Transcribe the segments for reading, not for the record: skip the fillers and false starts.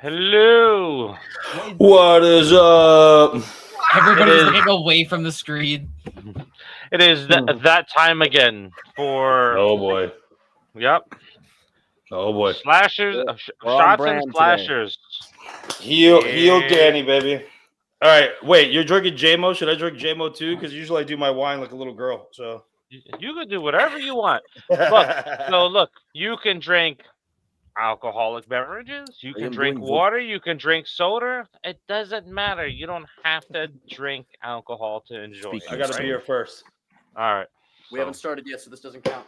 Hello. What is up? Everybody's It is- looking away from the screen. It is that time again for Oh boy. yep Oh boy. slashers, We're on shots and brand today. slashers. Heal Yeah. Danny, baby. All right, wait. You're drinking JMO? Should I drink JMO too? Because usually I do my wine like a little girl. So You can do whatever you want. Look, you can drink alcoholic beverages. You can drink water. You can drink soda. It doesn't matter. You don't have to drink alcohol to enjoy Speaking it. I got to right? be here first. All right. We haven't started yet, so this doesn't count.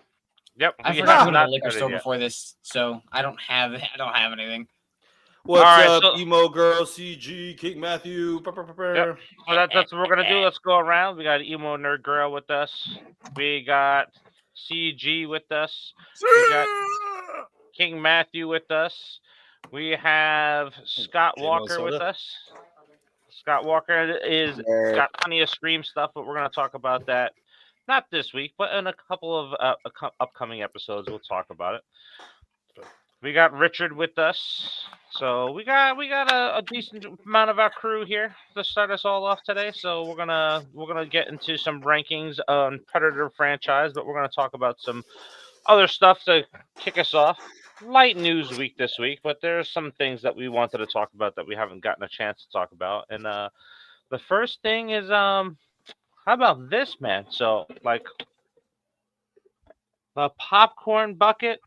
Yep. I we forgot have to go to not the liquor started store yet. before this, so I don't have anything. What's All right, up, so- emo girl, CG, King Matthew? Yep. So that's what we're gonna do. Let's go around. We got emo nerd girl with us. We got CG with us. We got King Matthew with us. We have Scott J-Mo Walker with soda? us. Scott Walker is got plenty of Scream stuff, but we're gonna talk about that not this week, but in a couple of upcoming episodes. We'll talk about it. We got Richard with us. So we got a decent amount of our crew here to start us all off today. So we're gonna get into some rankings on Predator franchise, but we're gonna talk about some other stuff to kick us off. Light news week this week, but there's some things that we wanted to talk about that we haven't gotten a chance to talk about. And the first thing is how about this, man? So like the popcorn bucket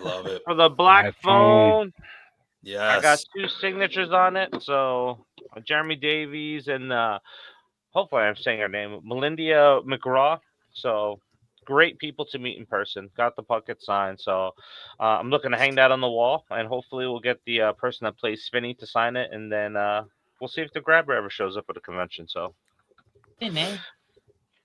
Love it. for the black phone. Yes. I got 2 signatures on it. So Jeremy Davies and hopefully I'm saying her name, Melinda McGraw. So great people to meet in person. Got the bucket signed. So I'm looking to hang that on the wall, and hopefully we'll get the person that plays Spinny to sign it, and then we'll see if the grabber ever shows up at the convention. So Hey, man.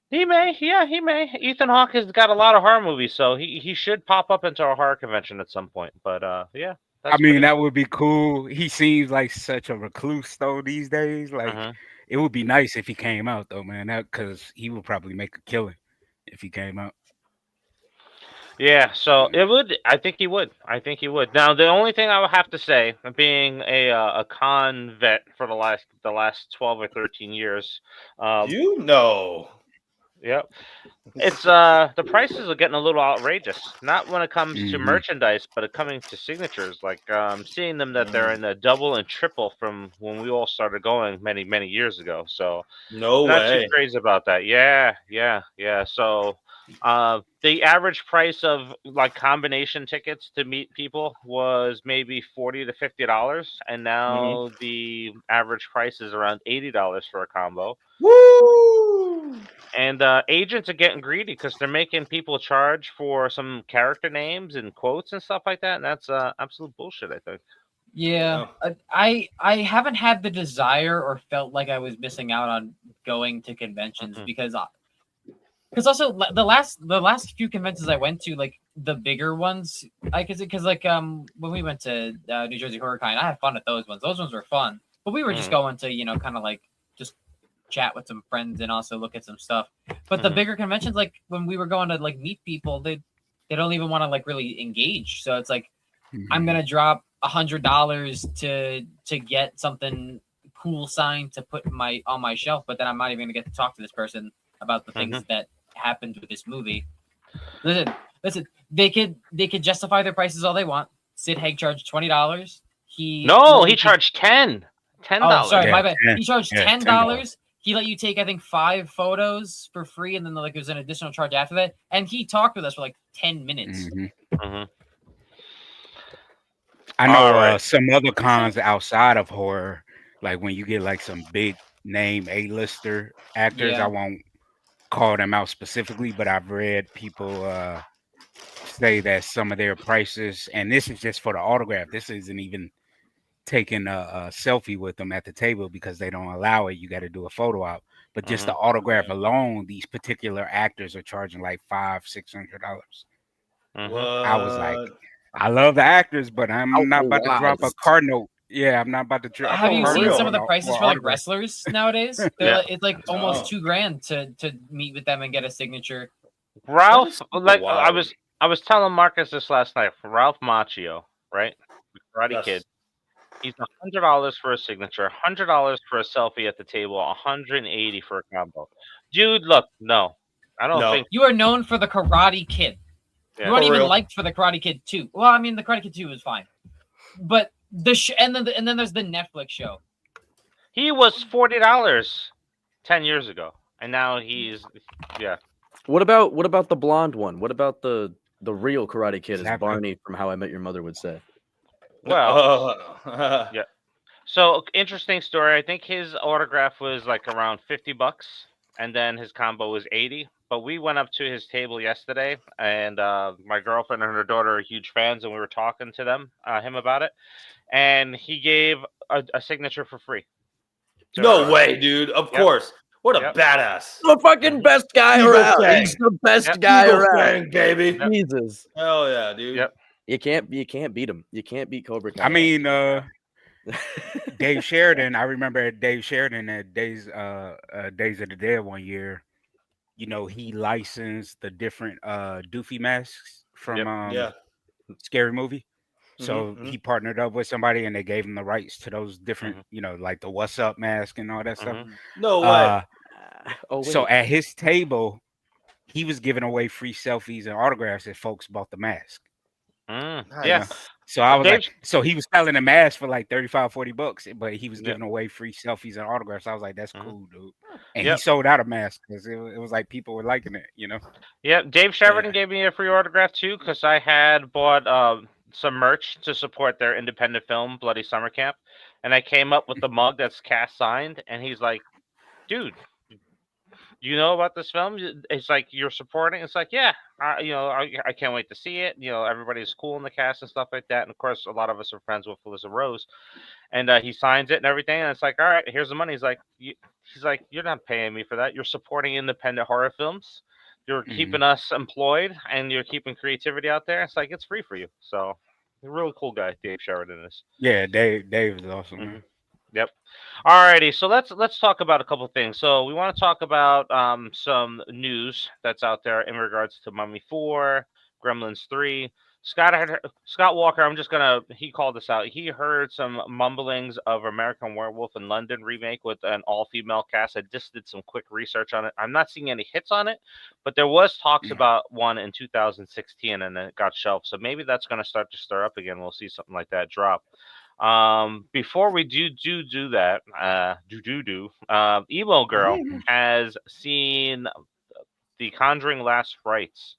he may, yeah, he may. Ethan Hawke has got a lot of horror movies, so he should pop up into a horror convention at some point. But yeah. I mean, that would be cool. He seems like such a recluse though these days. Like, it would be nice if he came out though, man. That because he would probably make a killing if he came out. Yeah, so it would. I think he would. Now, the only thing I would have to say, being a con vet for the last 12 or 13 years, Yep. It's the prices are getting a little outrageous. Not when it comes to merchandise, but it coming to signatures. Like seeing them that they're in the double and triple from when we all started going many years ago. So no not way. too crazy about that. Yeah. So the average price of like combination tickets to meet people was maybe $40 to $50, and now the average price is around $80 for a combo. Woo! And agents are getting greedy because they're making people charge for some character names and quotes and stuff like that, and that's absolute bullshit, I think. Yeah, I haven't had the desire or felt like I was missing out on going to conventions because also the last few conventions I went to, like the bigger ones, because like when we went to New Jersey Horror Con, I had fun at those ones. Those ones were fun, but we were just going to kind of like just chat with some friends and also look at some stuff. But the bigger conventions, like when we were going to like meet people, they don't even want to like really engage. So it's like I'm gonna drop $100 to get something cool signed to put on my shelf, but then I'm not even gonna get to talk to this person about the things that happened with this movie. Listen, they could justify their prices all they want. Sid Haig charged $20. He charged $10. Oh, sorry, my bad. 10. He charged Yeah, $10. He let you take, I think, 5 photos for free, and then like there's an additional charge after that. And he talked with us for like 10 minutes. I know some other cons outside of horror, like when you get like some big name A-lister actors. Yeah. I won't call them out specifically, but I've read people say that some of their prices, and this is just for the autograph. This isn't even taking a selfie with them at the table because they don't allow it. You got to do a photo op. But just the autograph alone, these particular actors are charging like $500-$600. I was like, I love the actors, but I'm not about to drop a card note. Yeah, I'm not about to drop. Have you seen real. some of the prices for like autograph. wrestlers nowadays? It's like almost $2,000 to meet with them and get a signature. Ralph, like I was telling Marcus this last night. Ralph Macchio, right? Karate Kid. He's $100 for a signature, $100 for a selfie at the table, $180 for a combo. Dude, look, no, I don't No. think. You are known for the Karate Kid. Yeah. You weren't For even real. liked for the Karate Kid 2. Well, I mean, the Karate Kid 2 was fine, but and then there's the Netflix show. He was $40 10 years ago, and now he's What about the blonde one? What about the real Karate Kid, as Exactly. Barney from How I Met Your Mother would say? well. Yeah. So interesting story. I think his autograph was like around $50, and then his combo was 80. But we went up to his table yesterday, and my girlfriend and her daughter are huge fans, and we were talking to him about it, and he gave a signature for free. No way, dude. Of course. What a Yep. badass. The fucking best guy Eagle around. Fang. He's the best Yep. guy Eagle around. Fang, baby. Yep. Jesus. Hell yeah, dude. Yep. You can't beat him. You can't beat Cobra Kai. I mean, Dave Sheridan. I remember Dave Sheridan at Days of the Dead one year. You know, he licensed the different Doofy masks from Yeah. Scary Movie. So Mhm, he partnered up with somebody, and they gave him the rights to those different, you know, like the What's Up mask and all that stuff. No way. oh, So wait. at his table, he was giving away free selfies and autographs if folks bought the mask. Yeah. Nice. So I was Dave- like, so he was selling a mask for like $35-$40, but he was Yep. giving away free selfies and autographs. I was like, that's Mhm. cool, dude. And Yep. he sold out a mask because it was like people were liking it, you know. Yeah, Dave Sheridan Yeah. gave me a free autograph too because I had bought some merch to support their independent film, Bloody Summer Camp, and I came up with the mug that's cast signed, and he's like, "Dude, you know about this film?" It's like you're supporting. It's like, yeah, I can't wait to see it. You know, everybody's cool in the cast and stuff like that, and of course, a lot of us are friends with Felissa Rose, and he signs it and everything, and it's like, all right, here's the money. He's like, you're not paying me for that. You're supporting independent horror films. You're keeping us employed, and you're keeping creativity out there. It's like it's free for you. So, a really cool guy, Dave Sheridan is. Yeah, Dave is awesome. Man. Yep. Alrighty, so let's talk about a couple things. So we want to talk about some news that's out there in regards to Mummy 4, Gremlins 3. Scott Walker, he called this out. He heard some mumblings of American Werewolf in London remake with an all-female cast. I just did some quick research on it. I'm not seeing any hits on it, but there was talks about one in 2016, and then it got shelved. So maybe that's going to start to stir up again. We'll see something like that drop. Before we do that, Emo Girl has seen The Conjuring Last Rites.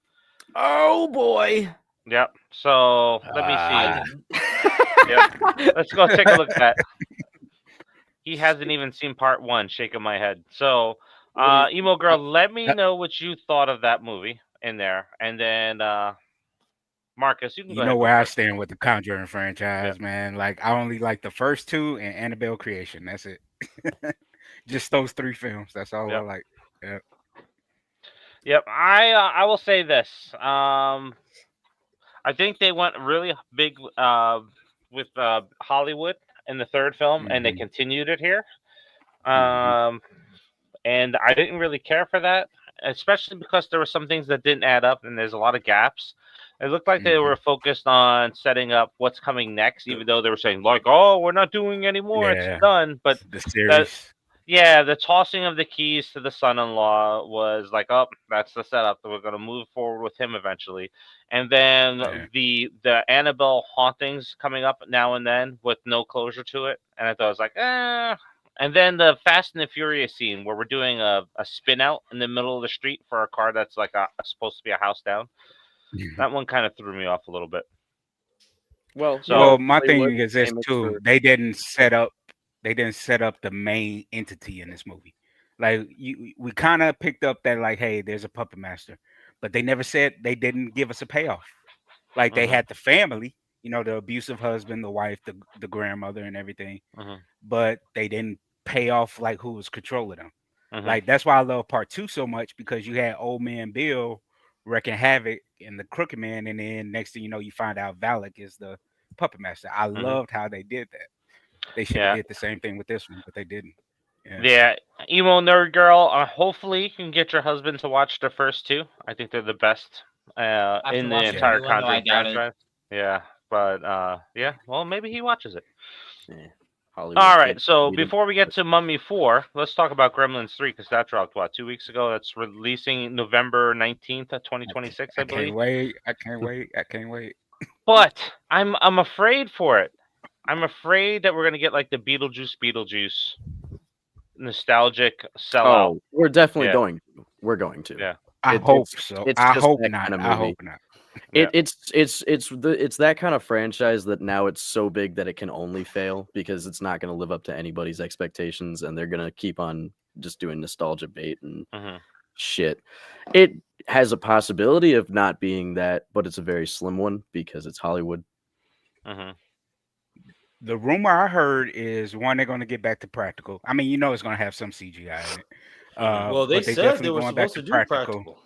Oh boy. Yep. So let me I see. didn't. Yep. Let's go take a look at that. He hasn't even seen part 1. Shaking my head. So, Emo Girl, let me know what you thought of that movie in there, and then Marcus, you can go You ahead. know where I stand with the Conjuring franchise, man. Like I only like the first 2 and Annabelle Creation. That's it. Just those 3 films. That's all I like. Yep. Yep. I will say this. I think they went really big with Hollywood in the 3rd film, and they continued it here. And I didn't really care for that, especially because there were some things that didn't add up, and there's a lot of gaps. It looked like they were focused on setting up what's coming next, even though they were saying like, "Oh, we're not doing anymore; it's done." But the series. the tossing of the keys to the son-in-law was like, "Oh, that's the setup. We're going to move forward with him eventually." And then the Annabelle hauntings coming up now and then with no closure to it, and I thought it was like, eh. And then the Fast and the Furious scene where we're doing a spin out in the middle of the street for a car that's like supposed to be a house down. That one kind of threw me off a little bit. Well, my thing is this too. They didn't set up the main entity in this movie. Like we kind of picked up that like, hey, there's a puppet master, but they never said, they didn't give us a payoff. Like they had the family, you know, the abusive husband, the wife, the grandmother, and everything, but they didn't pay off like who was controlling them. Like that's why I love part 2 so much, because you had old man Bill wreaking havoc and the crooked man, and then next thing you know, you find out Valak is the puppet master. I loved how they did that. They should have did the same thing with this one, but they didn't. Yeah, Emo Nerd Girl. Hopefully, you can get your husband to watch the first 2. I think they're the best in the entire Conjuring franchise. Yeah, but yeah, well, maybe he watches it. Hollywood All right, can't so beat it. before we get to Mummy 4, let's talk about Gremlins 3 because that dropped, 2 weeks ago? That's releasing November 19th, 2026, I I can't believe. wait. I can't wait. I can't wait. But I'm afraid for it. I'm afraid that we're going to get like the Beetlejuice nostalgic sellout. Oh, we're definitely Yeah. going to. We're going to. Yeah. I It- hope it's- so. it's I just hope that not. kind of I movie. hope not. Yeah. It's that kind of franchise that now it's so big that it can only fail because it's not going to live up to anybody's expectations, and they're going to keep on just doing nostalgia bait and Mhm. shit. It has a possibility of not being that, but it's a very slim one because it's Hollywood. Mhm. The rumor I heard is one, they're going to get back to practical. I mean, you know, it's going to have some CGI in it. Well, they but they said definitely they were going back supposed to to do practical.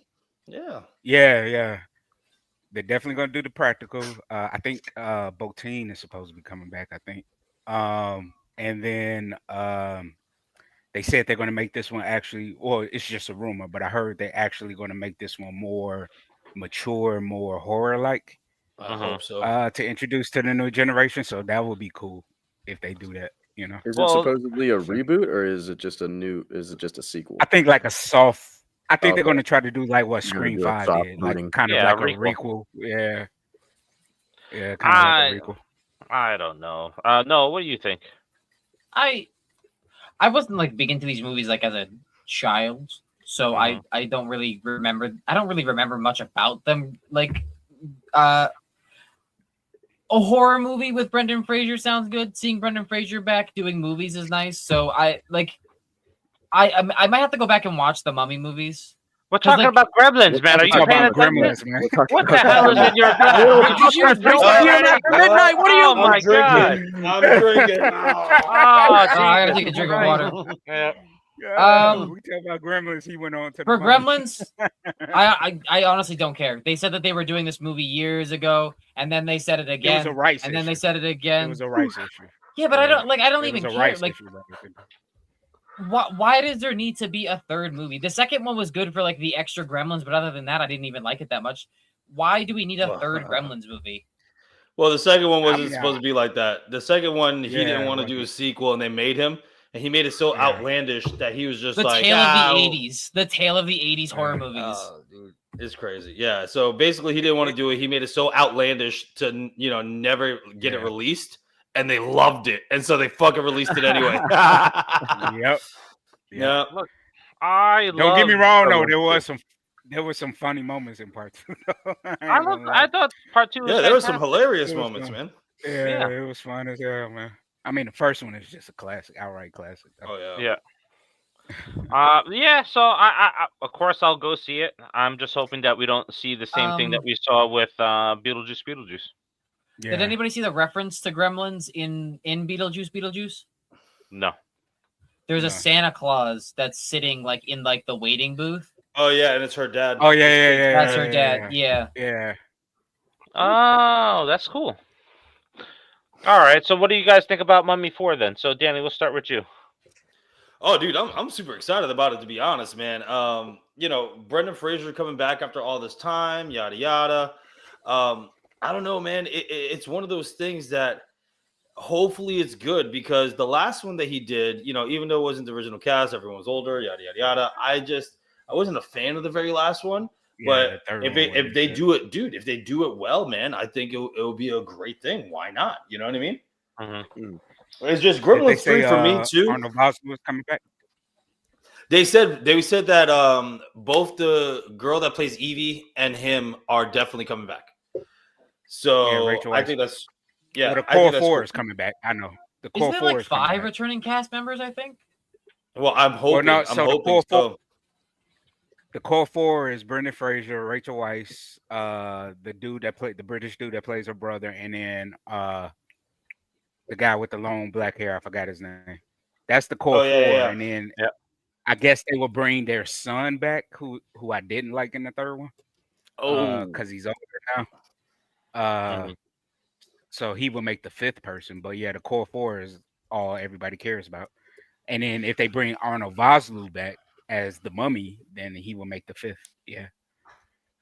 Yeah. Yeah. They're definitely going to do the practical. I think Botine is supposed to be coming back. I think, and then they said they're going to make this one actually. Well, it's just a rumor, but I heard they're actually going to make this one more mature, more horror-like. I Mhm. hope so. To introduce to the new generation. So that would be cool if they do that, you know. Is Well- it supposedly a reboot or is it just a sequel? I think like a soft. I think they're Okay. going to try to do like what They're gonna Scream do a 5 soft did, like booting. kind of Yeah, like a requel. requel. Yeah, kind of like a requel. I don't know. No, what do you think? I wasn't like big into these movies like as a child, so Mhm. I don't really remember. I don't really remember much about them. Like, a horror movie with Brendan Fraser sounds good. Seeing Brendan Fraser back doing movies is nice. So I might have to go back and watch the Mummy movies. We're 'Cause, talking like- about Gremlins, We're man. Are talking you Talk paying about attention? Gremlins, man. We're talking What the about hell is Gremlins. in your Did glass? you 3 Oh, p.m. after midnight? What are you? Oh my god! I'm drinking. Oh, I gotta Jesus take a drink of Christ. water. Yeah. We talk about Gremlins. He went on to For the Mummy. Gremlins, I honestly don't care. They said that they were doing this movie years ago, and then they said it It was again, a rights and then they issue. said it It again. was a rights issue. Yeah, but I don't It even was a care. rights Like, issue. why does there need to be a third movie? The second one was good for like the extra Gremlins, but other than that, I didn't even like it that much. Why do we need a third Gremlins movie? Well, the second one wasn't I'm not- supposed to be like that. The second one, he Yeah, didn't it want to do a wasn't. sequel, and they made him, and he made it so Yeah. outlandish that he was just The like, tale of "Ah, the '80s, the tale of the '80s horror movies. oh, dude, it's crazy." Yeah. So basically, he didn't want to do it. He made it so outlandish to never get it Yeah. released, and they loved it, and so they fucking released it anyway. Yep. Yeah. Don't get me wrong though. There was some funny moments in part 2. I thought part 2 was Yeah, there were some fantastic. hilarious It was moments, fun. man. Yeah, it was fun as hell, man. I mean, the first one is just a classic, outright classic. Oh yeah. Yeah. So I of course I'll go see it. I'm just hoping that we don't see the same thing that we saw with Beetlejuice. Yeah. Did anybody see the reference to Gremlins in Beetlejuice? No. There's No. a Santa Claus that's sitting like in like the waiting booth. Oh yeah, and it's her dad. Oh yeah. That's her dad. Yeah. Yeah. Oh, that's cool. All right. So what do you guys think about Mummy 4 then? So Danny, we'll start with you. Oh, dude, I'm super excited about it, to be honest, man. Brendan Fraser coming back after all this time, yada yada. I don't know, man. It's one of those things that hopefully it's good because the last one that he did, even though it wasn't the original cast, everyone was older, yada yada yada. I wasn't a fan of the very last one. But the third if one they was do it, dude, if they do it well, man, I think it'll be a great thing. Why not? You know what I mean? Mhm. It's just Did they Gremlins say, 3 for me too. Arnold Vosloo was coming back. They said that both the girl that plays Evie and him are definitely coming back. So Rachel I Weisz. think that's Well, the I core think that's 4 cool. is coming back. I know. The Isn't core there 4 like is coming 5 back. returning cast members? I think. Well, I'm hoping. no, I'm so the hoping core so. The core 4 is Brendan Fraser, Rachel Weisz, the British dude that plays her brother, and then the guy with the long black hair. I forgot his name. That's the core 4, and then I guess they will bring their son back, who I didn't like in the third one. Because he's older now. So he will make the 5th person. But yeah, the core 4 is all everybody cares about. And then if they bring Arnold Vosloo back as the Mummy, then he will make the 5th. Yeah.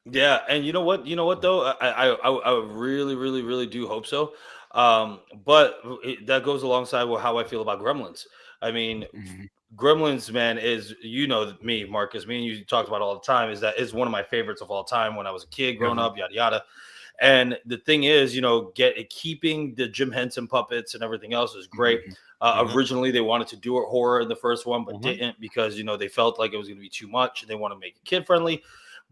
Yeah, and you know what though, I really, really, really do hope so. But that goes alongside with how I feel about Gremlins. I mean, Gremlins, man, is me, Marcus, me and you talked about all the time. Is one of my favorites of all time when I was a kid, growing up, yada yada. And the thing is, keeping the Jim Henson puppets and everything else is great. Originally, they wanted to do it horror in the first one, but didn't because they felt like it was going to be too much, and they want to make it kid friendly.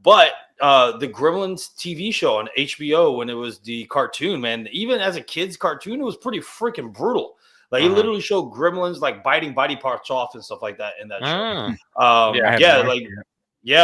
But the Gremlins TV show on HBO, when it was the cartoon, man, even as a kid's cartoon, it was pretty freaking brutal. Like, he literally showed Gremlins like biting body parts off and stuff like that in that show.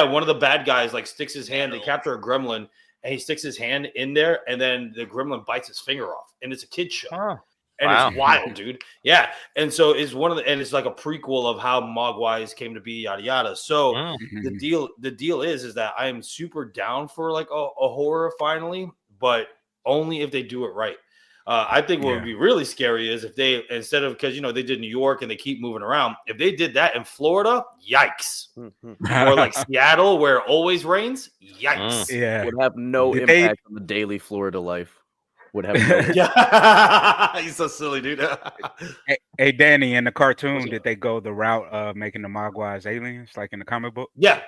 One of the bad guys like sticks his hand. They capture a gremlin, and he sticks his hand in there, and then the gremlin bites his finger off. And it's a kid's show. And it's wild, dude. Yeah. And so it's it's like a prequel of how Mogwais came to be, yada yada. So the deal is that I am super down for like a horror finally, but only if they do it right. I think what would be really scary is if they, instead of, because they did New York and they keep moving around, if they did that in Florida, yikes. Or like Seattle, where it always rains, yikes. Yeah, would have no impact on the daily Florida life. Would have no He's so silly, dude. Hey, Danny, in the cartoon, did they go the route of making the Mogwais aliens like in the comic book? Yeah.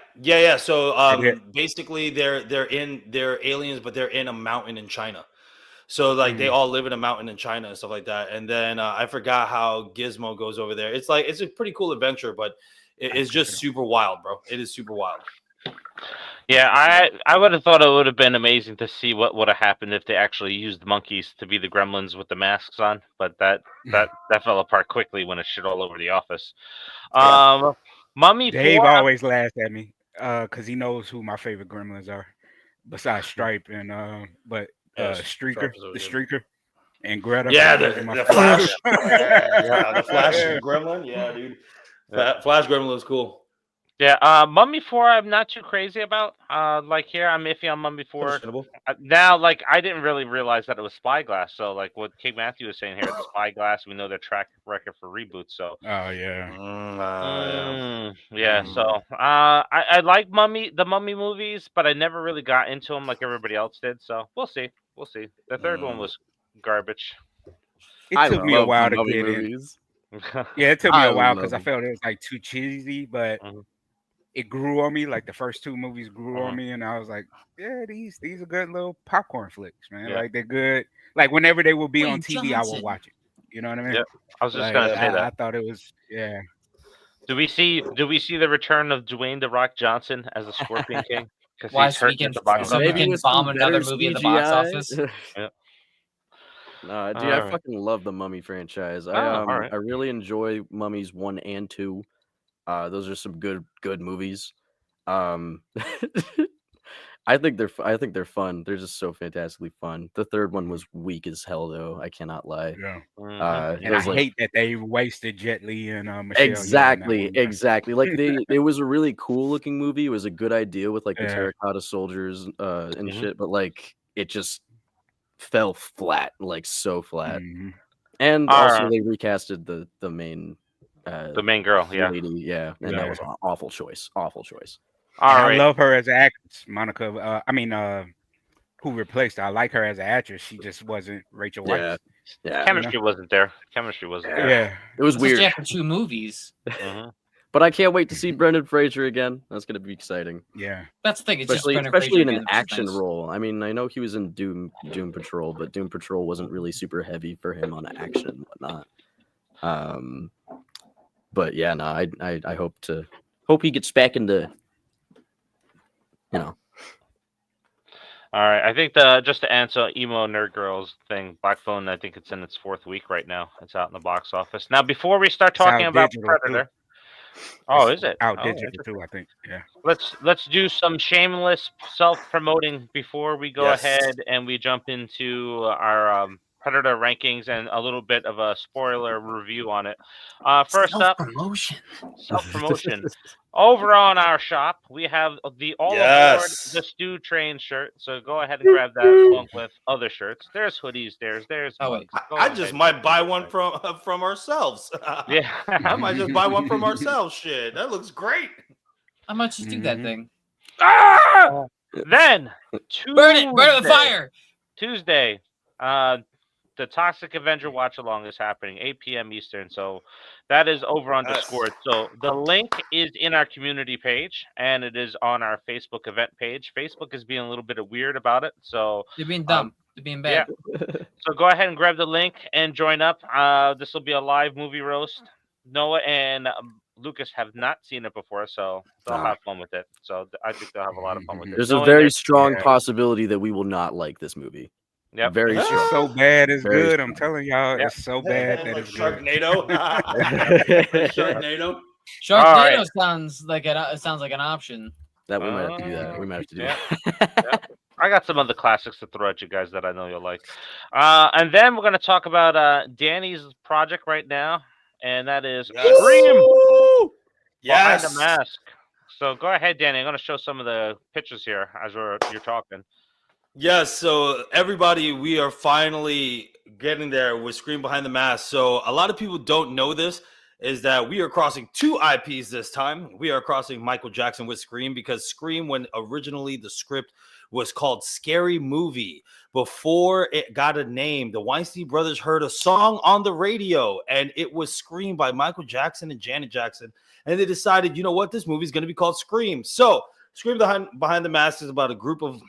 So basically they're aliens, but they're in a mountain in China. So like they all live in a mountain in China and stuff like that. And then I forgot how Gizmo goes over there. It's a pretty cool adventure, but it's just super wild, bro. It is super wild. Yeah, I would have thought it would have been amazing to see what would have happened if they actually used monkeys to be the gremlins with the masks on, but that fell apart quickly when it shit all over the office. Mummy Dave 4, always laughs at me because he knows who my favorite gremlins are, besides Stripe and Streaker, the Streaker, and Greta. Yeah, the Flash. The Flash gremlin. Yeah, dude. Flash gremlin was cool. Yeah, Mummy 4, I'm not too crazy about. Like here, I'm iffy on Mummy 4. Now, like, I didn't really realize that it was Spyglass. So, like, what King Matthew was saying here, it's Spyglass. We know their track record for reboots. So, So, I like the Mummy movies, but I never really got into them like everybody else did. So, we'll see. The third one was garbage. It took me a while to get in. Yeah, it took me a while because I felt it was like too cheesy, but it grew on me. Like the first two movies grew on me, and I was like, "Yeah, these are good little popcorn flicks, man. Like they're good. Like whenever they will be on TV, I will watch it. You know what I mean? Yeah, I was just gonna say that. I thought it was Do we see the return of Dwayne "The Rock" Johnson as a Scorpion King? Why so we can bomb another movie in the box office? No, dude, I fucking love the Mummy franchise. I really enjoy Mummies 1 and 2. Those are some good movies. I think they're fun. They're just so fantastically fun. The third one was weak as hell, though. I cannot lie. Yeah. And I hate that they wasted Jet Li and Michelle. Exactly. Like it was a really cool looking movie. It was a good idea with like the terracotta soldiers and shit, but like it just fell flat, like so flat. And also they recasted the main girl, lady, and that was an awful choice. I love her as an actress, Monica. Who replaced her? I like her as an actress. She just wasn't Rachel Weisz. Chemistry wasn't there. Yeah, it was weird. After 2 movies. But I can't wait to see Brendan Fraser again. That's gonna be exciting. Yeah, that's the thing. It's especially in an action role. I mean, I know he was in Doom Patrol, but Doom Patrol wasn't really super heavy for him on action and whatnot. But yeah, no, I hope he gets back into, All right, I think just to answer emo nerd girls thing, Black Phone, I think it's in its 4th week right now. It's out in the box office. Now, before we start talking about Predator. Too. Is it? Out digital too, I think. Yeah. Let's do some shameless self-promoting before we go ahead and we jump into our Predator rankings and a little bit of a spoiler review on it. First up, self-promotion. Over on our shop, we have the All Aboard the Stew Train shirt. So go ahead and grab that along with other shirts. There's hoodies. There's mugs. I just might buy one from ourselves. Yeah, I might just buy one from ourselves. Shit, that looks great. I might just do that thing. Then burn it with fire. Tuesday. the Toxic Avenger watch along is happening 8 p.m. Eastern. So that is over on Discord. So the link is in our community page and it is on our Facebook event page. Facebook is being a little bit weird about it. So they're being dumb. They're being bad. Yeah. So go ahead and grab the link and join up. This will be a live movie roast. Noah and Lukas have not seen it before, so they'll have fun with it. So I think they'll have a lot of fun with it. There's a very strong possibility that we will not like this movie. Yep. Very strong. It's so bad it's Very good. strong. I'm telling y'all, it's so bad that like it's good. Sharknado. Sharknado. Sharknado sounds like an option. That we might have to do that. We might have to do that. I got some other classics to throw at you guys that I know you'll like. And then we're going to talk about Danny's project right now, and that is Scream Behind the Mask. So go ahead, Danny. I'm going to show some of the pictures here as you're talking. Yes, so everybody, we are finally getting there with Scream Behind the Mask. So a lot of people don't know this, is that we are crossing 2 IPs this time. We are crossing Michael Jackson with Scream, because Scream, when originally the script was called Scary Movie, before it got a name, the Weinstein brothers heard a song on the radio, and it was Scream by Michael Jackson and Janet Jackson. And they decided, you know what, this movie is going to be called Scream. So Scream Behind the Mask is about a group of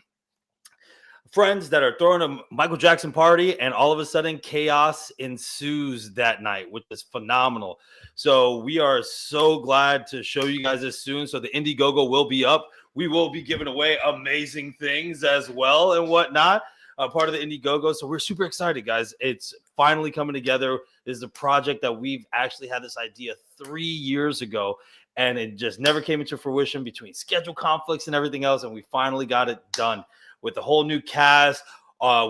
friends that are throwing a Michael Jackson party, and all of a sudden chaos ensues that night, which is phenomenal. So we are so glad to show you guys this soon. So the Indiegogo will be up. We will be giving away amazing things as well and whatnot, part of the Indiegogo. So we're super excited, guys. It's finally coming together. This is a project that we've actually had this idea 3 years ago, and it just never came into fruition between schedule conflicts and everything else. And we finally got it done with the whole new cast.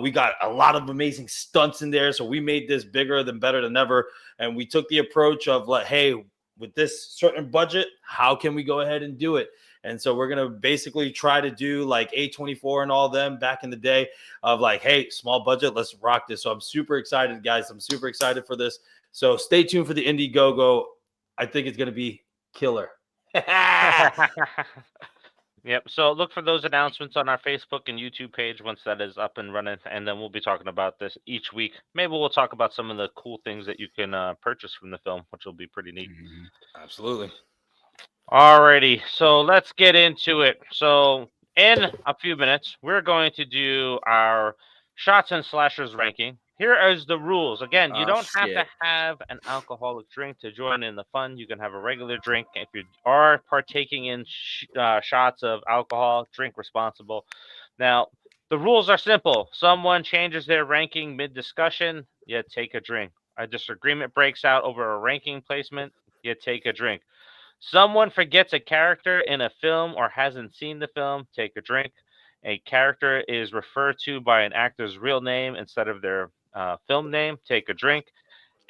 We got a lot of amazing stunts in there. So we made this bigger than better than ever. And we took the approach of like, hey, with this certain budget, how can we go ahead and do it? And so we're going to basically try to do like A24 and all them back in the day of like, hey, small budget, let's rock this. So I'm super excited, guys. I'm super excited for this. So stay tuned for the Indiegogo. I think it's going to be killer. Yep. So look for those announcements on our Facebook and YouTube page once that is up and running, and then we'll be talking about this each week. Maybe we'll talk about some of the cool things that you can purchase from the film, which will be pretty neat. Absolutely. Alrighty, so let's get into it. So in a few minutes, we're going to do our shots and slashers ranking. Here is the rules. Again, you don't have to have an alcoholic drink to join in the fun. You can have a regular drink. If you are partaking in shots of alcohol, drink responsible. Now, the rules are simple. Someone changes their ranking mid-discussion, you take a drink. A disagreement breaks out over a ranking placement, you take a drink. Someone forgets a character in a film or hasn't seen the film, take a drink. A character is referred to by an actor's real name instead of their film name, take a drink.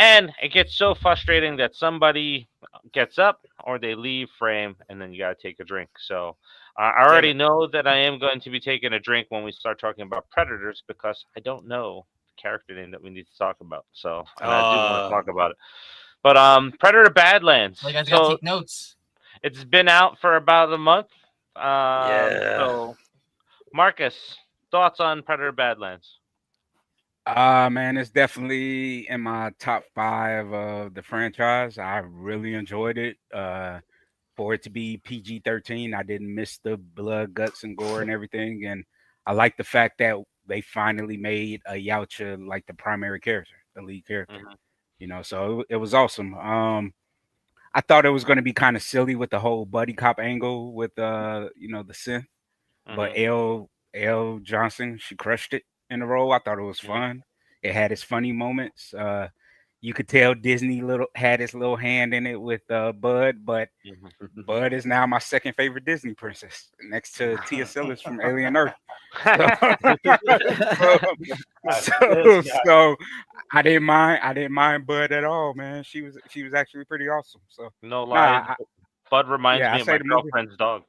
And it gets so frustrating that somebody gets up or they leave frame, and then you got to take a drink. So I already know that I am going to be taking a drink when we start talking about Predators, because I don't know the character name that we need to talk about. So I do want to talk about it. But Predator Badlands. You guys got to take notes. It's been out for about a month. So, Marcus, thoughts on Predator Badlands? Man, it's definitely in my top 5 of the franchise. I really enjoyed it. For it to be PG-13, I didn't miss the blood, guts, and gore and everything. And I like the fact that they finally made a Yautja like the primary character, the lead character. Mm-hmm. You know, so it was awesome. I thought it was going to be kind of silly with the whole buddy cop angle with the synth, but Elle Johnson, she crushed it in the role. I thought it was fun. It had its funny moments. You could tell Disney had his little hand in it with Bud, but Bud is now my second favorite Disney princess, next to Tia Sillis from Alien Earth. So I didn't mind Bud at all, man. She was actually pretty awesome. So no lie, Bud reminds me of my girlfriend's dog.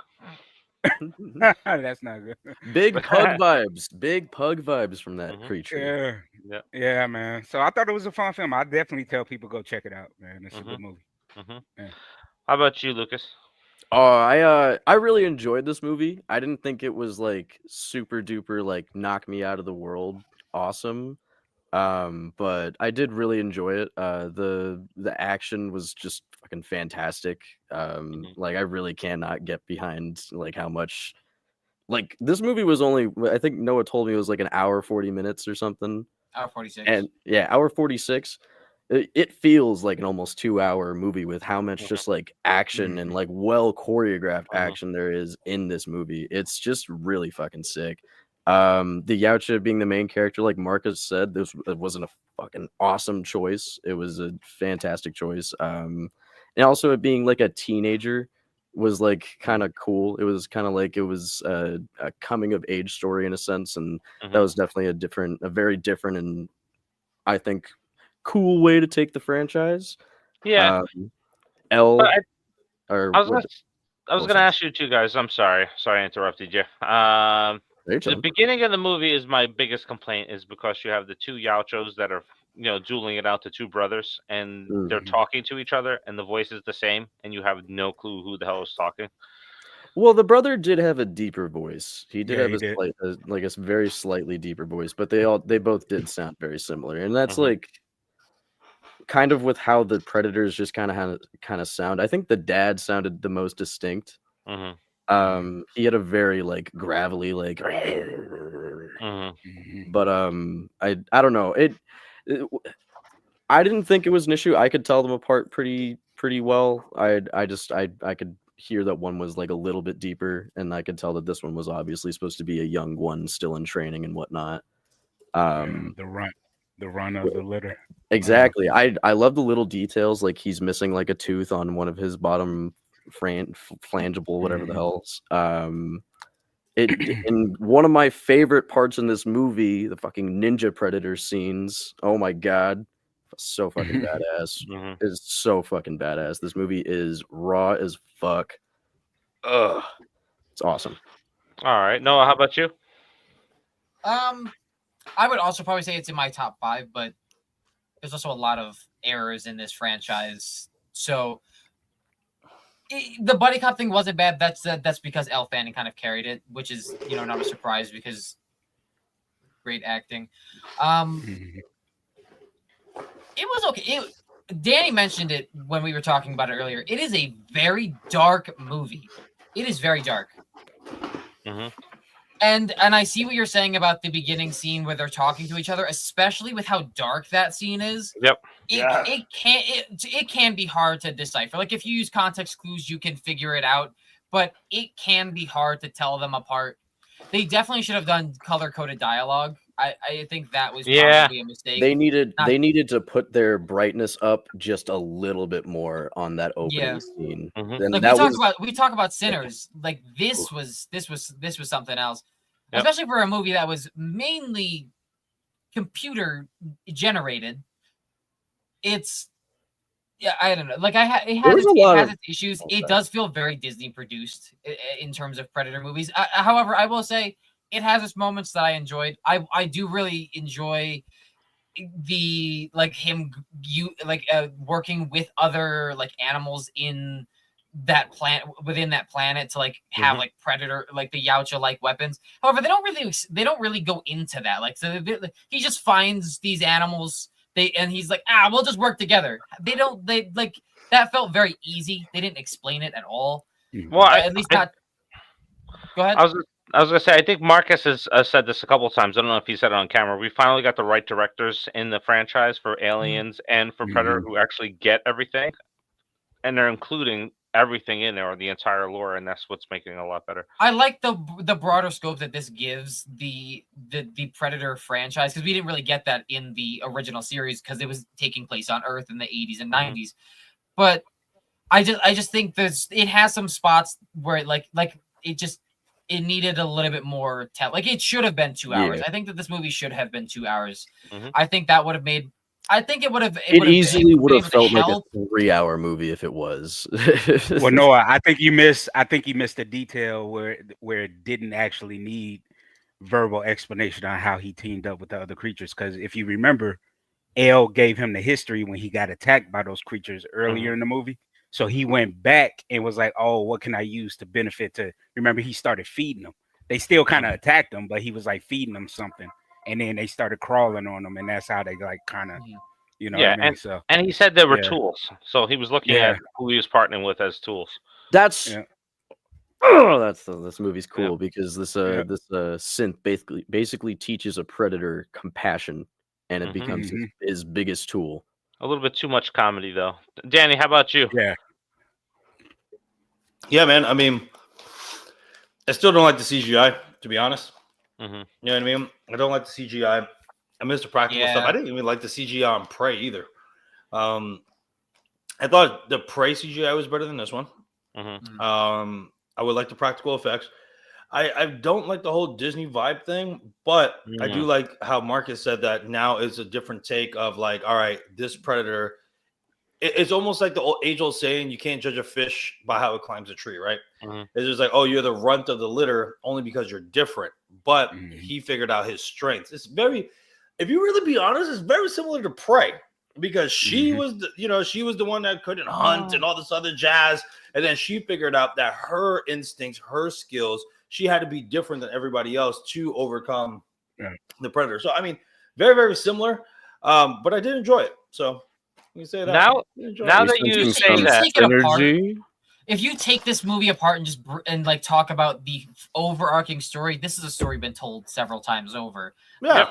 That's not good. Big pug vibes from that creature. Yeah, man. So I thought it was a fun film. I definitely tell people go check it out, man. It's a good movie. Yeah. How about you, Lucas? I really enjoyed this movie. I didn't think it was like super duper like knock me out of the world awesome, But I did really enjoy it. The action was just fucking fantastic. Like I really cannot get behind like how much. Like this movie was only, I think Noah told me it was like an hour 40 minutes or something. Hour 46. And yeah, hour 46. It feels like an almost 2 hour movie with how much just like action and like well choreographed action there is in this movie. It's just really fucking sick. The Yautja being the main character, like Marcus said, this wasn't a fucking awesome choice. It was a fantastic choice. And also it being like a teenager was like kind of cool. It was kind of like it was a coming of age story in a sense, and that was definitely a very different and I think cool way to take the franchise. Yeah. L. I was gonna ask you two guys. I'm sorry I interrupted you. The beginning of the movie is my biggest complaint, is because you have the two Yautjos that are dueling it out to two brothers, and they're talking to each other, and the voice is the same, and you have no clue who the hell is talking. Well, the brother did have a deeper voice. He did have a very slightly deeper voice, but they both did sound very similar, and that's like kind of with how the Predators just kind of sound. I think the dad sounded the most distinct. He had a very like gravelly like, but I don't know. I didn't think it was an issue. I could tell them apart pretty well. I could hear that one was like a little bit deeper, and I could tell that this one was obviously supposed to be a young one still in training and whatnot. The run of the litter. Exactly. I love the little details, like he's missing like a tooth on one of his bottom flangible, whatever the hell's. In one of my favorite parts in this movie, the fucking ninja predator scenes. Oh my god, so fucking badass. It's so fucking badass. This movie is raw as fuck. Ugh, it's awesome. All right, Noah, how about you? I would also probably say it's in my top 5, but there's also a lot of errors in this franchise. So the buddy cop thing wasn't bad. That's because Elle Fanning kind of carried it, which is not a surprise because great acting. It was okay. Danny mentioned it when we were talking about it earlier. It is a very dark movie. It is very dark. And I see what you're saying about the beginning scene where they're talking to each other, especially with how dark that scene is. Yep. It can be hard to decipher. Like if you use context clues, you can figure it out, but it can be hard to tell them apart. They definitely should have done color-coded dialogue. I think that was probably a mistake. They needed to put their brightness up just a little bit more on that opening scene. Like we talk about Sinners. Like this was something else. Yep. Especially for a movie that was mainly computer generated. I don't know. Like it has its issues. It does feel very Disney produced in terms of Predator movies. However, I will say it has its moments that I enjoyed. I do really enjoy the him working with other animals in that within that planet to have Predator the Yautja weapons. However, they don't really go into that. So he just finds these animals. And he's like, we'll just work together. That felt very easy. They didn't explain it at all. Well, at least not. Go ahead. I was gonna say, I think Marcus has said this a couple of times. I don't know if he said it on camera. We finally got the right directors in the franchise for Aliens and for Predator who actually get everything, and they're including everything in there, or the entire lore, and that's what's making it a lot better. I like the broader scope that this gives the Predator franchise, because we didn't really get that in the original series because it was taking place on Earth in the 80s and 90s. But I just think it has some spots where it needed a little bit more it should have been 2 hours. I think that this movie should have been 2 hours. I think that would have made. I think it would have. It easily would have felt like a 3-hour movie if it was. Well, no, I think you missed a detail where it didn't actually need verbal explanation on how he teamed up with the other creatures. Because if you remember, Elle gave him the history when he got attacked by those creatures earlier in the movie. So he went back and was like, "Oh, what can I use to benefit?" Remember, he started feeding them. They still kind of attacked him, but he was feeding them something. and then they started crawling on them, and that's how they like kind of, you know. Yeah, what I mean? So and he said there were Yeah. tools, so he was looking at who he was partnering with as tools. That's Yeah. this movie's cool because this Yeah. this synth basically teaches a predator compassion, and it becomes his biggest tool. A little bit too much comedy, though. Danny, how about you? Yeah, man. I mean, I still don't like the CGI, to be honest. You know what I mean? I don't like the CGI. I miss the practical stuff. I didn't even like the CGI on Prey either. I thought the Prey CGI was better than this one. I would like the practical effects. I don't like the whole Disney vibe thing, but I do like how Marcus said that now is a different take of like, all right, this predator. It's almost like the age-old saying, you can't judge a fish by how it climbs a tree, right? It's just like, oh, you're the runt of the litter only because you're different. But he figured out his strengths. It's very, if you really be honest, it's very similar to Prey because she was, she was the one that couldn't hunt and all this other jazz. And then she figured out that her instincts, her skills, she had to be different than everybody else to overcome the predator. So, I mean, very, very similar. But I did enjoy it. So, you say that. Now that you say that, if you take this movie apart and just like talk about the overarching story, this is a story been told several times over. Yeah.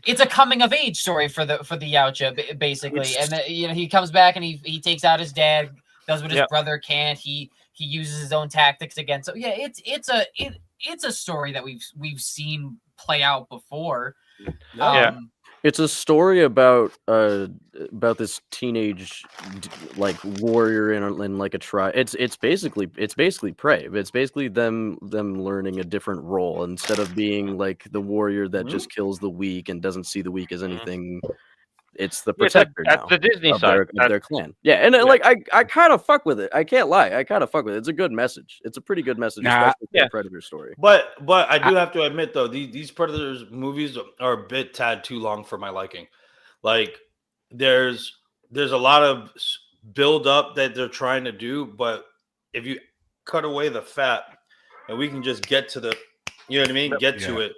It's a coming of age story for the Yautja, basically. And he comes back and he takes out his dad, does what his brother can't. He uses his own tactics against. So yeah, it's a story that we've seen play out before. It's a story about this teenage like warrior in like a tribe. It's basically Prey. It's basically them learning a different role instead of being like the warrior that just kills the weak and doesn't see the weak as anything. It's the protector now. That's the Disney side of their clan. Yeah, and like I kind of fuck with it. I can't lie. I kind of fuck with it. It's a good message. It's a pretty good message, especially for the Predator story. But I do have to admit though, these Predators movies are a bit tad too long for my liking. Like there's a lot of build up that they're trying to do, but if you cut away the fat and we can just get to the, you know what I mean, get to it,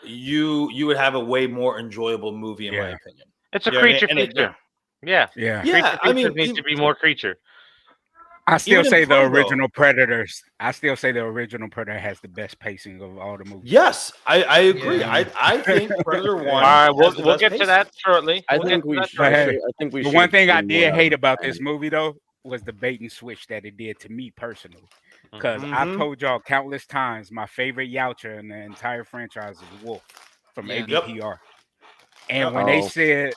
you would have a way more enjoyable movie in my opinion. It's a creature feature. Yeah. I mean, needs to be more creature. I still say the original Predators. I still say the original Predator has the best pacing of all the movies. Yes, I agree. I think Predator 1. All right, we'll get to that shortly. I think we should. The one thing I did hate about this movie though was the bait and switch that it did to me personally. Because I told y'all countless times my favorite Yautja in the entire franchise is Wolf from ABPR. And when they said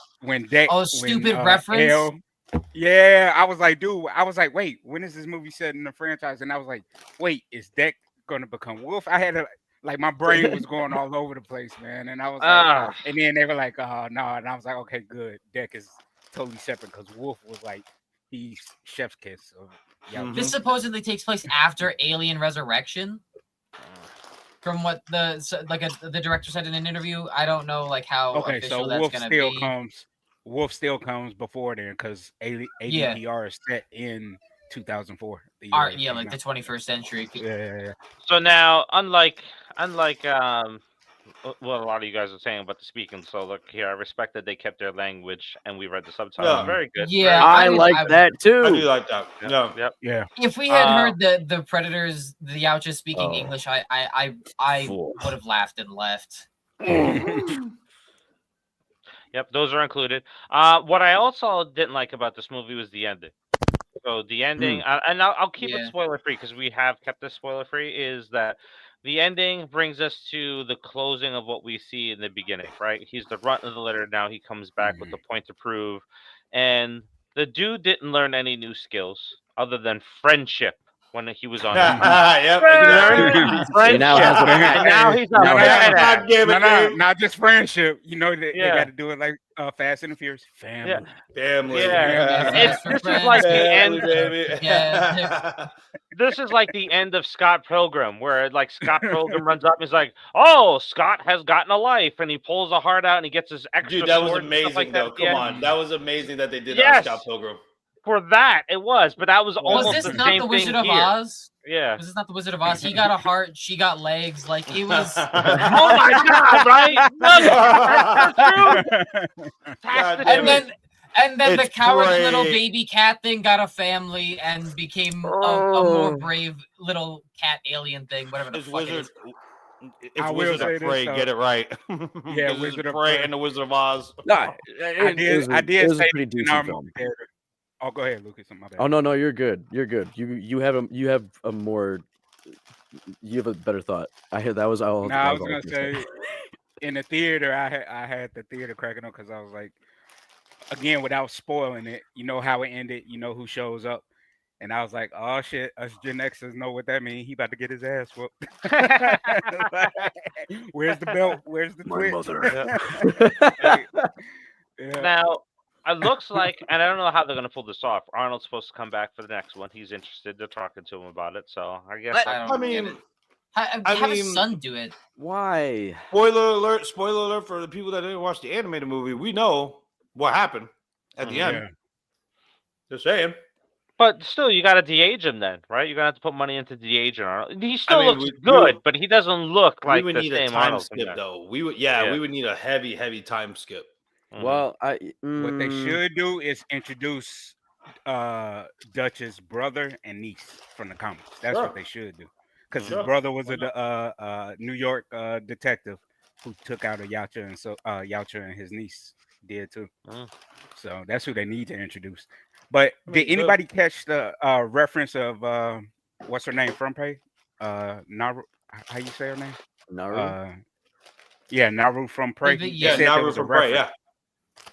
stupid reference. I was like, dude, wait, when is this movie set in the franchise? And I was like, wait, is Deck gonna become Wolf? I had my brain was going all over the place, man. And I was like, and then they were like, oh no, and I was like, okay, good. Deck is totally separate because Wolf was like the chef's kiss of This supposedly takes place after Alien Resurrection. From what the director said in an interview, I don't know like how official that's going to be. Wolf still comes before then because ADPR is set in 2004. The 21st century. Yeah. So now, unlike what a lot of you guys are saying about the speaking. So look here, I respect that they kept their language and we read the subtitles. Yeah. Very good. Yeah, I like that too. I do like that. Yeah. If we had heard the Predators, the Yautja speaking English, I would have laughed and left. Yep, those are included. What I also didn't like about this movie was the ending. So the ending, and I'll keep it spoiler free because we have kept this spoiler free. Is that the ending brings us to the closing of what we see in the beginning, right? He's the runt of the litter. Now he comes back with the point to prove. And the dude didn't learn any new skills other than friendship when he was on. Friendship. Now he's on. Not just friendship. You know, they got to do it like Fast and the Furious. Family. This is like the end. This is like the end of Scott Pilgrim, where like Scott Pilgrim runs up and is like, "Oh, Scott has gotten a life," and he pulls a heart out and he gets his extra. Dude, that was sword amazing, like though. that. Come on, that was amazing that they did that on Scott Pilgrim. For that, it was, but that was almost this the not same the Wizard thing of here. Oz? Yeah. This is not the Wizard of Oz. He got a heart. She got legs. Like it was. Oh my god! Right? That's true. That's the truth. And then the It's cowardly little great. baby cat thing got a family and became a more brave little cat alien thing. Whatever the It's fuck it Wizard. is. It's I will Wizard say of this, Prey. though. Get it right. Yeah, 'Cause Wizard it's of Prey Prey. and the Wizard of Oz. No, I it did was say a pretty in decent our film. movie theater. Oh, go ahead, Lucas. My bad. Oh no, you're good. You're good. You have a more. You have a better thought. I heard that was all. No, I was gonna say in the theater, I had the theater cracking up because I was like, again, without spoiling it, you know how it ended, you know who shows up, and I was like, oh shit, us Gen Xers know what that means. He about to get his ass whooped. Where's the belt? Where's the My twitch? mother. Yeah. Now, it looks like, and I don't know how they're going to pull this off. Arnold's supposed to come back for the next one. He's interested. They're talking to him about it. So I guess. I mean, Have his son do it. Why? spoiler alert! Spoiler alert for the people that didn't watch the animated movie. We know what happened at the end. Yeah. Just saying. But still, you got to de-age him then, right? You're going to have to put money into de-aging Arnold. He still mean, looks we good, would- but he doesn't look like we would the need a same time Arnold from skip there. though. We would, Yeah. we would need a heavy time skip. Mhm. Well, What they should do is introduce Dutch's brother and niece from the comics. That's Sure. what they should do. Because Sure. his brother was a New York detective who took out a Yacha, and so Yacha and his niece did too. Mm. So that's who they need to introduce. But I mean, did anybody catch the reference of what's her name from Prey? Naru, how you say her name? Naru. Yeah, Naru from Prey. The- They yeah, said there Naru was a from Prey. reference. Yeah.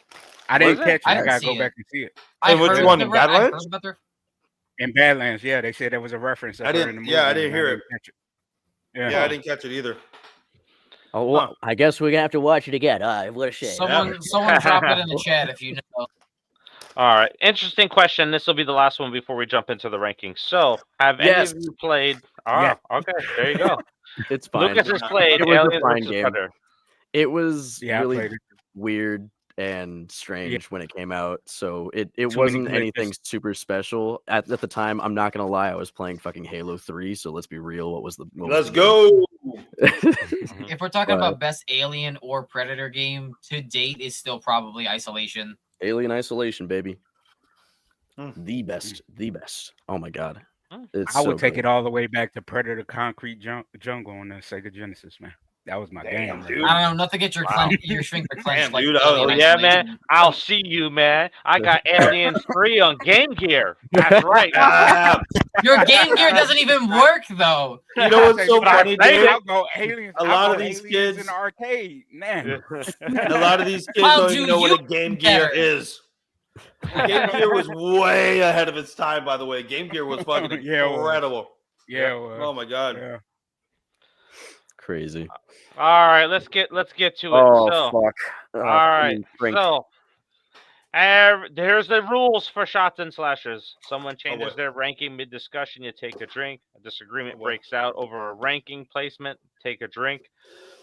I didn't Was it? catch it. I I didn't gotta see go it. back and see it. I And which heard one, the in re- I Badlands? heard about the- In Badlands, yeah, they said there was a reference. Of I her didn't- in the movie, yeah, I didn't and hear it. catch it. Yeah, I didn't catch it either. Oh, well, Huh. I guess we're gonna have to watch it again. What a shame. Someone drop it in the chat if you know. All right. Interesting question. This will be the last one before we jump into the rankings. So, have Yes. any of you played? Oh, Yeah. okay. There you go. It's fine. Lucas has played It was a Aliens fine vs. game. Predator. It was Yeah, I really played it. weird and strange when it came out. So it many wasn't glitches. anything super special. At the time, I'm not gonna lie, I was playing fucking Halo 3, so let's be real. What was the Let's go. If we're talking But- about best Alien or Predator game to date, is still probably Isolation. Alien Isolation, baby. Hmm. The best. Oh my god. Hmm. It's I would so take good. it all the way back to Predator Concrete Jungle on the Sega Genesis, man. That was my Damn, game. dude. I don't know, nothing to get your your sphincter clenched. Damn, like dude. Alien Yeah, Isolation. man. I'll see you, man. I got Aliens 3 on Game Gear. That's right. Ah, Your Game Gear doesn't even work though. you know what's so But I funny, played dude? I'll go Aliens. A I'll lot go of these Aliens kids- in the arcade, man. A lot of these kids How don't do even know what you a Game Gear better? is. Game Gear was way ahead of its time, by the way. Game Gear was fucking Yeah, it was. incredible. Yeah. Oh my god. yeah. Crazy. All right, let's get to it. Oh So, fuck. all right. Frank. So, here's the rules for shots and slashers. Someone changes boy. their ranking mid-discussion, you take a drink. A disagreement boy. breaks out over a ranking placement, take a drink.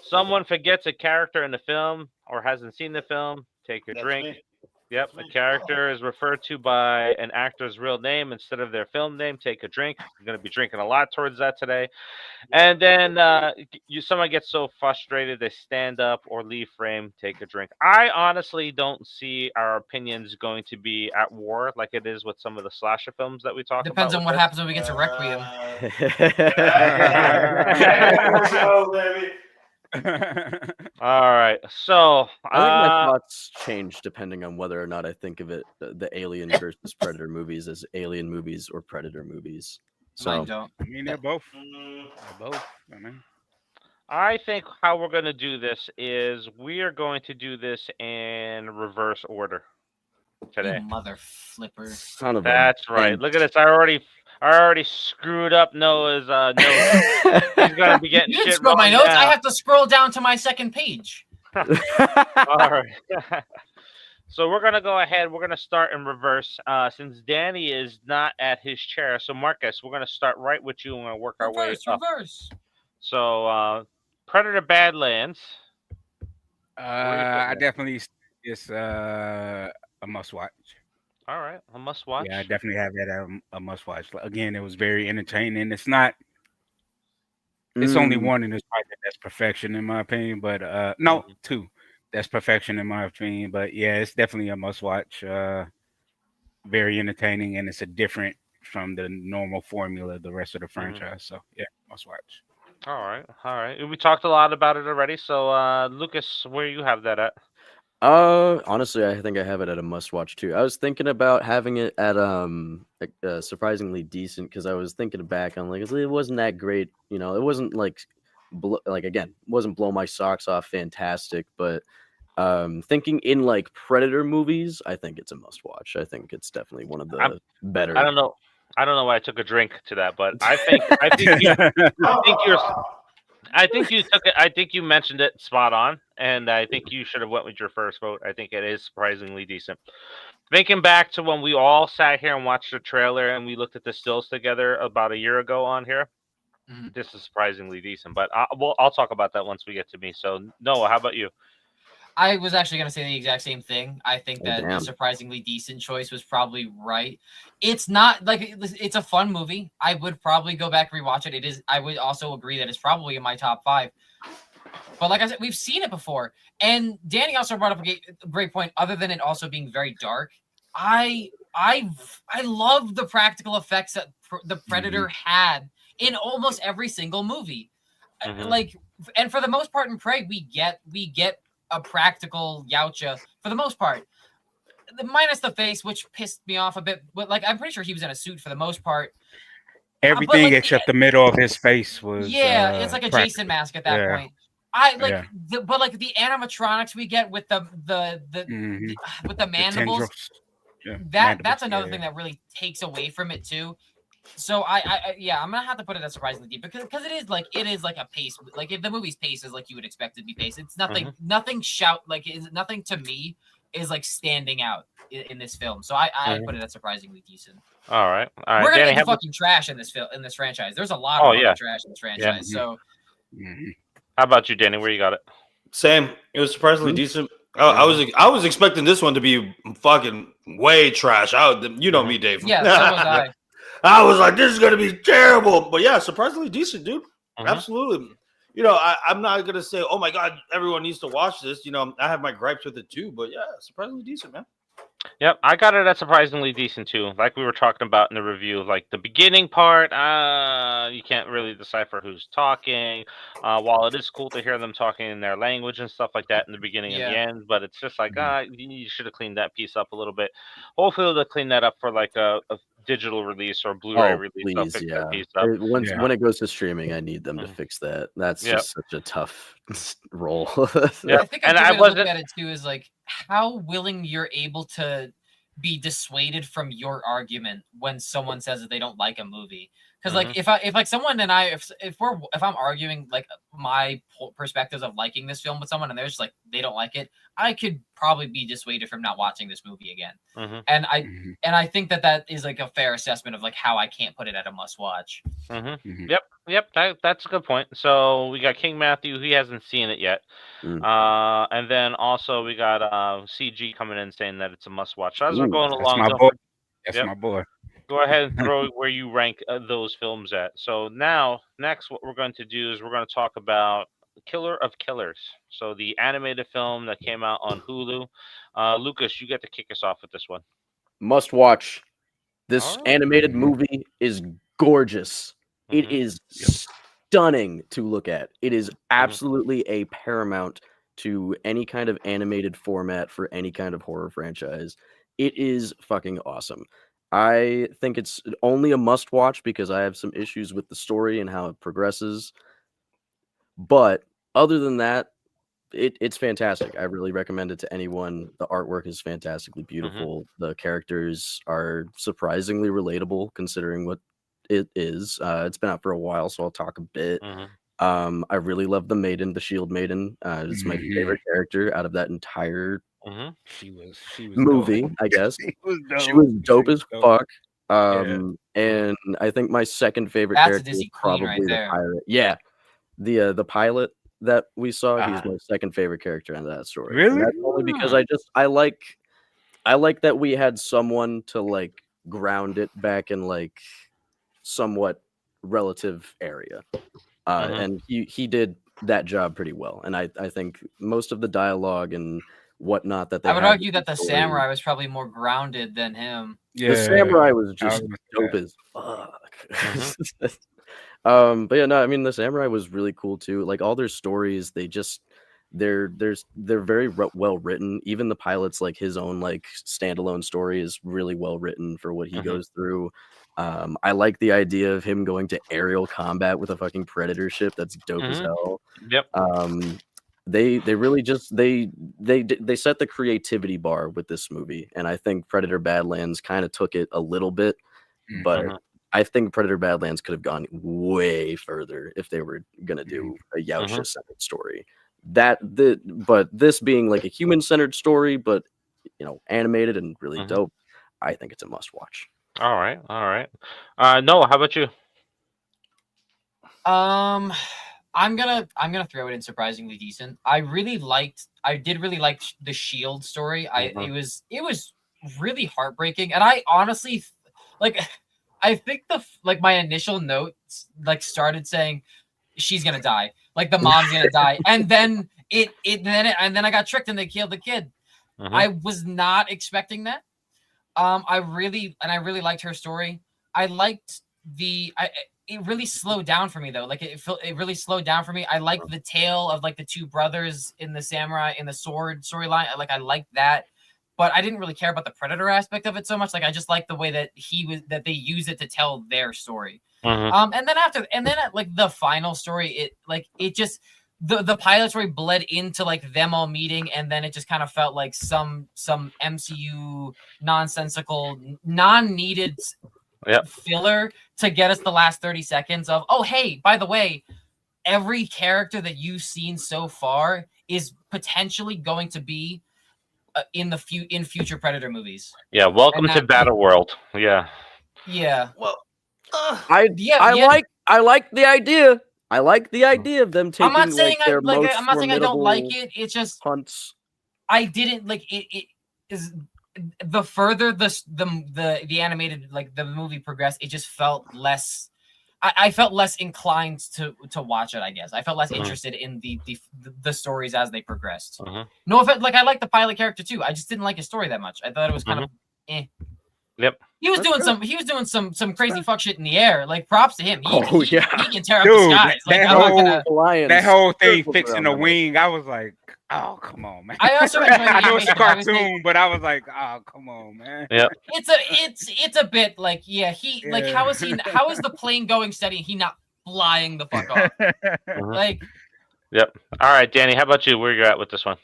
Someone forgets a character in the film or hasn't seen the film, take a That's drink. me. Yep, That's a me. character is referred to by an actor's real name instead of their film name. Take a drink. I'm going to be drinking a lot towards that today. And then someone gets so frustrated they stand up or leave frame. Take a drink. I honestly don't see our opinions going to be at war like it is with some of the slasher films that we talk about. Depends on what happens when we get to Requiem. There we go, baby. All right, so I think my thoughts change depending on whether or not I think of it the Alien versus Predator movies as Alien movies or Predator movies. Mine So don't. I mean, they're both. They're both. I mean, I think how we're going to do this is we are going to do this in reverse order today. You mother flipper. son of That's a right. bitch. Look at this. I already screwed up Noah's notes. He's gonna be getting You didn't shit scroll my wrong notes. now. I have to scroll down to my second page. All right. So we're gonna go ahead. We're gonna start in reverse. Since Danny is not at his chair, so Marcus, we're gonna start right with you and we're gonna work our way up. Reverse. So Predator Badlands. I definitely it's a must watch. All right, a must watch. Yeah, I definitely have that a must watch. Again, it was very entertaining. It's not. It's only one in this project that's perfection in my opinion, but no, two. That's perfection in my opinion. But yeah, it's definitely a must watch. Very entertaining, and it's a different from the normal formula of the rest of the franchise. So yeah, must watch. All right. We talked a lot about it already. So Lucas, where you have that at? Honestly, I think I have it at a must watch too. I was thinking about having it at surprisingly decent because I was thinking back on like it wasn't that great, you know, it wasn't like again, wasn't blow my socks off fantastic, but thinking in like Predator movies, I think it's a must watch. I think it's definitely one of the better. I don't know why I took a drink to that, but I think you mentioned it spot on, and I think you should have went with your first vote. I think it is surprisingly decent. Thinking back to when we all sat here and watched the trailer and we looked at the stills together about a year ago on here, this is surprisingly decent. But I'll talk about that once we get to me. So Noah, how about you? I was actually going to say the exact same thing. I think that the surprisingly decent choice was probably right. It's not like it's a fun movie. I would probably go back and rewatch it. It is. I would also agree that it's probably in my top 5. But like I said, we've seen it before. And Danny also brought up a great point. Other than it also being very dark, I love the practical effects that the Predator had in almost every single movie. Like, and for the most part in Prey, we get a practical Yautja for the most part, minus the face, which pissed me off a bit. But like, I'm pretty sure he was in a suit for the most part. Everything like, except the middle of his face was it's like a practical Jason mask at that point. But like the animatronics we get with the mandibles, that's another thing that really takes away from it too. So I'm gonna have to put it as surprisingly deep because it is like a pace. Like if the movie's pace is like you would expect it to be paced, it's nothing nothing to me is like standing out in this film. So I put it as surprisingly decent. All right. We're gonna get fucking trash in this franchise. There's a lot of trash in this franchise. So how about you, Danny? Where you got it? Same. It was surprisingly decent. I was expecting this one to be fucking way trash. You know me, Dave. Yeah, so was I. I was like, this is gonna be terrible, but yeah, surprisingly decent, dude. Absolutely. You know, I'm not gonna say, oh my god, everyone needs to watch this. You know, I have my gripes with it too, but yeah, surprisingly decent, man. Yep, I got it at surprisingly decent too. Like we were talking about in the review, like the beginning part, you can't really decipher who's talking. While it is cool to hear them talking in their language and stuff like that in the beginning and the end, but it's just like, you should have cleaned that piece up a little bit. Hopefully they'll clean that up for like a digital release or Blu-ray release. Please, when it goes to streaming, I need them to fix that. That's just such a tough role. I think I look at it too is like how willing you're able to be dissuaded from your argument when someone says that they don't like a movie. Because like if I'm arguing like my perspectives of liking this film with someone and they're just like they don't like it, I could probably be dissuaded from not watching this movie again. And I think that is like a fair assessment of like how I can't put it at a must watch. Yep. That's a good point. So we got King Matthew. He hasn't seen it yet. And then also we got CG coming in saying that it's a must watch. So as we're going along, that's my boy. Go ahead and throw where you rank those films at. So now, next, what we're going to do is we're going to talk about Killer of Killers. So the animated film that came out on Hulu. Lucas, you get to kick us off with this one. Must watch. This animated movie is gorgeous. It is stunning to look at. It is absolutely a paramount to any kind of animated format for any kind of horror franchise. It is fucking awesome. I think it's only a must watch because I have some issues with the story and how it progresses. But other than that, it's fantastic. I really recommend it to anyone. The artwork is fantastically beautiful. The characters are surprisingly relatable considering what it is. It's been out for a while, so I'll talk a bit. I really love the maiden, the shield maiden. It's my favorite character out of that entire she was movie, dope. I guess. She was dope as fuck. And I think my second favorite character is probably the pirate. Yeah. The pilot that we saw, he's my second favorite character in that story. Really? And that's only because I I like that we had someone to like ground it back in like somewhat relative area, and he did that job pretty well. And I think most of the dialogue and whatnot that they I would had argue that the samurai was probably more grounded than him. The samurai was just dope as fuck. But yeah, no, I mean the samurai was really cool too. Like all their stories, they're very well written. Even the pilot's like his own like standalone story is really well written for what he goes through. I like the idea of him going to aerial combat with a fucking predator ship. That's dope as hell. Yep. They really just they set the creativity bar with this movie, and I think Predator Badlands kind of took it a little bit, but I think Predator Badlands could have gone way further if they were gonna do a Yautja centered story. But this being like a human centered story, but you know, animated and really dope, I think it's a must watch. All right. Noah, how about you? I'm gonna throw it in surprisingly decent. I did really like the Shield story. It was really heartbreaking, and I honestly like. I think my initial notes like started saying she's gonna die, like the mom's gonna die, and then I got tricked and they killed the kid. I was not expecting that. I really liked her story. I liked it really slowed down for me though. Like it really slowed down for me. I liked the tale of like the two brothers in the samurai in the sword storyline. I liked that, but I didn't really care about the predator aspect of it so much. Like I just liked the way that they use it to tell their story. And then like the final story, the pilot story bled into like them all meeting, and then it just kind of felt like some MCU nonsensical, non-needed filler to get us the last 30 seconds of, oh hey, by the way, every character that you've seen so far is potentially going to be in future Predator movies. Yeah, welcome to Battle World. Yeah. Well, I like the idea. I like the idea of them taking. I'm not saying I don't like it. It's just hunts. I didn't like it. It is the further the animated like the movie progressed, it just felt less. I felt less inclined to watch it. I guess I felt less interested in the stories as they progressed. No offense, like I like the pilot character too. I just didn't like his story that much. I thought it was kind of eh. Yep. He was doing some crazy fuck shit in the air. Like props to him. He can tear up Dude, the skies. Like that whole thing fixing the wing, I was like, oh come on, man. I also enjoyed I know it's a cartoon, but I was like, oh come on, man. Yeah. It's a bit like like how is the plane going steady and he not flying the fuck off? Like yep. All right, Danny, how about you? Where you at with this one?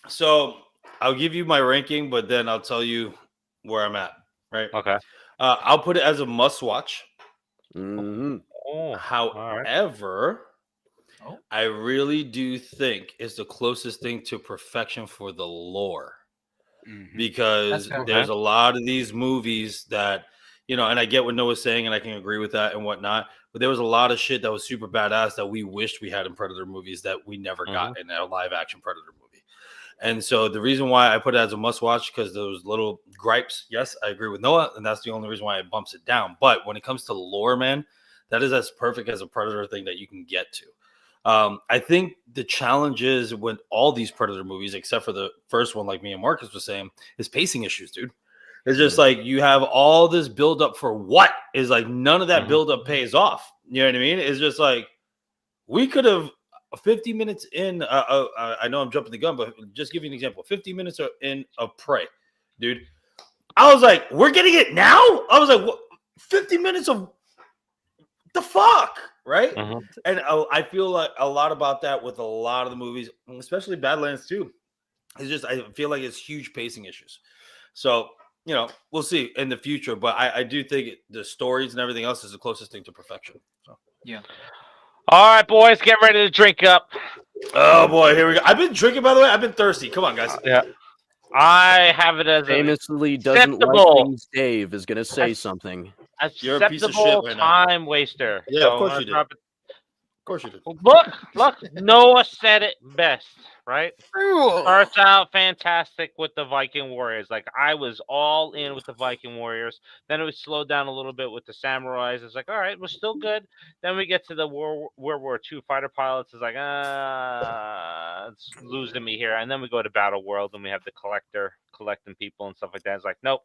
So I'll give you my ranking, but then I'll tell you where I'm at. Right. Okay. I'll put it as a must watch. Oh, however, I really do think it's the closest thing to perfection for the lore, because there's a lot of these movies that, you know, and I get what Noah's saying, and I can agree with that and whatnot. But there was a lot of shit that was super badass that we wished we had in Predator movies that we never got in a live action Predator movie. And so the reason why I put it as a must watch, because those little gripes, yes, I agree with Noah, and that's the only reason why it bumps it down. But when it comes to lore, man, that is as perfect as a Predator thing that you can get to. I think the challenge is with all these Predator movies, except for the first one, like me and Marcus was saying, is pacing issues, dude. It's just like you have all this build up for what is like none of that build up pays off. You know what I mean? It's just like we could have 50 minutes in. I know I'm jumping the gun, but just give you an example. 50 minutes in of Prey, dude. I was like, we're getting it now. I was like, what? 50 minutes of the fuck, right? And I feel like a lot about that with a lot of the movies, especially Badlands too. It's just I feel like it's huge pacing issues. So you know, we'll see in the future, but I do think the stories and everything else is the closest thing to perfection. So yeah. All right, boys, get ready to drink up. Oh boy, here we go. I've been drinking, by the way. I've been thirsty. Come on, guys. Yeah. I have it as famously doesn't like things. Dave is gonna say something. You're a piece of shit right now. Time waster. Yeah, of course you do. course you did. Look, Noah said it best, right? Starts out fantastic with the Viking Warriors. Like, I was all in with the Viking Warriors. Then it would slow down a little bit with the samurais. It's like, all right, we're still good. Then we get to the World War II fighter pilots. It's like, it's losing me here. And then we go to Battle World and we have the collector collecting people and stuff like that. It's like, nope.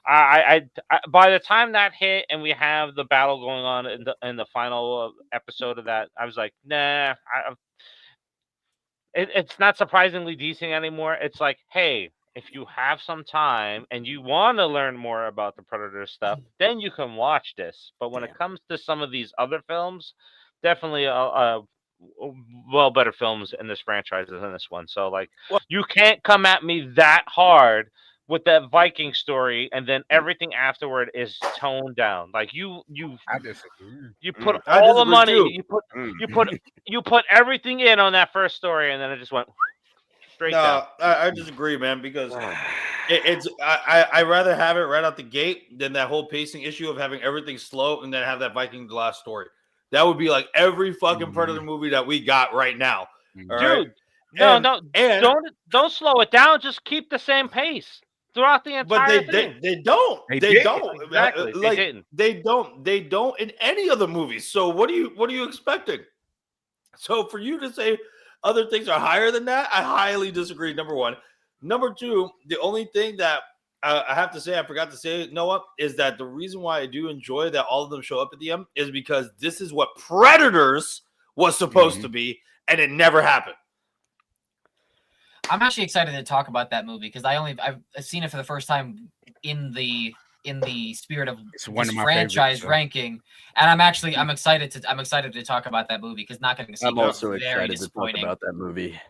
I by the time that hit and we have the battle going on in the final episode of that, I was like, nah. It's not surprisingly decent anymore. It's like, hey, if you have some time and you want to learn more about the Predator stuff, then you can watch this. But when it comes to some of these other films, definitely well better films in this franchise than this one. So like, you can't come at me that hard with that Viking story and then everything afterward is toned down. Like I disagree. you put I all the disagree money, too. you put everything in on that first story, and then it just went straight down. I disagree, man, because I rather have it right out the gate than that whole pacing issue of having everything slow and then have that Viking glass story. That would be like every fucking Predator movie that we got right now. All right? Dude, don't slow it down. Just keep the same pace throughout the entire thing. They don't. They don't. Exactly. They don't. They don't in any other movies. So what are you expecting? So for you to say other things are higher than that, I highly disagree. Number one. Number two, the only thing that I have to say, I forgot to say, Noah, is that the reason why I do enjoy that all of them show up at the end is because this is what Predators was supposed to be, and it never happened. I'm actually excited to talk about that movie because I've seen it for the first time in the spirit of It's one this of my franchise favorites, so. ranking, and I'm excited to talk about that movie because not getting to see I'm it was also very excited to talk disappointing. about that movie.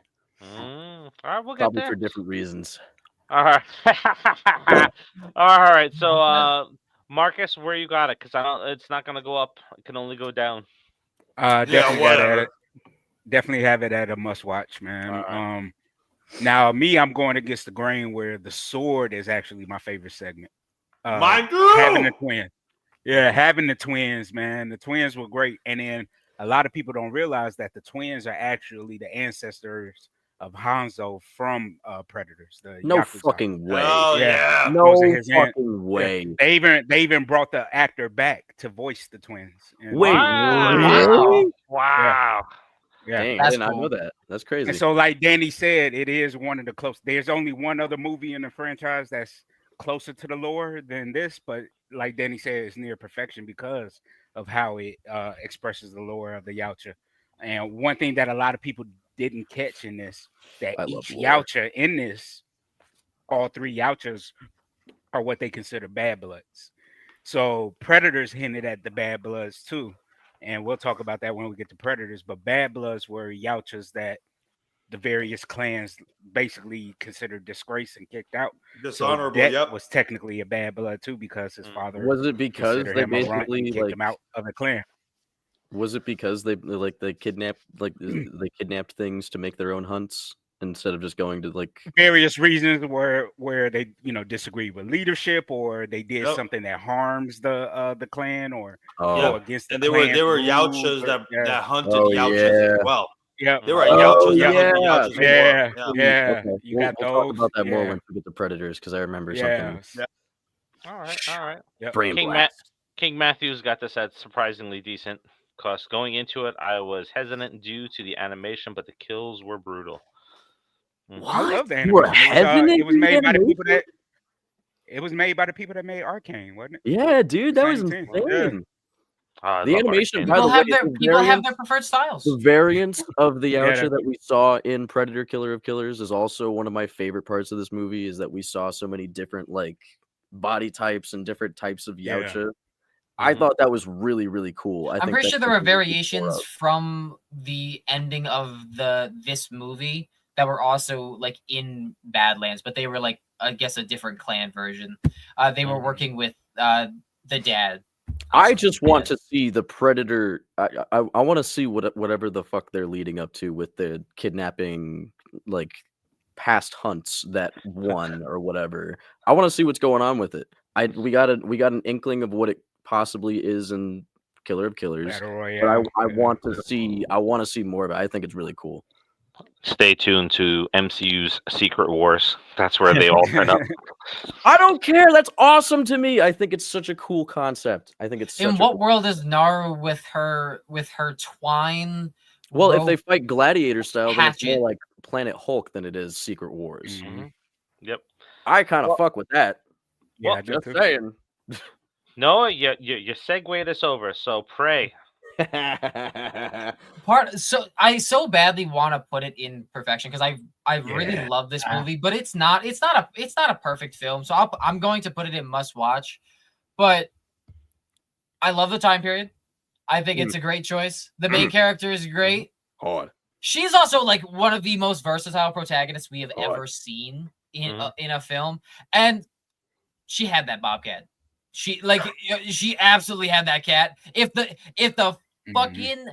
All right, we'll get Probably there. for different reasons. All right. All right. So, Marcus, where you got it? Because it's not gonna go up. It can only go down. Definitely have it at a must watch, man. Right. Now I'm going against the grain where the sword is actually my favorite segment. Mine too. Having the twins. Yeah, having the twins, man. The twins were great. And then a lot of people don't realize that the twins are actually the ancestors of Hanzo from Predators. No Yakuza. fucking way. Oh yeah. No fucking way. Yeah. They even brought the actor back to voice the twins. Wait, really? Wow. Yeah. Dang, I did not know that. That's crazy. And so, like Danny said, it is one of the close. There's only one other movie in the franchise that's closer to the lore than this, but like Danny said, it's near perfection because of how it expresses the lore of the Yautja. And one thing that a lot of people didn't catch in this, that each Yautja in this, all three Yautjas are what they consider bad bloods. So Predators hinted at the bad bloods too. And we'll talk about that when we get to Predators. But bad bloods were Yautjas that the various clans basically considered disgraced and kicked out. Dishonorable. So that was technically a bad blood too because his father was it because they basically kicked him out of the clan. Was it because they kidnapped they kidnapped things to make their own hunts instead of just going to like various reasons where they disagree with leadership or they did something that harms the clan or go against the and clan they were Yautjas that hunted Yautjas as well. Yeah, they were Yautjas. Yeah. Okay. You got we'll talk about that more when we get to Predators because I remember something. Yeah. All right. Yep. King Matthews got this at surprisingly decent cost. Going into it, I was hesitant due to the animation, but the kills were brutal. What? I love the animation. It was made by the people that. It was made by the people that made Arcane, wasn't it? Yeah, dude, that was insane. Yeah. The animation, by the way, people have their preferred styles. The variants of the Yautja that we saw in Predator Killer of Killers is also one of my favorite parts of this movie. Is that we saw so many different body types and different types of Yautja. Yeah. I thought that was really, really cool. I'm pretty sure there were variations from the ending of this movie that were also in Badlands, but they were I guess a different clan version. They were working with the dad. I just want to see the Predator. I want to see whatever the fuck they're leading up to with the kidnapping, past hunts that won or whatever. I want to see what's going on with it. We got an inkling of what it possibly is in killer of killers. Battle Royale. But I want to see more of it. I think it's really cool. Stay tuned to MCU's Secret Wars. That's where they all turn up. I don't care. That's awesome to me. I think it's such a cool concept. I think it's in what world is Naru with her twine? Well, if they fight gladiator style, then it's hatchet. more like Planet Hulk than it is Secret Wars. Mm-hmm. Yep. I kind of fuck with that. Yeah, Well, I do just too. saying. No, you segue this over. So Prey. I so badly want to put it in perfection because I really love this movie, but it's not a perfect film. So I'm going to put it in must watch. But I love the time period. I think it's a great choice. The main character is great. Hard. She's also like one of the most versatile protagonists we have ever seen in a film, and she had that bobcat. She absolutely had that cat. If the fucking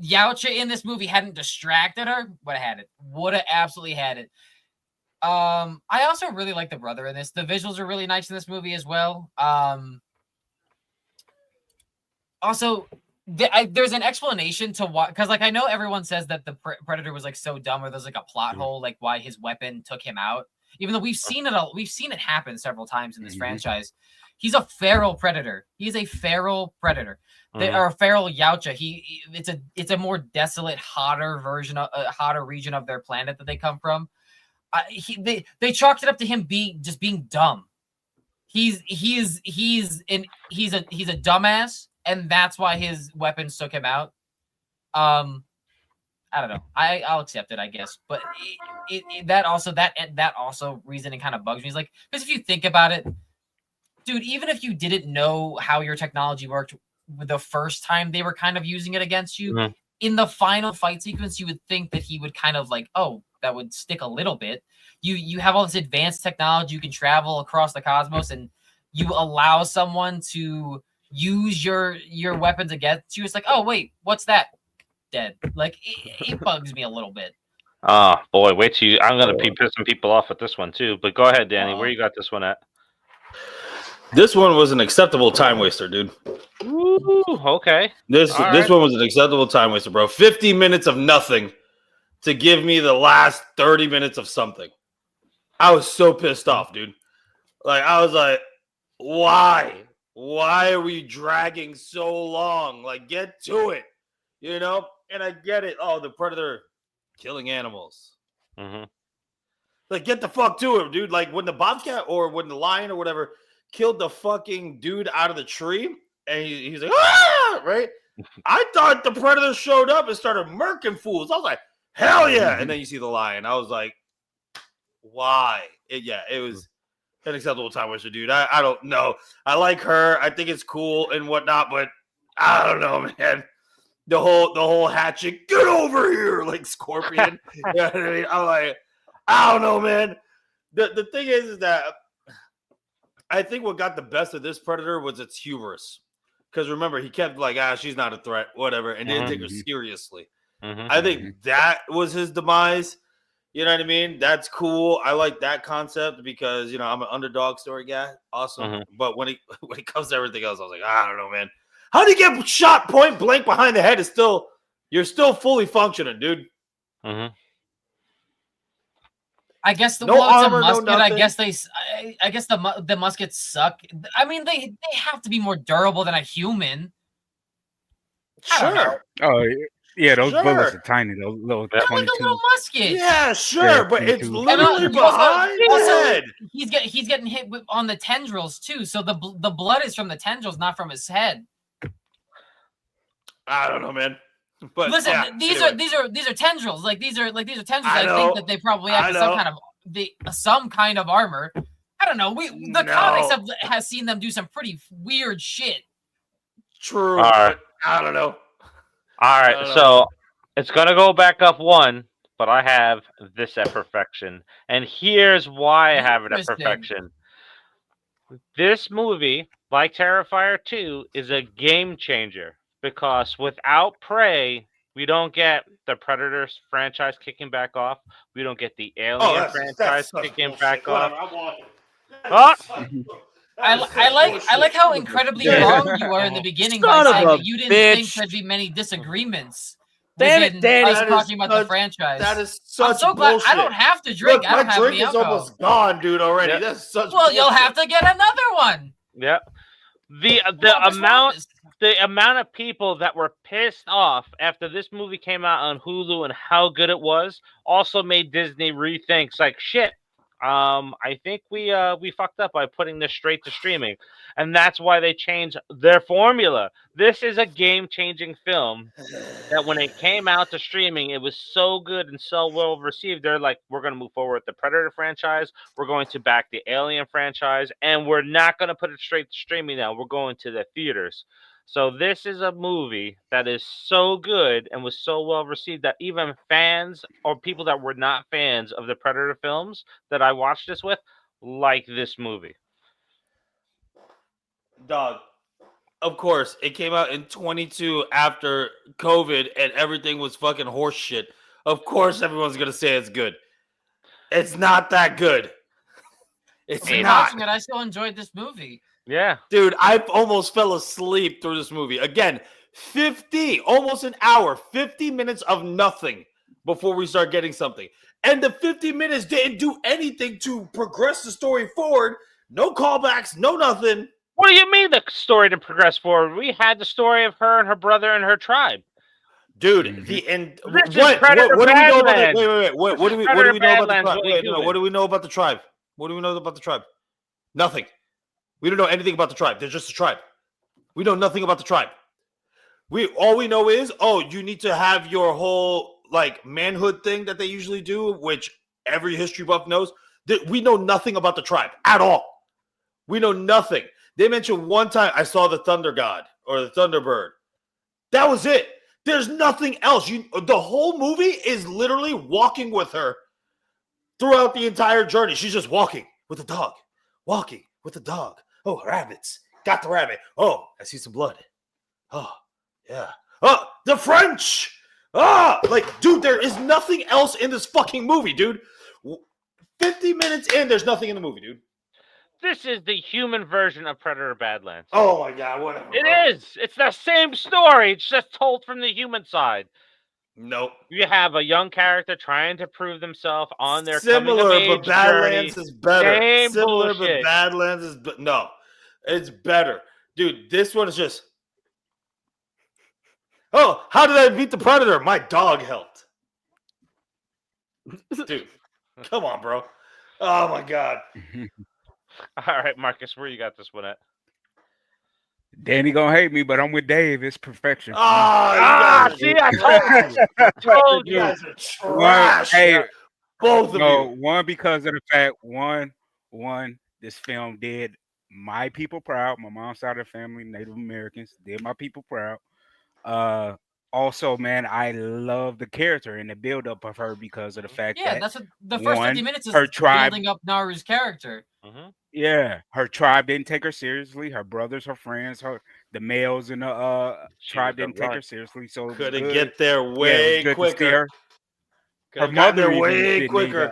Yautja in this movie hadn't distracted her, would have had it. Would have absolutely had it. I also really like the brother in this. The visuals are really nice in this movie as well. Also, there's an explanation to why, because like I know everyone says that the Predator was like so dumb, or there's like a plot hole, like why his weapon took him out. Even though we've seen it happen several times in this franchise. He's a feral predator. He's a feral predator. They are a feral Yautja. It's a more desolate, hotter region of their planet that they come from. They chalked it up to him being dumb. He's a dumbass, and that's why his weapons took him out. I don't know. I'll accept it, I guess. But that also reasoning kind of bugs me. It's like, because if you think about it, dude, even if you didn't know how your technology worked the first time they were kind of using it against you, in the final fight sequence, you would think that he would kind of like, oh, that would stick a little bit. You have all this advanced technology. You can travel across the cosmos, and you allow someone to use your weapons against you. It's like, oh, wait, what's that? Dead. Like, it bugs me a little bit. Oh, boy, wait till I'm going to piss some people off with this one, too. But go ahead, Danny. Where you got this one at? This one was an acceptable time waster, dude. Ooh, okay. This one was an acceptable time waster, bro. 50 minutes of nothing to give me the last 30 minutes of something. I was so pissed off, dude. Like, I was like, why? Why are we dragging so long? Like, get to it, you know? And I get it. Oh, the Predator killing animals. Like, get the fuck to it, dude. Like, when the bobcat or when the lion or whatever killed the fucking dude out of the tree, and he's like, ah, right? I thought the Predator showed up and started murking fools. I was like, hell yeah. And then you see the lion. I was like, why? It was an acceptable time waster, dude. I don't know. I like her. I think it's cool and whatnot, but I don't know, man. The whole hatchet, get over here, like Scorpion. You know what I mean? I'm like, I don't know, man. The thing is that I think what got the best of this Predator was its hubris. Because remember, he kept like, she's not a threat, whatever, and didn't take her seriously. I think that was his demise. You know what I mean? That's cool. I like that concept because, you know, I'm an underdog story guy. Awesome. But when it comes to everything else, I was like, I don't know, man. How do you get shot point blank behind the head? You're still fully functioning, dude. I guess the armor, musket. no I guess the muskets suck. I mean, they have to be more durable than a human. Sure. Oh yeah, those bullets are tiny. Those little 22. Like a little musket. Yeah, sure, Yeah, but it's 22. literally behind the head. He's getting hit on the tendrils too. So the blood is from the tendrils, not from his head. I don't know, man. But listen, yeah, these are tendrils. Like these are tendrils. I know. think that they probably have some kind of armor. I don't know. Comics has seen them do some pretty weird shit. True. But I don't know. All right, so it's gonna go back up one, but I have this at perfection, and here's why I have it at perfection. This movie, like Terrifier 2, is a game changer because without Prey, we don't get the Predator franchise kicking back off. We don't get the Alien franchise kicking back off. I like how incredibly wrong you are in the beginning by saying that you didn't think there'd be many disagreements. Damn it, Danny! Us talking about the franchise. That is such I'm so bullshit. glad I don't have to drink. Look, I don't my have drink any is alcohol. almost gone, dude. Already. Yep. That's such. Well, bullshit. you'll have to get another one. Yeah. The amount of people that were pissed off after this movie came out on Hulu and how good it was also made Disney rethink. It's like, shit, I think we fucked up by putting this straight to streaming, and that's why they changed their formula. This is a game-changing film that when it came out to streaming, it was so good and so well received. They're like, we're going to move forward with the Predator franchise. We're going to back the Alien franchise, and we're not going to put it straight to streaming now. We're going to the theaters. So this is a movie that is so good and was so well received that even fans or people that were not fans of the Predator films that I watched this with like this movie. Dog. Of course, it came out in 22 after COVID and everything was fucking horse shit. Of course, everyone's gonna say it's good. It's not that good. It's not. I still enjoyed this movie. Yeah, dude, I almost fell asleep through this movie. Again, almost an hour, 50 minutes of nothing before we start getting something. And the 50 minutes didn't do anything to progress the story forward. No callbacks, no nothing. What do you mean the story to progress forward? We had the story of her and her brother and her tribe. Dude, the end. What do we know about the? Wait. What do we know about the tribe? What do we know about the tribe? What do we know about the tribe? Nothing. We don't know anything about the tribe. They're just a tribe. We know nothing about the tribe. All we know is, you need to have your whole like manhood thing that they usually do, which every history buff knows. We know nothing about the tribe at all. We know nothing. They mentioned one time I saw the Thunder God or the Thunderbird. That was it. There's nothing else. The whole movie is literally walking with her throughout the entire journey. She's just walking with the dog. Walking with the dog. Oh, rabbits. Got the rabbit. Oh, I see some blood. Oh, yeah. Oh, the French. Dude, there is nothing else in this fucking movie, dude. 50 minutes in, there's nothing in the movie, dude. This is the human version of Predator Badlands. Oh my god, whatever. It is. It's the same story. It's just told from the human side. Nope. You have a young character trying to prove themselves on their similar, coming of but Badlands journey. is better. Same Similar, bullshit. but Badlands is no. It's better, dude. This one is just. Oh, how did I beat the Predator? My dog helped. Dude, come on, bro. Oh my god. All right, Marcus, where you got this one at? Danny gonna hate me, but I'm with Dave. It's perfection. See, I told you. You guys are trash. Hey, both of you. One because of the fact this film did my people proud. My mom's side of the family, Native Americans, did my people proud. Also, man, I love the character and the build up of her because of the fact that that's what the first 50 minutes is her tribe building up Naru's character. Mm-hmm. Yeah, her tribe didn't take her seriously. Her brothers, her friends, the males in the tribe didn't take her seriously. So couldn't get there way quicker. Her mother way quicker.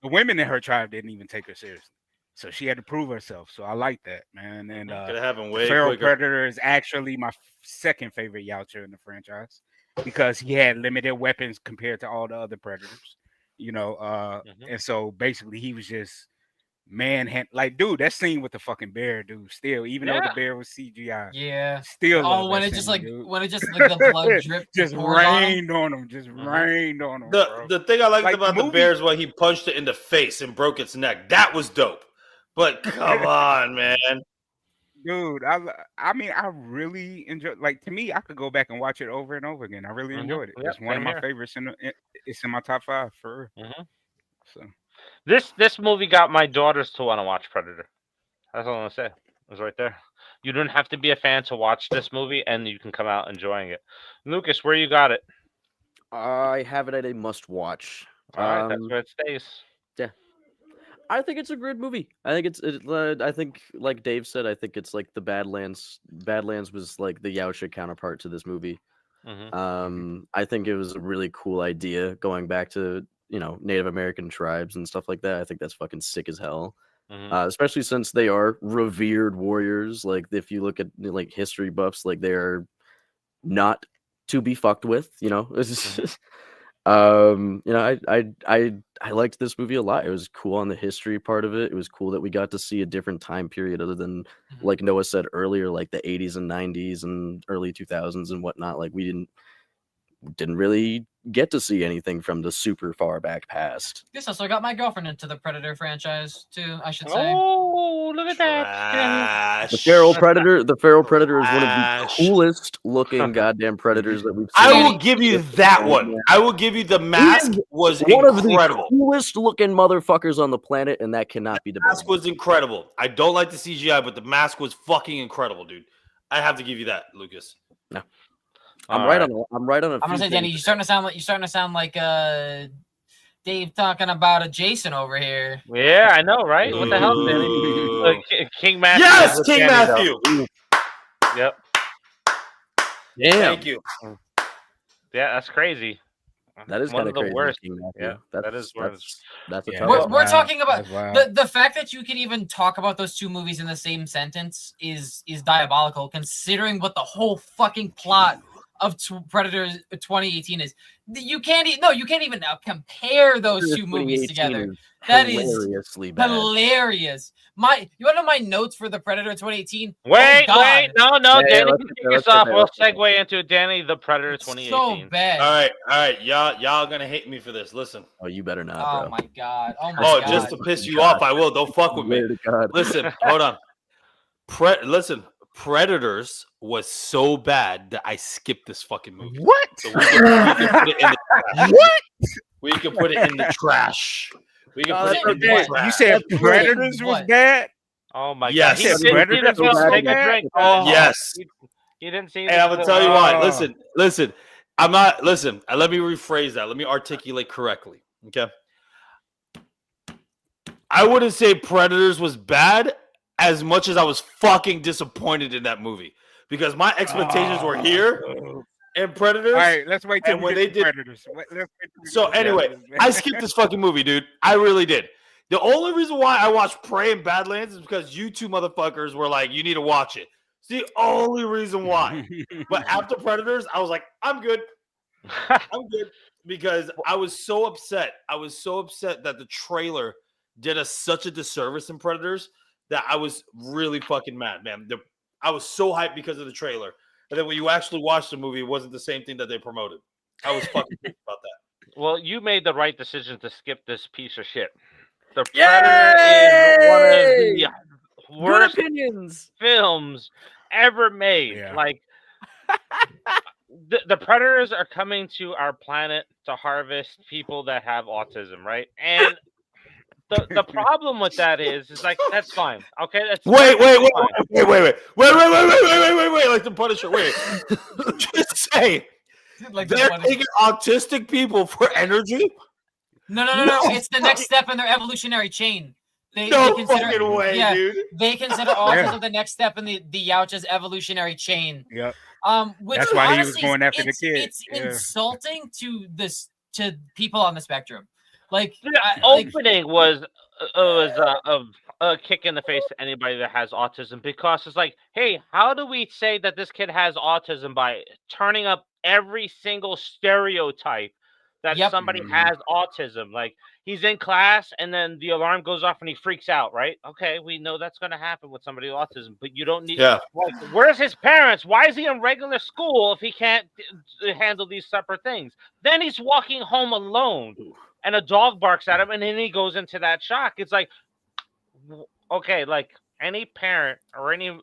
The women in her tribe didn't even take her seriously. So she had to prove herself. So I like that, man. And could happen way Feral quicker. Predator is actually my second favorite Yautja in the franchise because he had limited weapons compared to all the other Predators, and so basically he was just dude, that scene with the fucking bear, dude, still, even though the bear was CGI, still when it scene, just the blood dripped, just rained on him, rained on him. The thing I liked about the bear is when he punched it in the face and broke its neck. That was dope. But come on, man. Dude, I mean, I really enjoyed. To me, I could go back and watch it over and over again. I really enjoyed it. It's one of my favorites. It's in my top 5 for real. So this movie got my daughters to want to watch Predator. That's all I'm gonna say. It was right there. You don't have to be a fan to watch this movie, and you can come out enjoying it. Lukas, where you got it? I have it at a must watch. All right, that's where it stays. Yeah. I think it's a great movie. I think I think, like Dave said, I think it's like the Badlands. Badlands was like the Yautja counterpart to this movie. I think it was a really cool idea going back to Native American tribes and stuff like that. I think that's fucking sick as hell. especially since they are revered warriors. Like if you look at like history buffs, like they are not to be fucked with. You know, I liked this movie a lot. It was cool on the history part of it. It was cool that we got to see a different time period other than, like Noah said earlier, like the 80s and 90s and early 2000s and whatnot. Like we didn't really get to see anything from the super far back past. This also got my girlfriend into the Predator franchise too, I should say. Oh, look at that! The feral predator is one of the coolest looking goddamn predators that we've seen. I will give you that one. I will give you the mask was one incredible. of the coolest looking motherfuckers on the planet, and that cannot be debated. The mask was incredible. I don't like the CGI, but the mask was fucking incredible, dude. I have to give you that, Lucas. No. I'm right on a I'm gonna say, Danny, you're starting to sound like Dave talking about a Jason over here. Yeah, I know, right? What the hell, Danny? King Matthew. Yes, King Matthew. Yep. Damn. Thank you. Yeah, that's crazy. That is one kind of of the crazy. worst. King Matthew. Yeah, that is worse. That's a Yeah. tough one. We're talking about That's the fact that you can even talk about those two movies in the same sentence is diabolical, considering what the whole fucking plot of Predator 2018 is. You can't even now compare those two movies together. That is hilariously bad. hilarious. You want to know my notes for the Predator 2018? Wait, no, Yeah, Danny, let's kick get us there, off. We'll let's get segue into Danny, the Predator 2018. So bad. All right, y'all gonna hate me for this. Listen. Oh, you better not, Oh bro. my god. Oh my Oh, god. just to piss you off, I will. Don't fuck with me. Swear to God. Listen, hold on. Listen, Predators was so bad that I skipped this fucking movie. What? So we can put it in the trash. What? We can put it in the trash. We can put it in the You trash. said Predators was What? bad? Oh my Yes. god. He Yeah, didn't see Predators the was film. so Take a bad? drink. Yes. He didn't see And I'm gonna tell you why. Oh. Listen. I'm not. Listen. Let me rephrase that. Let me articulate correctly. Okay. I wouldn't say Predators was bad as much as I was fucking disappointed in that movie because my expectations were here in Predators. All right, let's wait till And we when get they to did- Predators. Let's wait till we So get to anyway, Predators, man. I skipped this fucking movie, dude. I really did. The only reason why I watched Prey and Badlands is because you two motherfuckers were like, you need to watch it. It's the only reason why. But after Predators, I was like, I'm good. I'm good. Because I was so upset. I was so upset that the trailer did us such a disservice in Predators that I was really fucking mad, man. I was so hyped because of the trailer. And then when you actually watched the movie, it wasn't the same thing that they promoted. I was fucking pissed about that. Well, you made the right decision to skip this piece of shit. The Predator is one of the Good worst opinions. films ever made. Yeah. Like the Predators are coming to our planet to harvest people that have autism, right? And the problem with that is like that's fine. Okay, that's Wait. fine. Like the Punisher. Wait. Just say Like the they're one- taking autistic people for energy. No. No It's the next step in their evolutionary chain. They No consider fucking way, dude. they consider autism the next step in the Yautja's evolutionary chain. Yep. Which That's why he was honestly, going after the kid. It's Yeah. insulting to people on the spectrum. Like The opening was a kick in the face to anybody that has autism because it's like, hey, how do we say that this kid has autism by turning up every single stereotype that somebody has autism? Like he's in class and then the alarm goes off and he freaks out, right? Okay, we know that's going to happen with somebody with autism, but you don't need. Yeah. Like, where's his parents? Why is he in regular school if he can't handle these separate things? Then he's walking home alone. And a dog barks at him, and then he goes into that shock. It's like, okay, like any parent or any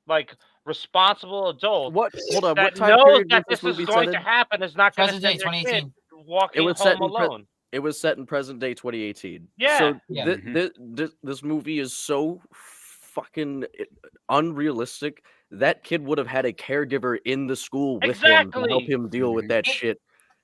like responsible adult What? Hold on. that What time knows period that was this is movie going set to in? happen is not going to Present day, send their kid 2018. walking was set home in alone. It was set in present day 2018. Yeah. So Yeah. this movie is so fucking unrealistic. That kid would have had a caregiver in the school with him to help Exactly. him deal with that shit.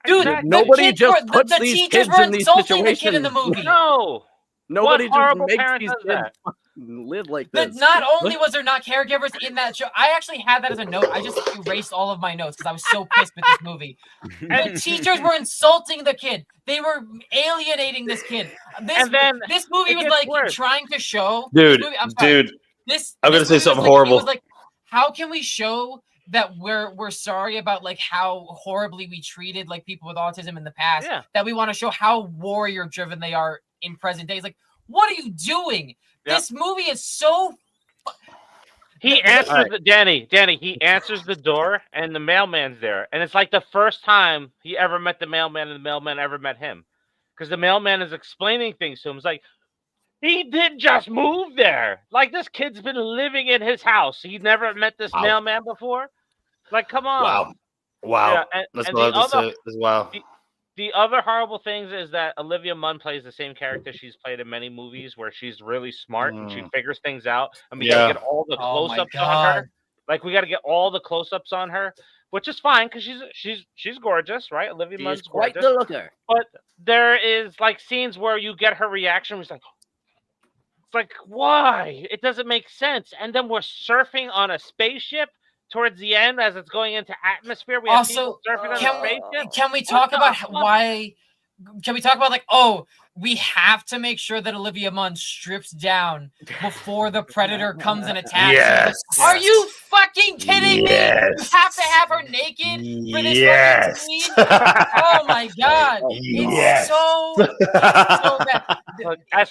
Dude, Exactly. Nobody the just puts the these teachers kids were in these insulting the kid in the situations. movie. No. Nobody What just horrible makes parent these does kids. that? live like But this. not only was there not caregivers in that show, I actually had that as a note. I just erased all of my notes because I was so pissed with this movie. The teachers were insulting the kid. They were alienating this kid. This movie was like trying to show. Dude, I'm gonna say something horrible. It was like, how can we show that we're sorry about like how horribly we treated like people with autism in the past? Yeah. That we want to show how warrior driven they are in present days. Like, what are you doing? Yep. This movie is so. He answers Danny. He answers the door, and the mailman's there, and it's like the first time he ever met the mailman, and the mailman ever met him, because the mailman is explaining things to him. It's like he didn't just move there. Like this kid's been living in his house. He never met this mailman before. Like, come on. Wow. Yeah, and That's what I have to say as well. The other horrible things is that Olivia Munn plays the same character she's played in many movies, where she's really smart and she figures things out, and we gotta get all the close-ups on her. Like we gotta get all the close-ups on her, which is fine because she's gorgeous, right? Olivia Munn's quite gorgeous. the looker. But there is like scenes where you get her reaction. It's like why? It doesn't make sense. And then we're surfing on a spaceship. Towards the end, as it's going into atmosphere, we have people surfing on the spaceship. Can we talk about why? Can we talk about like, oh, we have to make sure that Olivia Munn strips down before the predator comes and attacks? Yes. Are you fucking kidding me? You have to have her naked for this fucking scene? Oh my god! It's so bad. Look, as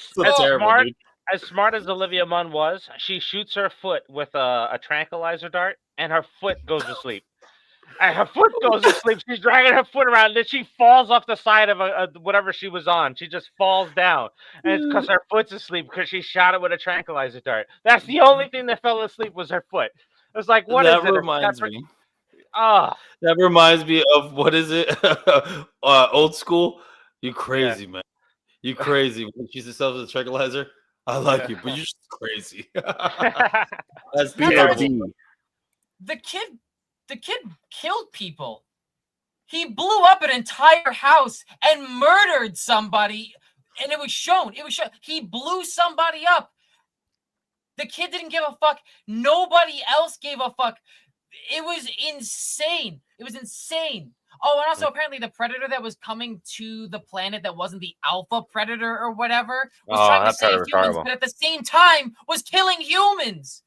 smart as Olivia Munn was, she shoots her foot with a tranquilizer dart, and her foot goes to sleep. And her foot goes to sleep. She's dragging her foot around, and then she falls off the side of whatever she was on. She just falls down, and it's because her foot's asleep because she shot it with a tranquilizer dart. That's the only thing that fell asleep was her foot. It was like, what is it? That reminds me of what is it? Old School. You crazy man. You crazy. When she herself as a tranquilizer. I like you, but you're just crazy. That's terrible. The kid killed people. He blew up an entire house and murdered somebody, and it was shown. He blew somebody up. The kid didn't give a fuck. Nobody else gave a fuck. It was insane. Oh, and also apparently the predator that was coming to the planet that wasn't the alpha predator or whatever was trying to save humans, but at the same time was killing humans.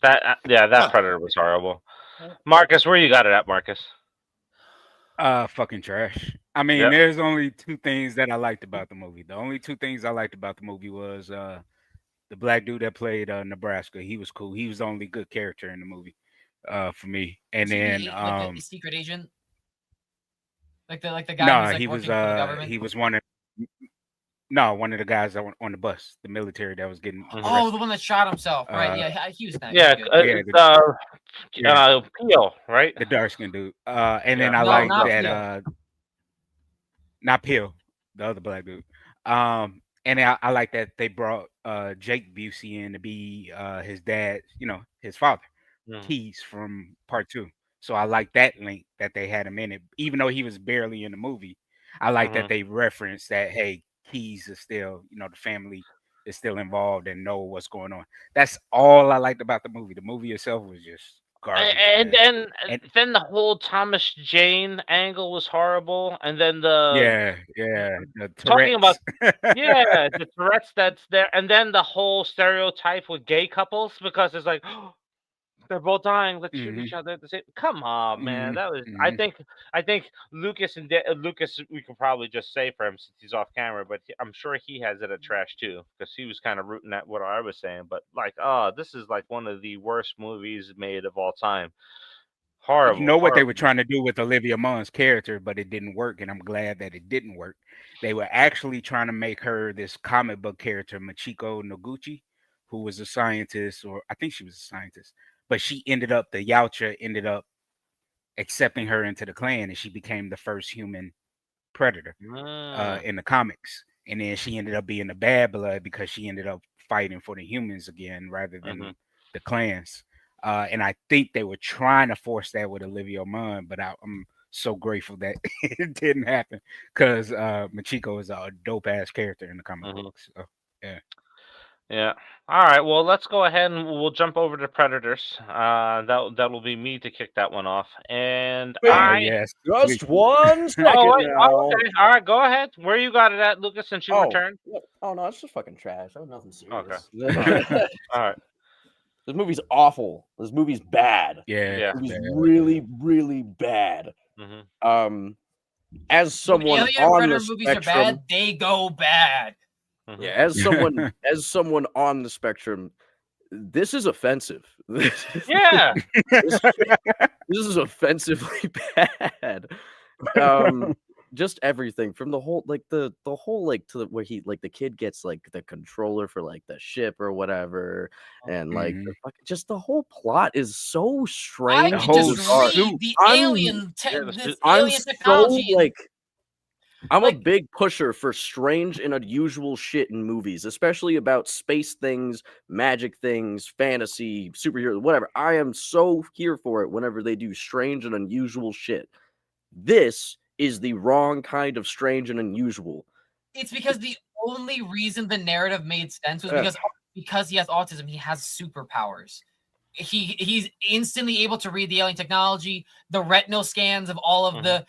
That predator was horrible. Marcus, where you got it at, Marcus? Fucking trash. I mean, there's only two things that I liked about the movie. The only two things I liked about the movie was the black dude that played Nebraska. He was cool. He was the only good character in the movie. For me, and then like the secret agent, like the guy. No, who's, like, he was one of the guys on the bus, the military that was getting. Oh, the one that shot himself, right? Yeah, he was nice. Peel, right? The dark skinned dude. And then I like that. Not Peel, the other black dude. And I like that they brought Jake Busey in to be his dad, his father. Keys from part 2. So I like that link that they had him in it, even though he was barely in the movie. I like that they referenced that, hey, Keys is still, the family is still involved and know what's going on. That's all I liked about the movie. The movie itself was just garbage. And then the whole Thomas Jane angle was horrible. And then the talking about the Tourette's that's there, and then the whole stereotype with gay couples, because it's like, they're both dying. Let's shoot each other at the same. Come on, man. That was. I think Lukas Lucas. We could probably just say for him since he's off camera, but I'm sure he has it at trash too, because he was kind of rooting at what I was saying. But like, this is like one of the worst movies made of all time. Horrible. You know what they were trying to do with Olivia Munn's character, but it didn't work, and I'm glad that it didn't work. They were actually trying to make her this comic book character, Machiko Noguchi, who was a scientist, or I think she was a scientist. But the Yautja ended up accepting her into the clan, and she became the first human predator in the comics. And then she ended up being the bad blood because she ended up fighting for the humans again rather than the clans. And I think they were trying to force that with Olivia Munn, but I'm so grateful that it didn't happen, because Machiko is a dope ass character in the comic books. So, yeah. Yeah. All right. Well, let's go ahead and we'll jump over to Predators. That will be me to kick that one off. And Oh yes, Just one second oh, wait, now. okay. All right. Go ahead. Where you got it at, Lucas? Since you returned. Oh no, it's just fucking trash. That was nothing serious. Okay. All right. This movie's awful. This movie's bad. Yeah. This movie's really, really bad. Mm-hmm. As someone Alien on Predator the movies are spectrum, bad. They go bad. Mm-hmm. yeah, as someone on the spectrum, this is offensive. Yeah. this is offensively bad. Just everything from the whole the whole to the, where he the kid gets the controller for the ship or whatever, and just the whole plot is so strange. I can just read the alien technology. I'm a big pusher for strange and unusual shit in movies, especially about space things, magic things, fantasy, superhero, whatever. I am so here for it whenever they do strange and unusual shit. This is the wrong kind of strange and unusual. It's because the only reason the narrative made sense was because he has autism. He has superpowers. He's instantly able to read the alien technology, the retinal scans of all of the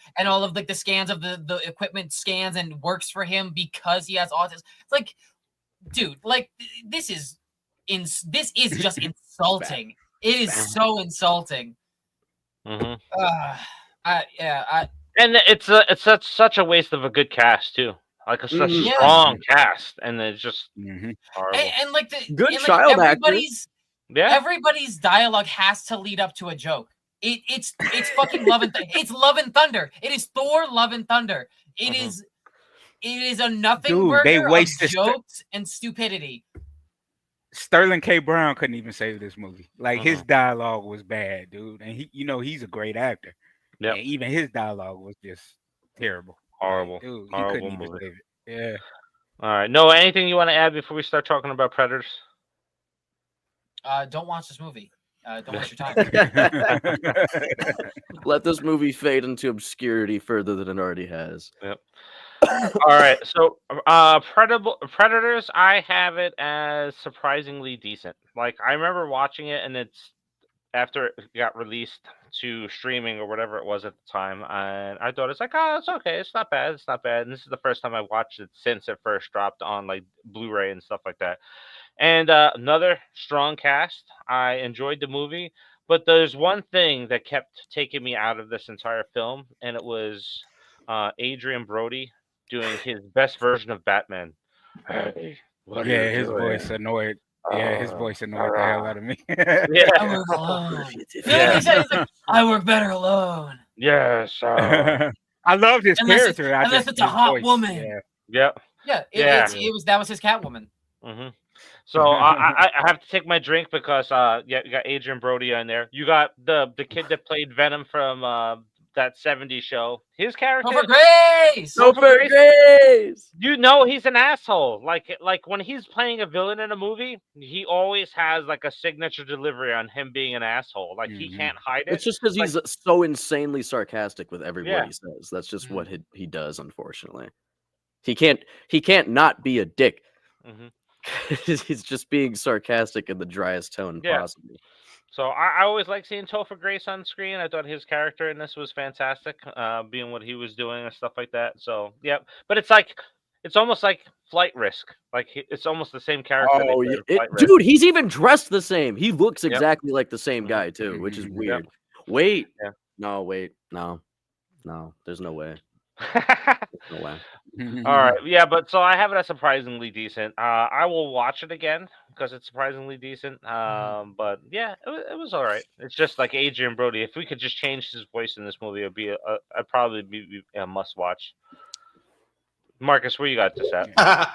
scans of the equipment scans, and works for him because he has autism. It's dude, this is just insulting. It is so insulting. Mm-hmm. And it's such a waste of a good cast too. Such a strong cast, and it's just horrible. And good child everybody's. Yeah. Everybody's dialogue has to lead up to a joke. It's fucking it's Love and Thunder. It is Thor, Love and Thunder. It is a nothing burger of jokes and stupidity. Sterling K. Brown couldn't even save this movie. His dialogue was bad, dude, and he's a great actor. Yeah, even his dialogue was just terrible, horrible. Dude, he horrible couldn't even save it. Yeah. All right. Noah, anything you want to add before we start talking about Predators? Don't watch this movie. Don't waste your time. Let this movie fade into obscurity further than it already has. Yep. All right. So, Predators, I have it as surprisingly decent. I remember watching it, and it's after it got released to streaming or whatever it was at the time, and I thought it's it's okay. It's not bad. It's not bad. And this is the first time I watched it since it first dropped on Blu-ray and stuff like that. And another strong cast. I enjoyed the movie, but there's one thing that kept taking me out of this entire film, and it was Adrian Brody doing his best version of Batman. Hey, his voice annoyed. His voice annoyed the hell out of me. I work alone. I work better alone. Yes. I loved his character. Unless it's a hot woman. Yeah. That was his Catwoman. Mm-hmm. So I have to take my drink because you got Adrian Brody in there. You got the kid that played Venom from that 70s show. His character. Over Grace. You know he's an asshole. Like when he's playing a villain in a movie, he always has a signature delivery on him being an asshole. He can't hide it. It's just because he's so insanely sarcastic with everybody he says. That's just what he does. Unfortunately, he can't not be a dick. Mm-hmm. He's just being sarcastic in the driest tone possible. So I always like seeing Topher Grace on screen. I thought his character in this was fantastic, being what he was doing and stuff like that. So yeah, but it's almost like Flight Risk. It's almost the same character. Oh yeah, dude, he's even dressed the same. He looks exactly like the same guy too, which is weird. Wait, no, there's no way. No way. All right, yeah, but so I have it as surprisingly decent. I will watch it again because it's surprisingly decent. But yeah, it was all right. It's just like Adrian Brody. If we could just change his voice in this movie, it'd be I'd probably be a must watch. Marcus, where you got this at?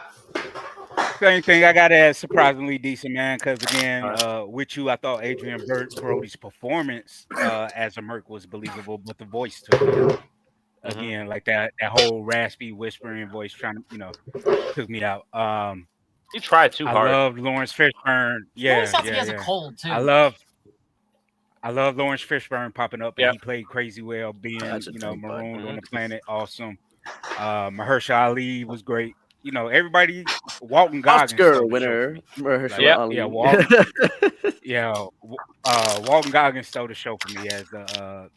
Same thing. I got it as surprisingly decent, man. Because again, with you, I thought Adrian Brody's performance as a Merc was believable, but the voice took me again, that whole raspy whispering voice trying to, took me out. He tried too hard. I love Lawrence Fishburne. He has a cold too. I love Lawrence Fishburne popping up, and he played crazy well, being marooned on the planet. Awesome. Mahershala Ali was great. you know, everybody. Walton Goggins Oscar stole the winner. show for me. Like, Yeah. yeah, Walton. Walton Goggins stole the show for me as the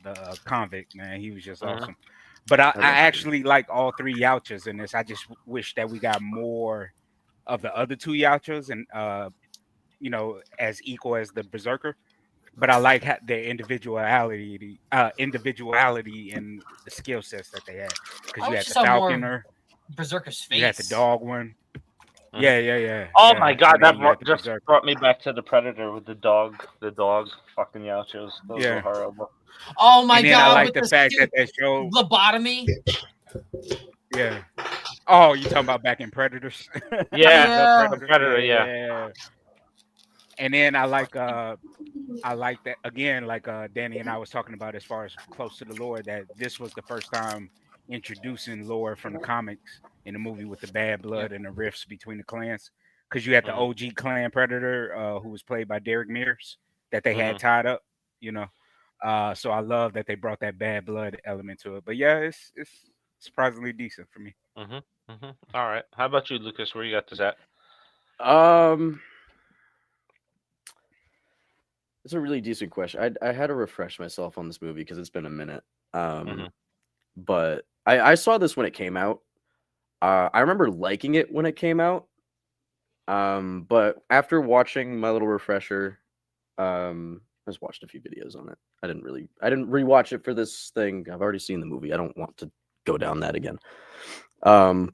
convict, man. He was just awesome. But I actually like all three Yauchas in this. I just wish that we got more of the other two Yauchas and you know, as equal as the Berserker. But I like their individuality and the skill sets that they had. Because you had the Falconer, Berserker's face. you had the dog one. Yeah. Oh my god, And then you had the just Berserker. brought me back to the Predator with the dog fucking Yauchos. Those were horrible. Oh my and then god, I like with the fact that they showed lobotomy. Yeah. Oh, you talking about back in Predators? Yeah, The Predator, yeah. And then I like that again, like Danny and I was talking about as far as close to the lore, that this was the first time introducing lore from the comics in the movie with the bad blood and the rifts between the clans. Because you had the OG clan Predator, who was played by Derek Mears, that they had tied up, you know. So I love that they brought that bad blood element to it. But yeah, it's surprisingly decent for me. All right. How about you, Lucas? Where you got this at? It's a really decent question. I had to refresh myself on this movie because it's been a minute. But I saw this when it came out. I remember liking it when it came out. But after watching my little refresher, I just watched a few videos on it. I didn't rewatch it for this thing. I've already seen the movie. I don't want to go down that again. Sounds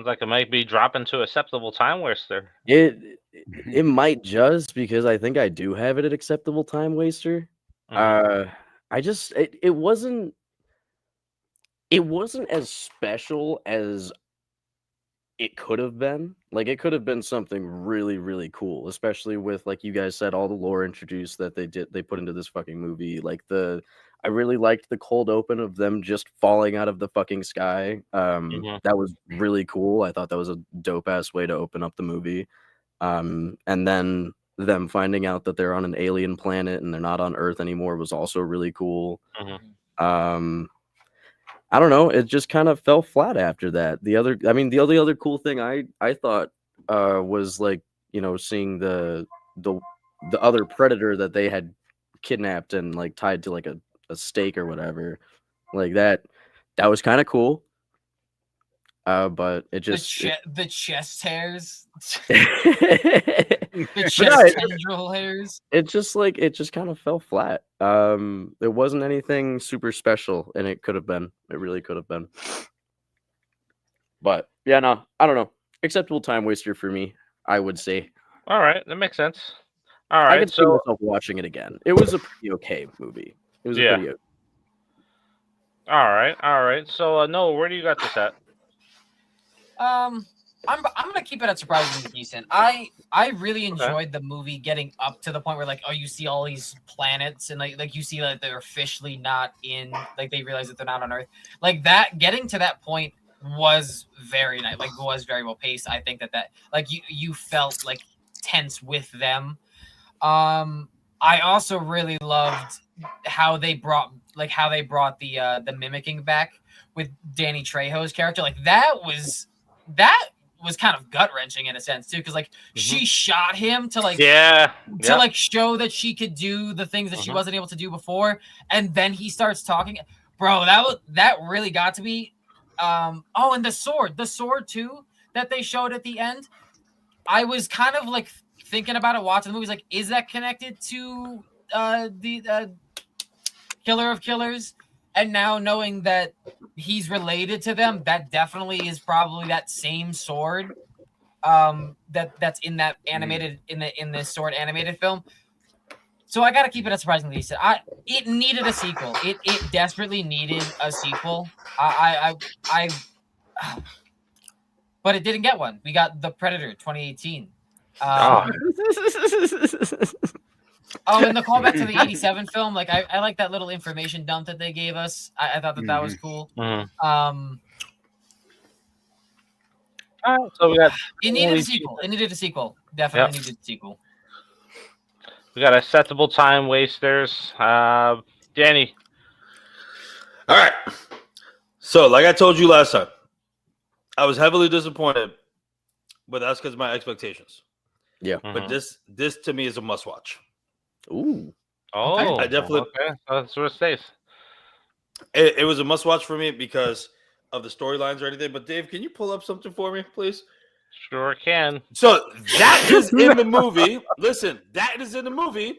like it might be dropping to acceptable time waster. It might just, because I think I do have it at acceptable time waster. It wasn't as special as it could have been. Like, it could have been something really, really cool, especially with, like you guys said, all the lore introduced that they put into this fucking movie. Like, I really liked the cold open of them just falling out of the fucking sky. That was really cool. I thought that was a dope ass way to open up the movie. And then them finding out that they're on an alien planet and they're not on Earth anymore was also really cool. I don't know. It just kind of fell flat after that. The only other cool thing I thought was, like, you know, seeing the other Predator that they had kidnapped and, like, tied to, like, a stake or whatever, like that was kind of cool. But it just the chest hairs, the chest tendril hairs. It just kind of fell flat. It wasn't anything super special, and it could have been. It really could have been. But yeah, no, I don't know. Acceptable time waster for me, I would say. All right, that makes sense. All right, I could see myself watching it again. It was a pretty okay movie. It was pretty okay. All right. So Noah, where do you got this at? I'm gonna keep it at surprisingly decent. I really enjoyed the movie getting up to the point where, like, you see all these planets and like you see that they're officially not in, like, they realize that they're not on Earth. Like, that getting to that point was very nice. Like, was very well paced. I think that like you felt like tense with them. I also really loved how they brought the mimicking back with Danny Trejo's character. Like, that was kind of gut wrenching in a sense too, because like she shot him to like like show that she could do the things that she wasn't able to do before, and then he starts talking. Bro, that really got to me. And the sword too that they showed at the end. I was kind of like thinking about it watching the movies, like, is that connected to the Killer of Killers? And now knowing that he's related to them, that definitely is probably that same sword that's in that animated in this sword animated film. So I gotta keep it as surprisingly decent. It needed a sequel. It desperately needed a sequel. But it didn't get one. We got The Predator 2018. And the callback to the 87 film, like, I like that little information dump that they gave us. I thought that was cool. So we got it needed a sequel. It needed a sequel. Definitely needed a sequel. We got acceptable time wasters. Danny. All right. So, like I told you last time, I was heavily disappointed, but that's because of my expectations. Yeah. But this to me is a must watch. Ooh. Oh, I definitely. Okay. That's what it stays. It was a must watch for me because of the storylines or anything. But Dave, can you pull up something for me, please? Sure can. So that is in the movie. Listen, that is in the movie,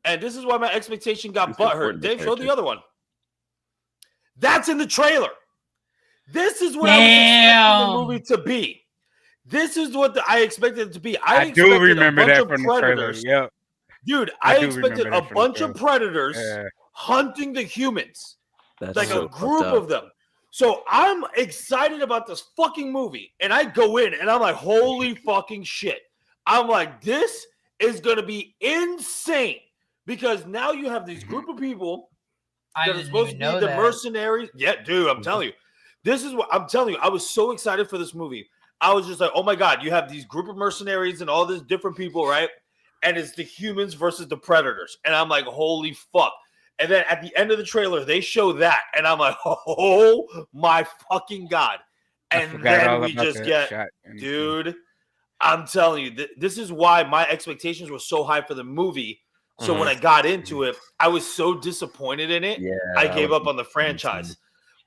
and this is why my expectation got butthurt. Dave, show the other one. That's in the trailer. This is what I was expecting the movie to be. This is what I expected it to be. I do remember that from the trailer. Yep. Dude, I expected a bunch of predators hunting the humans. That's like a group of them. So I'm excited about this fucking movie. And I go in and I'm like, holy fucking shit. I'm like, this is going to be insane. Because now you have this group of people that are supposed to be the mercenaries. Yeah, dude, I'm telling you. This is what I'm telling you. I was so excited for this movie. I was just like, oh my God, you have these group of mercenaries and all these different people, right? And it's the humans versus the predators. And I'm like, holy fuck. And then at the end of the trailer, they show that. And I'm like, oh my fucking God. And then we just get, dude, I'm telling you, this is why my expectations were so high for the movie. So when I got into it, I was so disappointed in it. Yeah, I gave up on the franchise.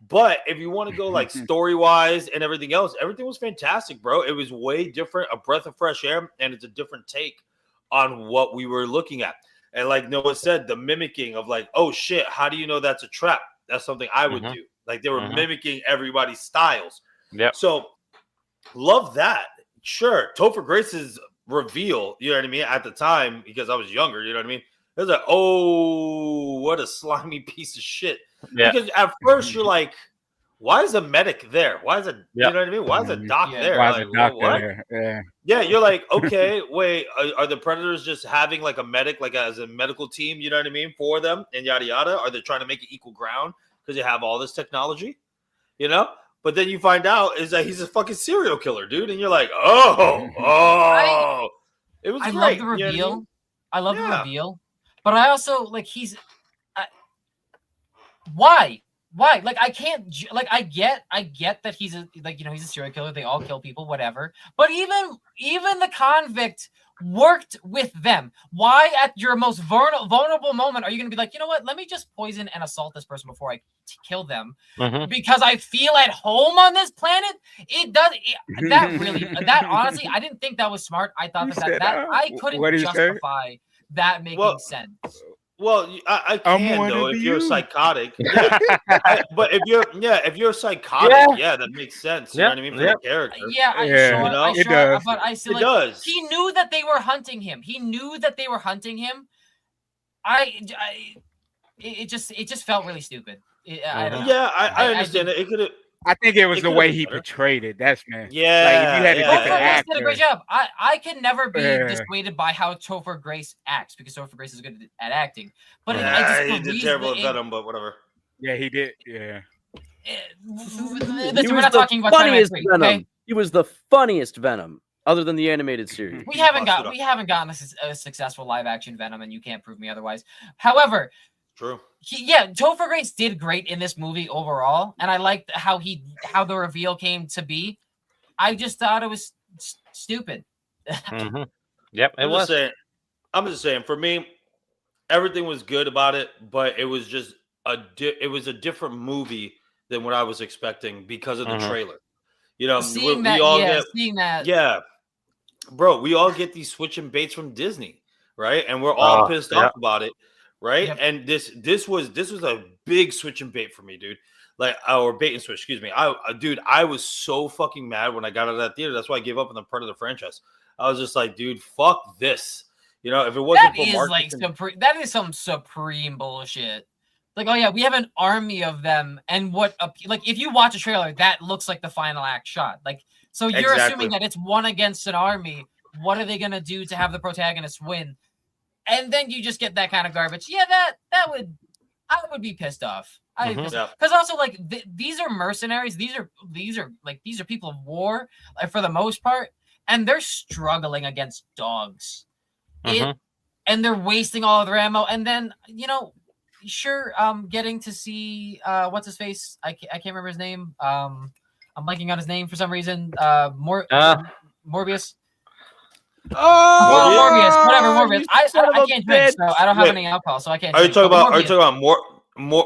But if you want to go like story-wise and everything else, everything was fantastic, bro. It was way different, a breath of fresh air, and it's a different take on what we were looking at. And like Noah said, the mimicking of like, oh shit, how do you know that's a trap? That's something I would do. Like they were mimicking everybody's styles. Yeah. So love that. Sure. Topher Grace's reveal, you know what I mean? At the time, because I was younger, you know what I mean? It was like, oh, what a slimy piece of shit. Yeah. Because at first you're like, why is a medic there? Why is you know what I mean? Why is a doc there? Why is a doc there? Yeah, you're like, okay, wait, are the Predators just having like a medic, like as a medical team, you know what I mean, for them and yada yada? Are they trying to make it equal ground because they have all this technology, you know? But then you find out is that he's a fucking serial killer, dude, and you're like, oh, it was great. I love the reveal. You know what I mean? I love the reveal, but I also like why? Like I can't like I get that he's he's a serial killer. They all kill people, whatever. But even the convict worked with them. Why at your most vulnerable moment are you going to be like, you know what? Let me just poison and assault this person before I kill them because I feel at home on this planet. It does that honestly, I didn't think that was smart. I thought that I couldn't justify that making sense. Well, I can though if you're psychotic. Yeah. But if you're psychotic, that makes sense. You know what I mean for the character. It does. But I still it does. He knew that they were hunting him. It just felt really stupid. I don't know. Yeah, I understand it. It could have. I think it was the way he portrayed it. That's man. Yeah, like if you had a different actor. Did a great job. I can never be dissuaded by how Topher Grace acts because Topher Grace is good at acting. But he did terrible at Venom, but whatever. Yeah, he did. Yeah. We're not talking about funniest Venom. Okay? He was the funniest Venom, other than the animated series. We haven't gotten a successful live action Venom, and you can't prove me otherwise. However. True. Topher Grace did great in this movie overall, and I liked how the reveal came to be. I just thought it was stupid. Yep, I'm just saying. For me, everything was good about it, but it was just it was a different movie than what I was expecting because of the trailer. You know, seeing that. Yeah, bro, we all get these switching baits from Disney, right? And we're all pissed off about it. Right. Yep. And this was a big switch and bait for me, dude. Like or bait and switch, excuse me. I was so fucking mad when I got out of that theater. That's why I gave up on the part of the franchise. I was just like, dude, fuck this. You know, if it wasn't for marketing, that is some supreme bullshit. Like, oh yeah, we have an army of them, and if you watch a trailer, that looks like the final act shot. Like, so you're assuming that it's one against an army. What are they gonna do to have the protagonist win? And then you just get that kind of garbage. Yeah, I would be pissed off. Because also like these are mercenaries. These are people of war for the most part, and they're struggling against dogs. And they're wasting all of their ammo. And then sure. Getting to see what's his face? I can't remember his name. I'm blanking on his name for some reason. Morbius. Oh, Morbius, whatever Morbius. I can't drink, bitch. so I don't have any alcohol, so I can't. Are you drink. talking about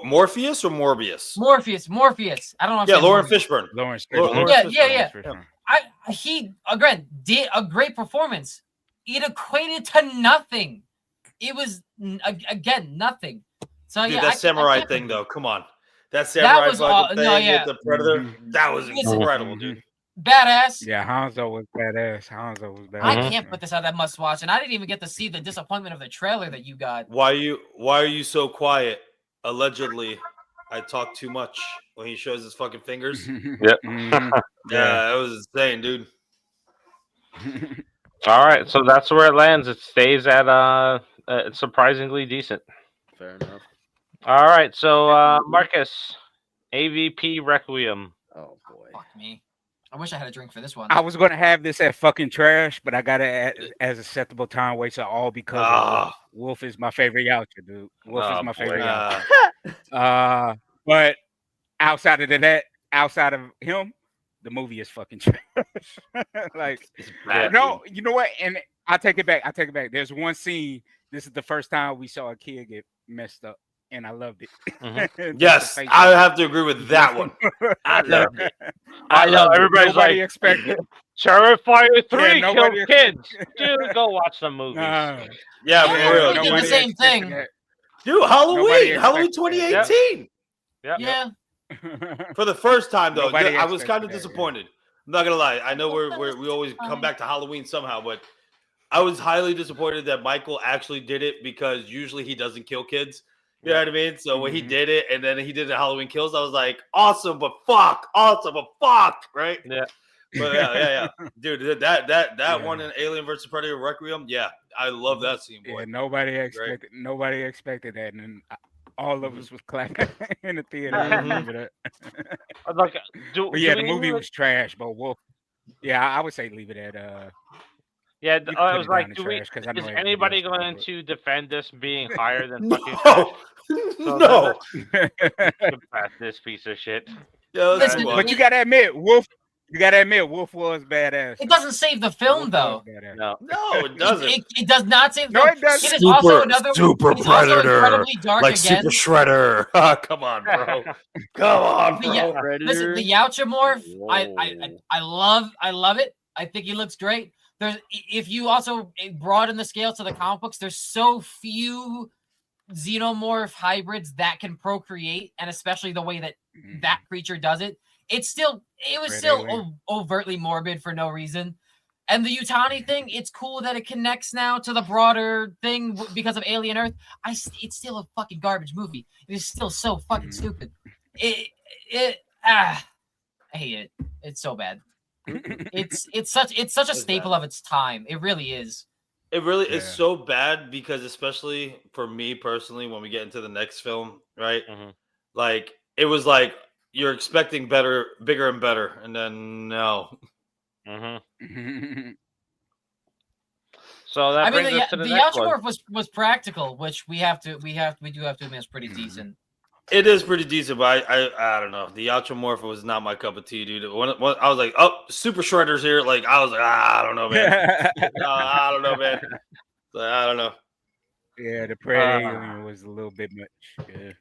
Morpheus or Morbius? Morpheus. I don't know. If Yeah, Lauren Morbius. Fishburne. Lawrence Yeah. Fishburne. He again did a great performance. It equated to nothing. It was again nothing. So Dude, yeah, that samurai thing though. Come on, that samurai fucking thing with the Predator. That was incredible, dude. Badass. Yeah, Hanzo was badass. I can't put this out that must watch, and I didn't even get to see the disappointment of the trailer that you got. Why are you so quiet? Allegedly, I talk too much when he shows his fucking fingers. Yep. Yeah, that was insane, dude. All right, so that's where it lands. It stays at surprisingly decent. Fair enough. All right, so Marcus, AVP Requiem. Oh boy. Fuck me. I wish I had a drink for this one. I was gonna have this at fucking trash, but I got it as acceptable time waster, all because of Wolf is my favorite Yautja, dude. Wolf is my favorite Yautja. But outside of him, the movie is fucking trash. Like, no, you know what? And I take it back. There's one scene. This is the first time we saw a kid get messed up, and I loved it. Mm-hmm. Yes, I have to agree with that one. I loved it. I love everybody's nobody like expected. Terrifier 3 nobody killed kids. Dude, go watch some movies. Yeah, for real. Did the same thing. Dude, Halloween 2018. Yep. Yeah. For the first time though, Nobody I was kind of expected that, disappointed. I'm not gonna lie. I know we always come back to Halloween somehow, but I was highly disappointed that Michael actually did it because usually he doesn't kill kids. You know what I mean? So when he did it and then he did the Halloween Kills, I was like, awesome, but fuck, right? Yeah. But yeah. Dude, that one in Alien vs Predator Requiem, yeah, I love that scene, boy. Yeah, nobody expected that, and all of us was clapping in the theater. I remember that. Like, the movie was trash, but Wolf. Yeah, I would say leave it at. Yeah, You can I put was it like, down in trash, 'cause I know is everybody anybody else will, going but- to defend this being higher than fucking No, So no. Pass this piece of shit. Yeah, let's Listen, move on. But you gotta admit, Wolf. You gotta admit, Wolf was badass. It doesn't save the film, though. No. No, it doesn't. It does not save the No, film. it doesn't. It is also another super it's also Predator, incredibly dark like again. Super Shredder. Come on, bro. Come on, bro. Yeah. Listen, the Yautja morph, I love it. I think he looks great. If you also broaden the scale to the comic books, there's so few xenomorph hybrids that can procreate, and especially the way that that creature does it. It was still overtly morbid for no reason. And the Yutani thing, it's cool that it connects now to the broader thing because of Alien Earth. It's still a fucking garbage movie. It is still so fucking stupid. I hate it. It's so bad. It's such a staple of its time. It really is. It really is so bad because, especially for me personally, when we get into the next film, right? Like, it was like you're expecting better, bigger and better, and then no. So that brings us to the next one. Yautja morph was practical, which we do have to admit is pretty decent. It is pretty decent, but I don't know. The Yautja morph was not my cup of tea, dude. When I was like, oh, Super Shredder's here. Like, I was like, I don't know, man. I don't know, man. I don't know. Yeah, the Predator was a little bit much. Yeah.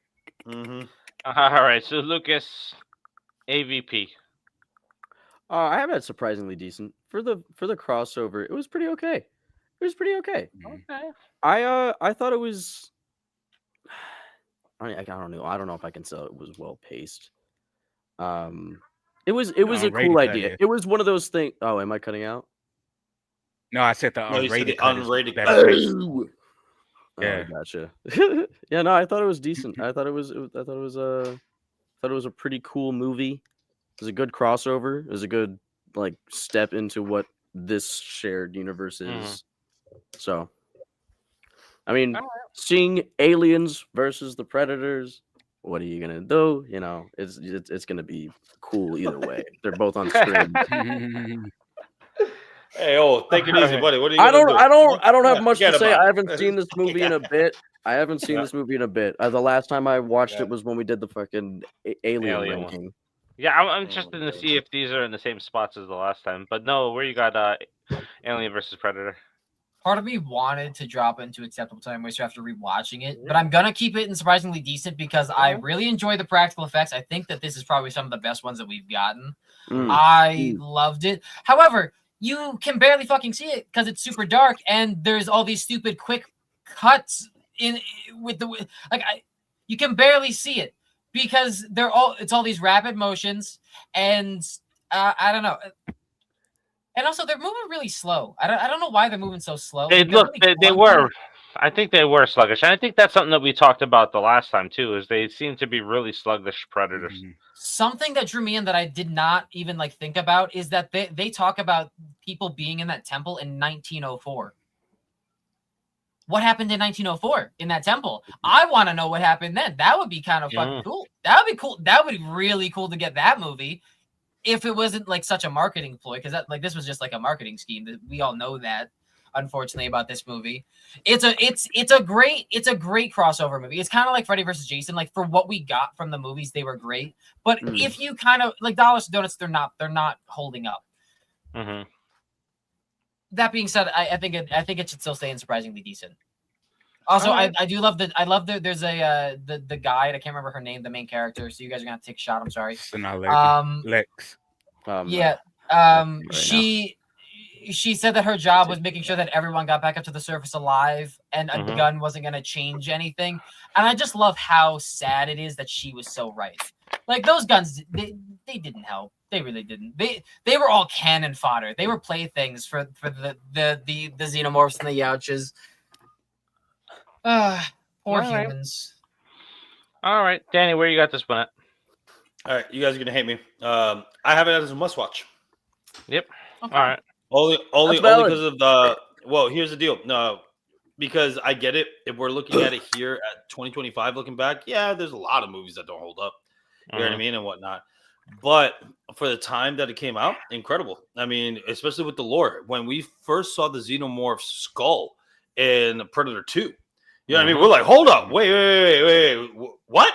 All right, so Lucas, AVP. I have had surprisingly decent for the crossover. It was pretty okay. Okay. I thought it was. I don't know. I don't know if I can say it was well paced. It was a cool idea. It was one of those things. Oh, am I cutting out? No, I said the unrated. Unrated. Yeah, gotcha. Yeah, no, I thought it was decent. I thought it was a pretty cool movie. It was a good crossover. It was a good step into what this shared universe is. So, I mean, seeing aliens versus the Predators, what are you gonna do? You know, it's gonna be cool either way. They're both on screen. Hey, take it easy, buddy. What are you I gonna do? I don't have much Forget to say. about I it. haven't seen this movie in a bit. The last time I watched it was when we did the fucking alien Alien one. ranking. Yeah, I'm interested to see if these are in the same spots as the last time. But no, where you got Alien versus Predator? Part of me wanted to drop it into acceptable time waster after rewatching it, but I'm gonna keep it in surprisingly decent because I really enjoy the practical effects. I think that this is probably some of the best ones that we've gotten. I loved it. However, you can barely fucking see it because it's super dark and there's all these stupid quick cuts in with the you can barely see it because it's all these rapid motions and I don't know. And also, they're moving really slow. I don't know why they're moving so slow. They were. I think they were sluggish. And I think that's something that we talked about the last time, too, is they seem to be really sluggish Predators. Mm-hmm. Something that drew me in that I did not even think about is that they talk about people being in that temple in 1904. What happened in 1904 in that temple? I want to know what happened then. That would be kind of fucking cool. That would be cool. That would be really cool to get that movie. If it wasn't such a marketing ploy, because this was just a marketing scheme. We all know that, unfortunately, about this movie. It's a great crossover movie. It's kind of like Freddy vs. Jason. For what we got from the movies, they were great. But if you kind of Dollars to Donuts, they're not holding up. Mm-hmm. That being said, I think it should still stay in surprisingly decent. Also, I do love there's the guide. I can't remember her name, the main character. So you guys are gonna have to take a shot. I'm sorry. Lex. She said that her job was making sure that everyone got back up to the surface alive, and a gun wasn't gonna change anything. And I just love how sad it is that she was so right. Those guns, they didn't help. They really didn't. They were all cannon fodder. They were playthings for the xenomorphs and the Youches. Poor humans. All right, Danny, where you got this one at? All right, you guys are gonna hate me. I have it as a must-watch. Yep. Okay. All right. Only because of the. Well, here's the deal. No, because I get it. If we're looking at it here at 2025, looking back, yeah, there's a lot of movies that don't hold up. You know what I mean and whatnot. But for the time that it came out, incredible. I mean, especially with the lore. When we first saw the xenomorph skull in Predator 2, you know what I mean? We're like, hold up, wait, what?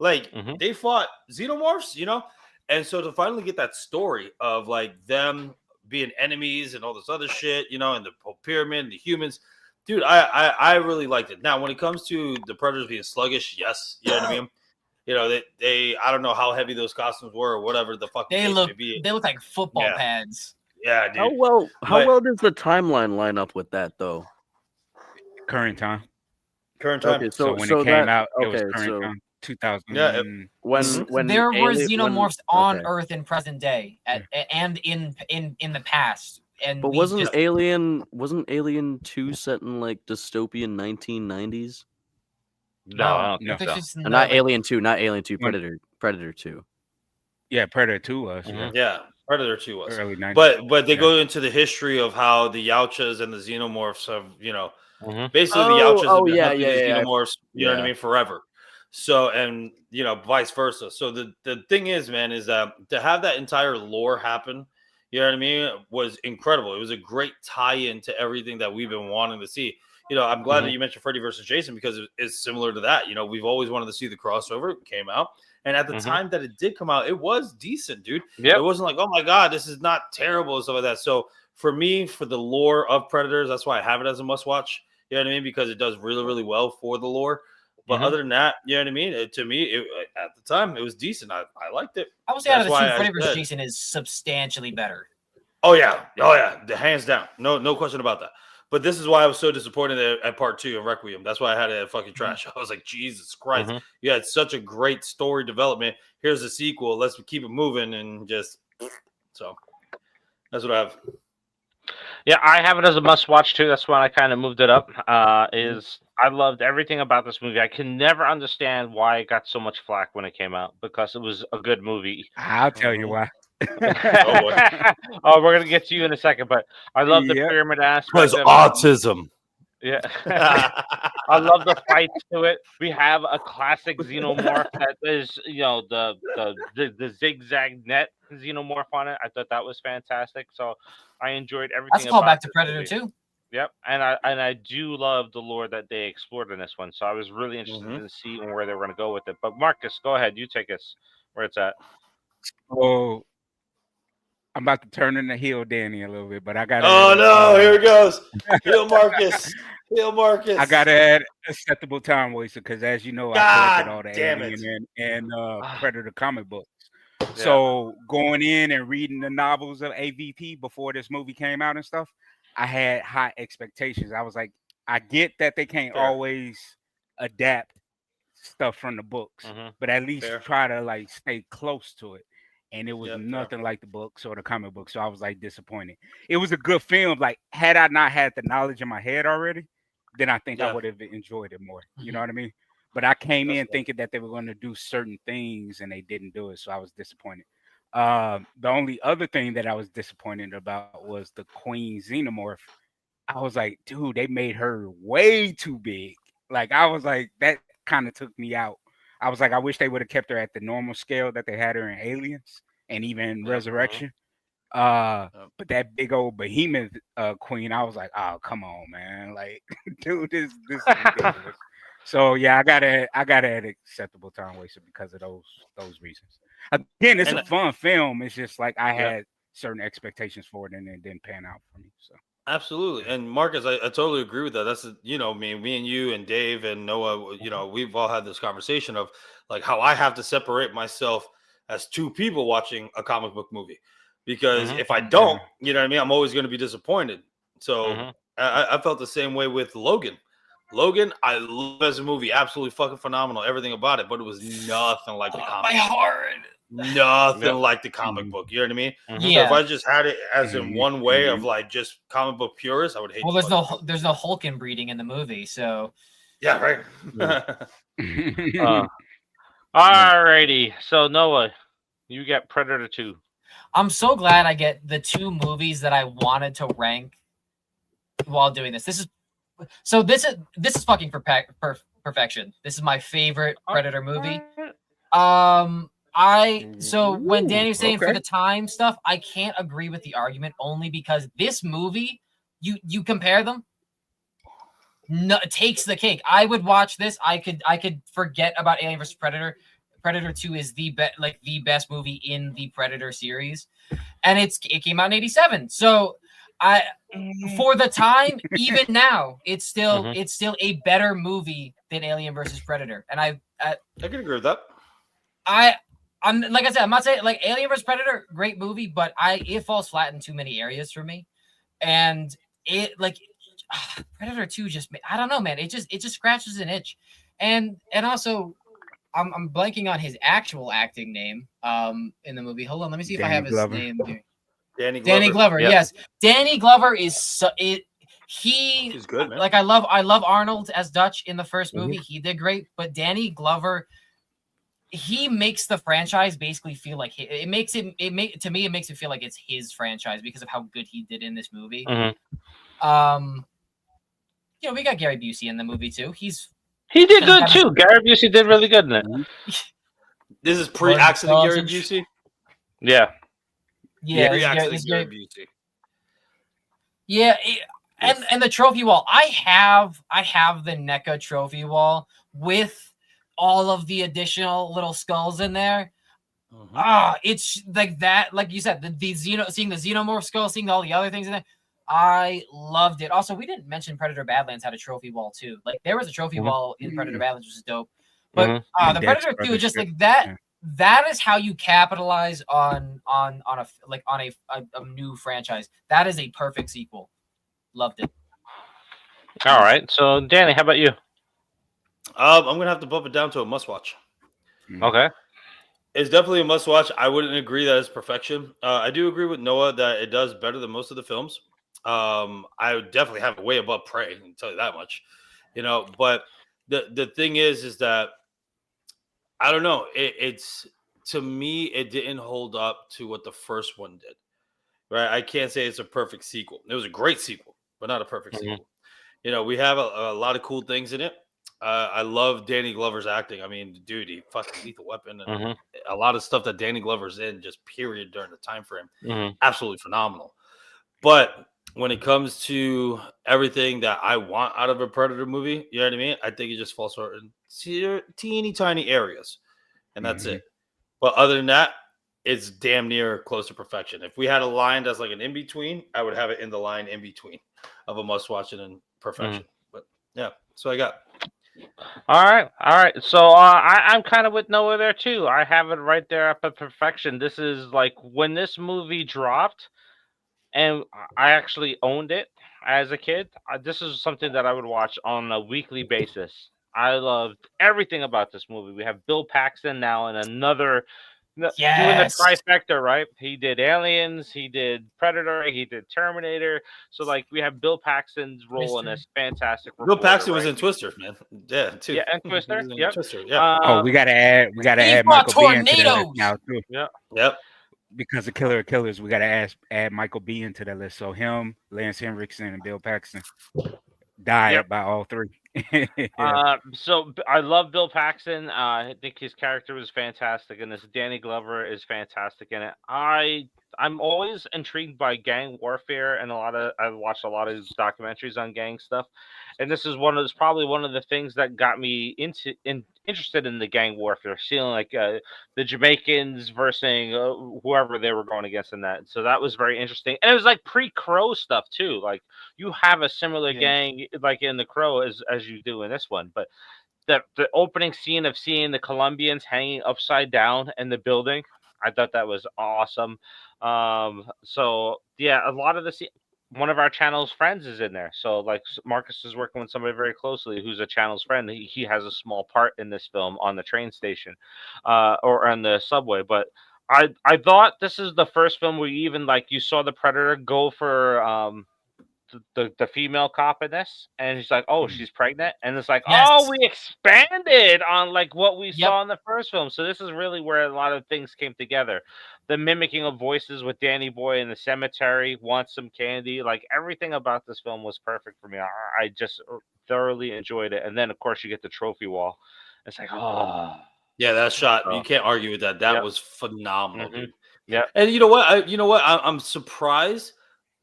They fought xenomorphs, And so to finally get that story of them being enemies and all this other shit, and the pyramid and the humans, dude, I really liked it. Now, when it comes to the Predators being sluggish, yes, you know what I mean? They I don't know how heavy those costumes were or whatever the fuck they look like football pads. Yeah, dude. How well does the timeline line up with that though? Current time. Okay, so when it came out, it was current time. 2000. Yeah, when there were xenomorphs on Earth in present day and in the past. But wasn't Alien 2 set in dystopian 1990s? No. Not Alien 2, Predator 2. Yeah, Predator 2 was. Yeah, Predator 2 was. Early 90s. But they go into the history of how the Youches and the xenomorphs have, basically the Youches have been hunting the xenomorphs, you know what I mean, forever. So, and, vice versa. So the thing is, man, is that to have that entire lore happen, you know what I mean, was incredible. It was a great tie-in to everything that we've been wanting to see. I'm glad that you mentioned Freddy versus Jason because it's similar to that. We've always wanted to see the crossover. It came out. And at the time that it did come out, it was decent, dude. Yep. It wasn't like, oh my God, this is not terrible and stuff like that. So for me, for the lore of Predators, that's why I have it as a must watch. You know what I mean? Because it does really, really well for the lore. But other than that, you know what I mean? To me, at the time, it was decent. I liked it. I would say out of the two, Freddy vs. Jason is substantially better. Oh yeah. Hands down. No question about that. But this is why I was so disappointed at part 2 of Requiem. That's why I had it at fucking trash. I was like, Jesus Christ. You had such a great story development. Here's a sequel. Let's keep it moving and just so that's what I have. Yeah, I have it as a must watch too. That's why I kind of moved it up. I loved everything about this movie. I can never understand why it got so much flack when it came out because it was a good movie. I'll tell you why. Oh, we're gonna get to you in a second, but I love the pyramid aspect. Because autism. Yeah, I love the fights to it. We have a classic xenomorph that is, the zigzag net xenomorph on it. I thought that was fantastic. So I enjoyed everything. That's a callback to Predator 2. Yep, and I do love the lore that they explored in this one. So I was really interested in seeing where they were going to go with it. But Marcus, go ahead. You take us where it's at. Oh, I'm about to turn into heel Danny a little bit, but I got. Oh no! Here it goes. Heel Marcus. Heel Marcus. I got to add Acceptable Time Waster because, as you know, I collected all the Alien and Predator comic books. Yeah. So going in and reading the novels of AVP before this movie came out and stuff, I had high expectations. I was like, I get that they can't always adapt stuff from the books, but at least try to like stay close to it. And it was nothing like the books or the comic books. So I was like disappointed. It was a good film. Like, had I not had the knowledge in my head already, then I think I would have enjoyed it more. You know what I mean? But I came in thinking that they were going to do certain things and they didn't do it. So I was disappointed. The only other thing that I was disappointed about was the Queen Xenomorph. I was like, dude, they made her way too big. Like, I was like, that kind of took me out. I was like, I wish they would have kept her at the normal scale that they had her in Aliens and even Resurrection. But that big old behemoth queen, I was like, oh, come on, man. Like, dude, this is ridiculous. So yeah, I gotta add Acceptable Time Waster because of those reasons. Again, it's a fun film. It's just like I had certain expectations for it and it didn't pan out for me. So absolutely. And Marcus, I totally agree with that. That's me and you and Dave and Noah, we've all had this conversation of like how I have to separate myself as two people watching a comic book movie. Because if I don't, you know what I mean? I'm always going to be disappointed. So I felt the same way with Logan. Logan, I love as a movie, absolutely fucking phenomenal, everything about it, but it was nothing like the comic. My heart. Nothing like the comic book. You know what I mean? Yeah. So if I just had it as in one way of like just comic book purists, I would hate. Well, there's no Hulk inbreeding in the movie, so. Yeah, right. Alrighty, so Noah, you get Predator 2. I'm so glad I get the two movies that I wanted to rank while doing this. This is fucking perfection. This is my favorite Predator movie. So when Danny was saying for the time stuff, I can't agree with the argument only because this movie, you compare them, no, it takes the cake. I would watch this. I could forget about Alien vs. Predator. Predator 2 is the best movie in the Predator series, and it came out in '87. So for the time, even now, it's still a better movie than Alien vs. Predator. And I can agree with that. I'm like I said, I'm not saying like Alien vs. Predator, great movie, but it falls flat in too many areas for me, and Predator 2 just, I don't know, man, it just scratches an itch, and also. I'm blanking on his actual acting name in the movie. Hold on, let me see if I have his name here. Danny Glover. Yep. Yes. Danny Glover is he's good, man. Like I love Arnold as Dutch in the first movie. He did great, but Danny Glover, he makes the franchise basically feel like it makes it feel like it's his franchise because of how good he did in this movie. We got Gary Busey in the movie too. He did good too. Gary Busey did really good in it. This is pre-accident Gary Busey? Yeah. Yeah. Pre-accident Gary Busey. Yeah, and the trophy wall. I have the NECA trophy wall with all of the additional little skulls in there. It's like that, like you said, seeing the Xenomorph skull, seeing all the other things in there. I loved it. Also, we didn't mention Predator Badlands had a trophy wall too. Like there was a trophy wall in Predator Badlands, which is dope. But the Predator 2 is just like that. Yeah. That is how you capitalize on a new franchise. That is a perfect sequel. Loved it. All right. So Danny, how about you? I'm gonna have to bump it down to a must watch. Okay. It's definitely a must watch. I wouldn't agree that it's perfection. I do agree with Noah that it does better than most of the films. I would definitely have it way above Prey, I can tell you that much. But the thing is that I don't know. It's to me, it didn't hold up to what the first one did. Right? I can't say it's a perfect sequel. It was a great sequel, but not a perfect sequel. We have a lot of cool things in it. I love Danny Glover's acting. I mean, dude, he fucking Lethal Weapon and a lot of stuff that Danny Glover's in, just period during the time frame, absolutely phenomenal. But when it comes to everything that I want out of a Predator movie, you know what I mean? I think it just falls short in teeny tiny areas, and that's it. But other than that, it's damn near close to perfection. If we had a line that's like an in between, I would have it in the line in between of a must watch and perfection. But yeah, so I got. All right. So I'm kind of with Noah there too. I have it right there up at perfection. This is like when this movie dropped, and I actually owned it as a kid. This is something that I would watch on a weekly basis. I loved everything about this movie. We have Bill Paxton now in another doing the trifecta, right? He did Aliens, he did Predator, he did Terminator. So like we have Bill Paxton's role in this fantastic. Bill Paxton was in Twister, man. Yeah, too. Yeah, and Twister. Yep. Twister. Yeah. Oh, we gotta add Michael Biehn to that list now too. Yeah. Yep. Because of Killer of Killers, we gotta add Michael Biehn to that list. So him, Lance Henriksen, and Bill Paxton died by all three. So I love Bill Paxton. I think his character was fantastic, and this Danny Glover is fantastic in it. I'm always intrigued by gang warfare, and I watched a lot of documentaries on gang stuff, and this is probably one of the things that got me interested in the gang warfare, seeing like the Jamaicans versus whoever they were going against in that. So that was very interesting, and it was like pre-Crow stuff too. Like you have a similar gang like in the Crow as you do in this one, but the opening scene of seeing the Colombians hanging upside down in the building, I thought that was awesome. So yeah, a lot of one of our channel's friends is in there. So like Marcus is working with somebody very closely who's a channel's friend. He has a small part in this film on the train station, or on the subway. But I thought this is the first film where you saw the Predator go for the female cop in this, and he's like, oh, she's pregnant, and it's like, oh, we expanded on like what we saw in the first film. So this is really where a lot of things came together. The mimicking of voices with Danny Boy in the cemetery, Want Some Candy, like everything about this film was perfect for me. I just thoroughly enjoyed it. And then of course you get the trophy wall. It's like, oh yeah, that shot, you can't argue with that. That was phenomenal, dude. Yeah. And you know what? I'm surprised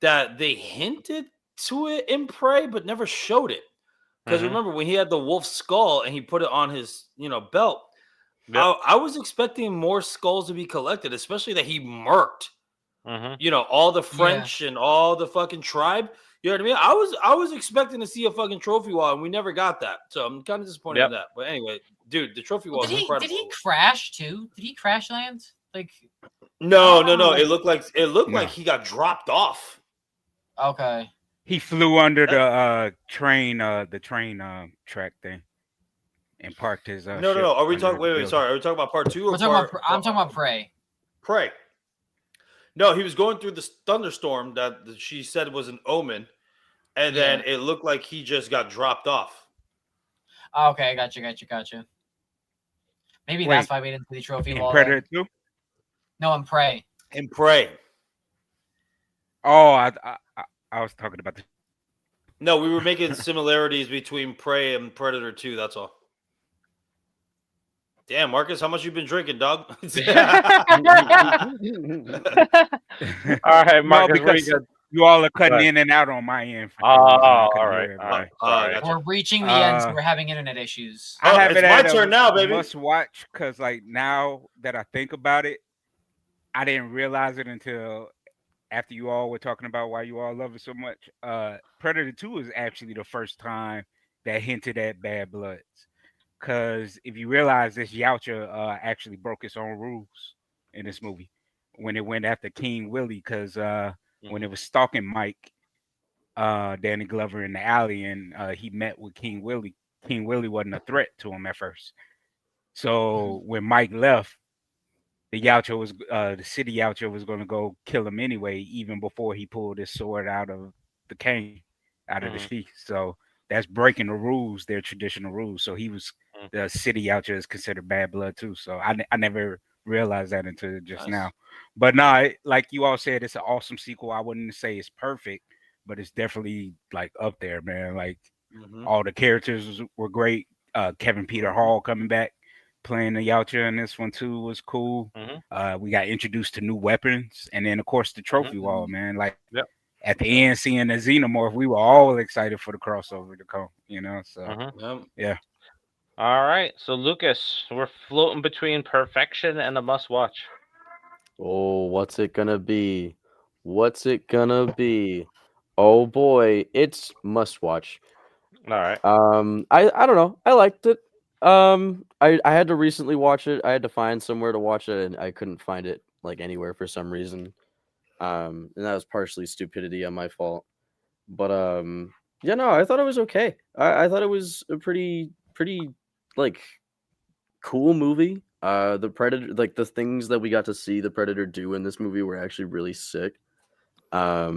that they hinted to it in Prey, but never showed it. Because remember when he had the wolf skull and he put it on his, belt. Yep. I was expecting more skulls to be collected, especially that he murked, all the French and all the fucking tribe. You know what I mean? I was expecting to see a fucking trophy wall, and we never got that. So I'm kind of disappointed in that. But anyway, dude, the trophy wall is incredible. Did he crash too? Did he crash land? Like no. It looked like he got dropped off. Okay. He flew under the train track thing and parked his. No. Are we talking? Wait. Sorry. Are we talking about part two? I'm talking about Prey. Prey. No, he was going through this thunderstorm that she said was an omen, and then it looked like he just got dropped off. Okay, gotcha. Maybe that's why we didn't see the trophy wall. Predator 2? No, in Prey. In Prey. Oh, I was talking about the. No, we were making similarities between Prey and Predator 2. That's all. Damn, Marcus, how much you been drinking, dog? All right, Marcus, because you all are cutting in and out on my end. All right. We're reaching the end, so we're having internet issues. I have it's my turn now, baby. Must watch because, like, now that I think about it, I didn't realize it until after you all were talking about why you all love it so much. Predator 2 is actually the first time that hinted at Bad Bloods. Because if you realize this, Yautja actually broke its own rules in this movie when it went after King Willie. Because when it was stalking Mike, Danny Glover in the alley, and he met with King Willie wasn't a threat to him at first. So when Mike left, the city Yautja was going to go kill him anyway, even before he pulled his sword out of the cane, out of the sheath. So that's breaking the rules, their traditional rules. So the city Yautja is considered bad blood too. So I never realized that until just now. But no, like you all said, it's an awesome sequel. I wouldn't say it's perfect, but it's definitely like up there, man. Like all the characters were great. Kevin Peter Hall coming back, playing the Yautja in this one too was cool. We got introduced to new weapons, and then of course the trophy wall, man. Like at the end, seeing the Xenomorph, we were all excited for the crossover to come. So yeah. All right, so Lucas, we're floating between perfection and a must-watch. Oh, what's it gonna be? What's it gonna be? Oh boy, it's must watch. All right. I don't know. I liked it. I had to recently watch it. I had to find somewhere to watch it, and I couldn't find it like anywhere for some reason. And that was partially stupidity on my fault. But yeah, no, I thought it was okay. I thought it was a pretty like cool movie. The Predator, like the things that we got to see the Predator do in this movie were actually really sick. I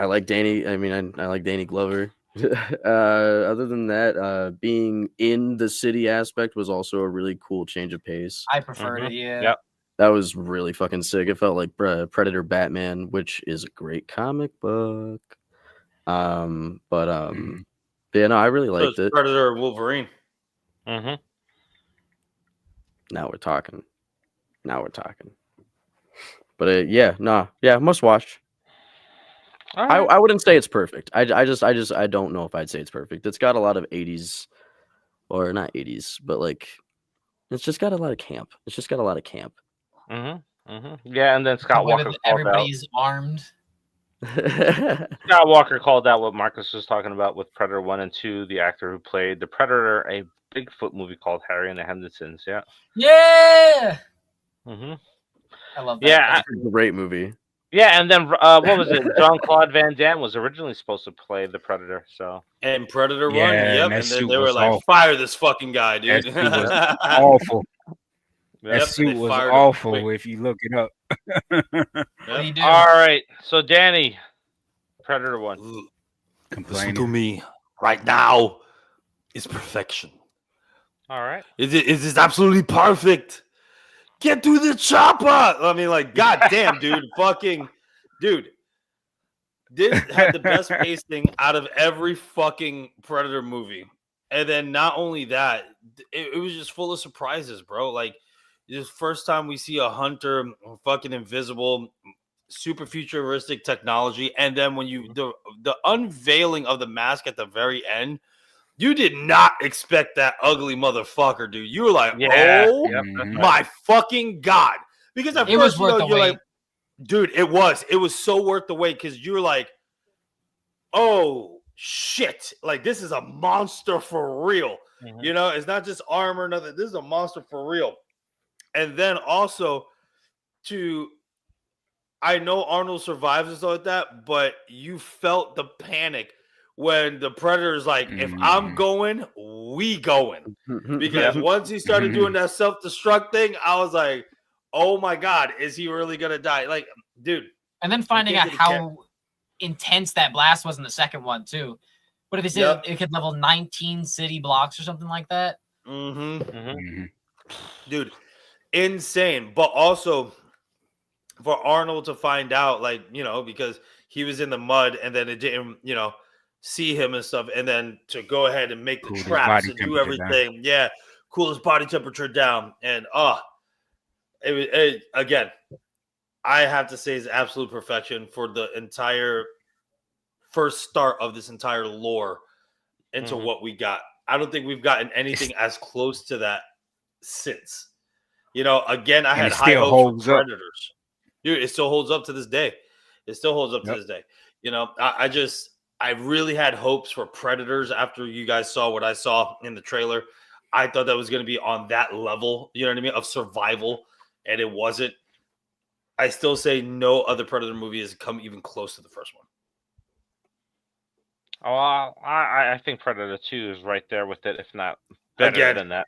like Danny. I mean, I like Danny Glover. Other than that, being in the city aspect was also a really cool change of pace. I preferred it. Yeah. Yep. That was really fucking sick. It felt like Predator Batman, which is a great comic book. But yeah, no, I really liked it. Predator and Wolverine. Mm-hmm. Now we're talking. But yeah, must watch. All right. I wouldn't say it's perfect. I don't know if I'd say it's perfect. It's got a lot of 80s, or not 80s, but like it's just got a lot of camp. Mm-hmm. Mm-hmm. Yeah, and then Scott Walker called out. Everybody's armed. Scott Walker called out what Marcus was talking about with Predator 1 and 2, the actor who played the Predator, a Bigfoot movie called Harry and the Hendersons. Yeah. Yeah. Mm-hmm. I love that. Yeah. It's a great movie. Yeah, and then what was it? Jean-Claude Van Damme was originally supposed to play the Predator. So And Predator Yeah, One, and yep. that And then suit they were was like, awful. "Fire this fucking guy, That dude." suit was awful. yep. That suit they was fired him awful quick. if you look it up. What do you do? All right. So Danny, Predator 1. Listen Complaining. to me right now. It's perfection. All right. It is absolutely perfect. Get to the chopper. I mean, like, goddamn, dude, fucking, dude. This had the best pacing out of every fucking Predator movie. And then not only that, it was just full of surprises, bro. Like, this first time we see a hunter, fucking invisible, super futuristic technology, and then when you the unveiling of the mask at the very end, you did not expect that ugly motherfucker, dude. You were like, Yeah. oh Yep. my fucking god. Because at It was first, worth the you're wait. like, dude, it was so worth the wait, because you were like, oh shit, like this is a monster for real. Mhm. You know, it's not just armor, nothing. This is a monster for real. And then also I know Arnold survives and stuff like that, but you felt the panic when the Predator is like, if I'm going, we going. Because once he started doing that self-destruct thing, I was like, oh my God, is he really going to die? Like, dude. And then finding out how intense that blast was in the second one, too. What did they say? Yep. It could level 19 city blocks or something like that? Dude, insane. But also for Arnold to find out, like, you know, because he was in the mud and then it didn't, you know, see him and stuff, and then to go ahead and make the traps and do everything. Down. Yeah, cool his body temperature down. And again, I have to say is absolute perfection for the entire first start of this entire lore into what we got. I don't think we've gotten anything as close to that since. You know, again, I had high hopes for Predators. Dude, it still holds up to this day. To this day. You know, I really had hopes for Predators after you guys saw what I saw in the trailer. I thought that was going to be on that level, you know what I mean, of survival, and it wasn't. I still say no other Predator movie has come even close to the first one. Oh, I think Predator 2 is right there with it, if not better than that.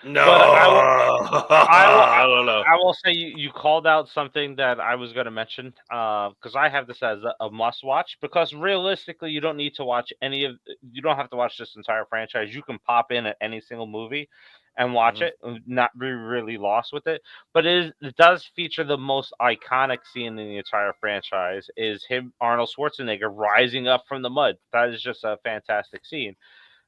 No, but I don't know. I will say you called out something that I was going to mention because I have this as a must watch, because realistically you don't need to watch you don't have to watch this entire franchise. You can pop in at any single movie and watch it and not be really lost with it. But it does feature the most iconic scene in the entire franchise, is Arnold Schwarzenegger rising up from the mud. That is just a fantastic scene.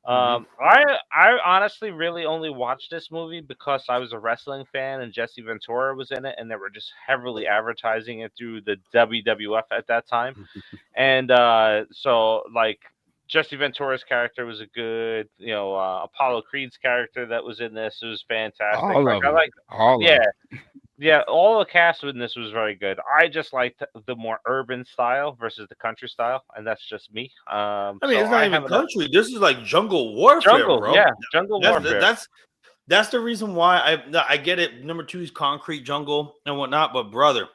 I honestly really only watched this movie because I was a wrestling fan and Jesse Ventura was in it, and they were just heavily advertising it through the WWF at that time. And so like Jesse Ventura's character was a good, Apollo Creed's character that was in this. It was fantastic. All Like of I them. like, All yeah, of them. yeah, all the cast in this was very good. I just liked the more urban style versus the country style, and that's just me. I mean, So it's not I even have country. This is like jungle warfare, jungle, bro. yeah, jungle That's warfare. that's the reason why I get it. Number 2 is concrete jungle and whatnot, but brother,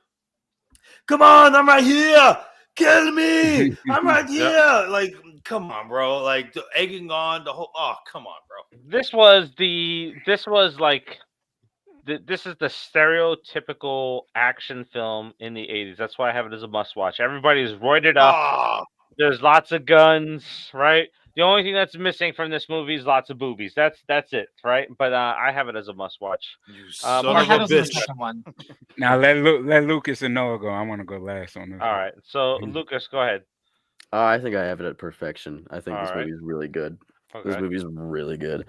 come on, I'm right here. Kill me. I'm right here. Yep. Like, come on, bro. Like the egging on the whole. Oh, come on, bro. This is the stereotypical action film in the 80s. That's why I have it as a must watch. Everybody's roided up. Oh, There's lots of guns, right? The only thing that's missing from this movie is lots of boobies. That's it, right? But I have it as a must watch. you But son My of a head was in the bitch. second one. Now let Lucas and Noah go. I want to go last on this. All right. So Lucas, go ahead. I think I have it at perfection. I think All this right. movie is really good. This Okay. movie is really good.